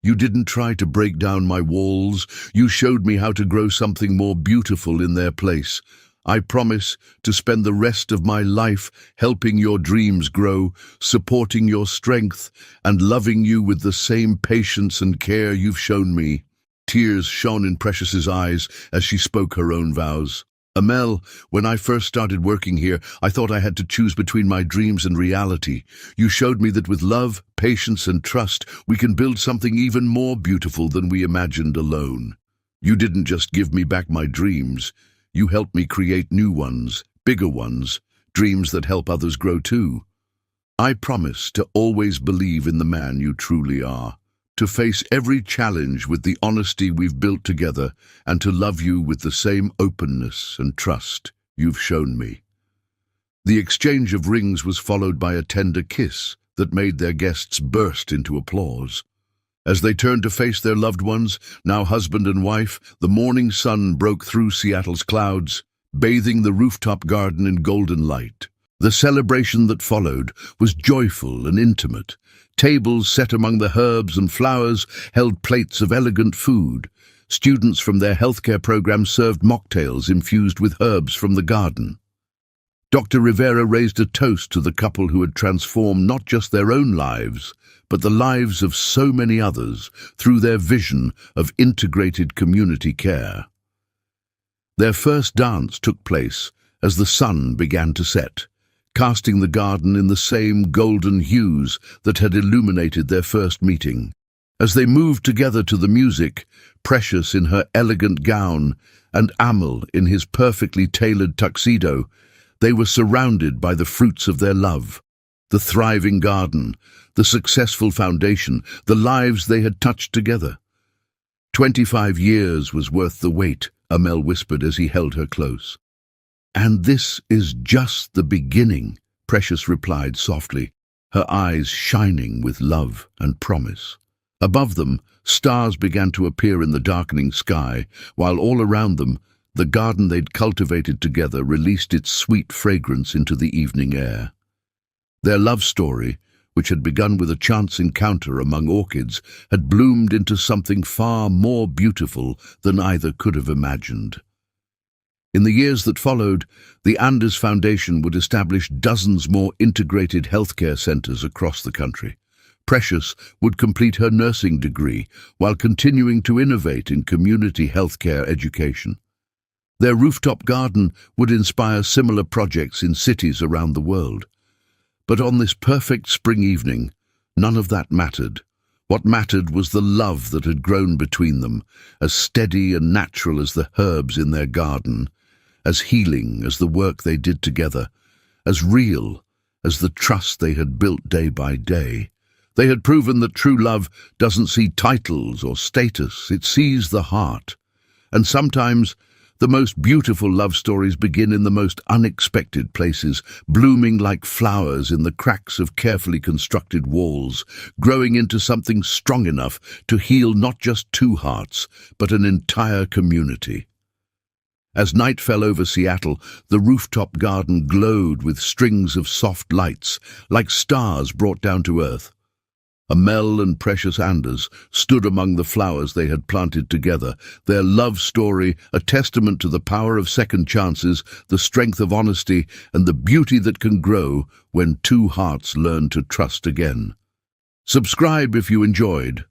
Speaker 1: You didn't try to break down my walls. You showed me how to grow something more beautiful in their place. I promise to spend the rest of my life helping your dreams grow, supporting your strength, and loving you with the same patience and care you've shown me." Tears shone in Precious's eyes as she spoke her own vows. "Amel, when I first started working here, I thought I had to choose between my dreams and reality. You showed me that with love, patience, and trust, we can build something even more beautiful than we imagined alone. You didn't just give me back my dreams. You helped me create new ones, bigger ones, dreams that help others grow too. I promise to always believe in the man you truly are, to face every challenge with the honesty we've built together, and to love you with the same openness and trust you've shown me." The exchange of rings was followed by a tender kiss that made their guests burst into applause. As they turned to face their loved ones, now husband and wife, the morning sun broke through Seattle's clouds, bathing the rooftop garden in golden light. The celebration that followed was joyful and intimate. Tables set among the herbs and flowers held plates of elegant food. Students from their healthcare program served mocktails infused with herbs from the garden. Dr. Rivera raised a toast to the couple who had transformed not just their own lives, but the lives of so many others through their vision of integrated community care. Their first dance took place as the sun began to set, casting the garden in the same golden hues that had illuminated their first meeting. As they moved together to the music, Precious in her elegant gown and Amel in his perfectly tailored tuxedo, they were surrounded by the fruits of their love. The thriving garden, the successful foundation, the lives they had touched together. 25 years was worth the wait, Amel whispered as he held her close. "And this is just the beginning," Precious replied softly, her eyes shining with love and promise. Above them, stars began to appear in the darkening sky, while all around them, the garden they'd cultivated together released its sweet fragrance into the evening air. Their love story, which had begun with a chance encounter among orchids, had bloomed into something far more beautiful than either could have imagined. In the years that followed, the Anders Foundation would establish dozens more integrated healthcare centers across the country. Precious would complete her nursing degree while continuing to innovate in community healthcare education. Their rooftop garden would inspire similar projects in cities around the world. But on this perfect spring evening, none of that mattered. What mattered was the love that had grown between them, as steady and natural as the herbs in their garden, as healing as the work they did together, as real as the trust they had built day by day. They had proven that true love doesn't see titles or status, it sees the heart. And sometimes the most beautiful love stories begin in the most unexpected places, blooming like flowers in the cracks of carefully constructed walls, growing into something strong enough to heal not just two hearts, but an entire community. As night fell over Seattle, the rooftop garden glowed with strings of soft lights, like stars brought down to earth. Amel and Precious Anders stood among the flowers they had planted together, their love story a testament to the power of second chances, the strength of honesty, and the beauty that can grow when two hearts learn to trust again. Subscribe if you enjoyed.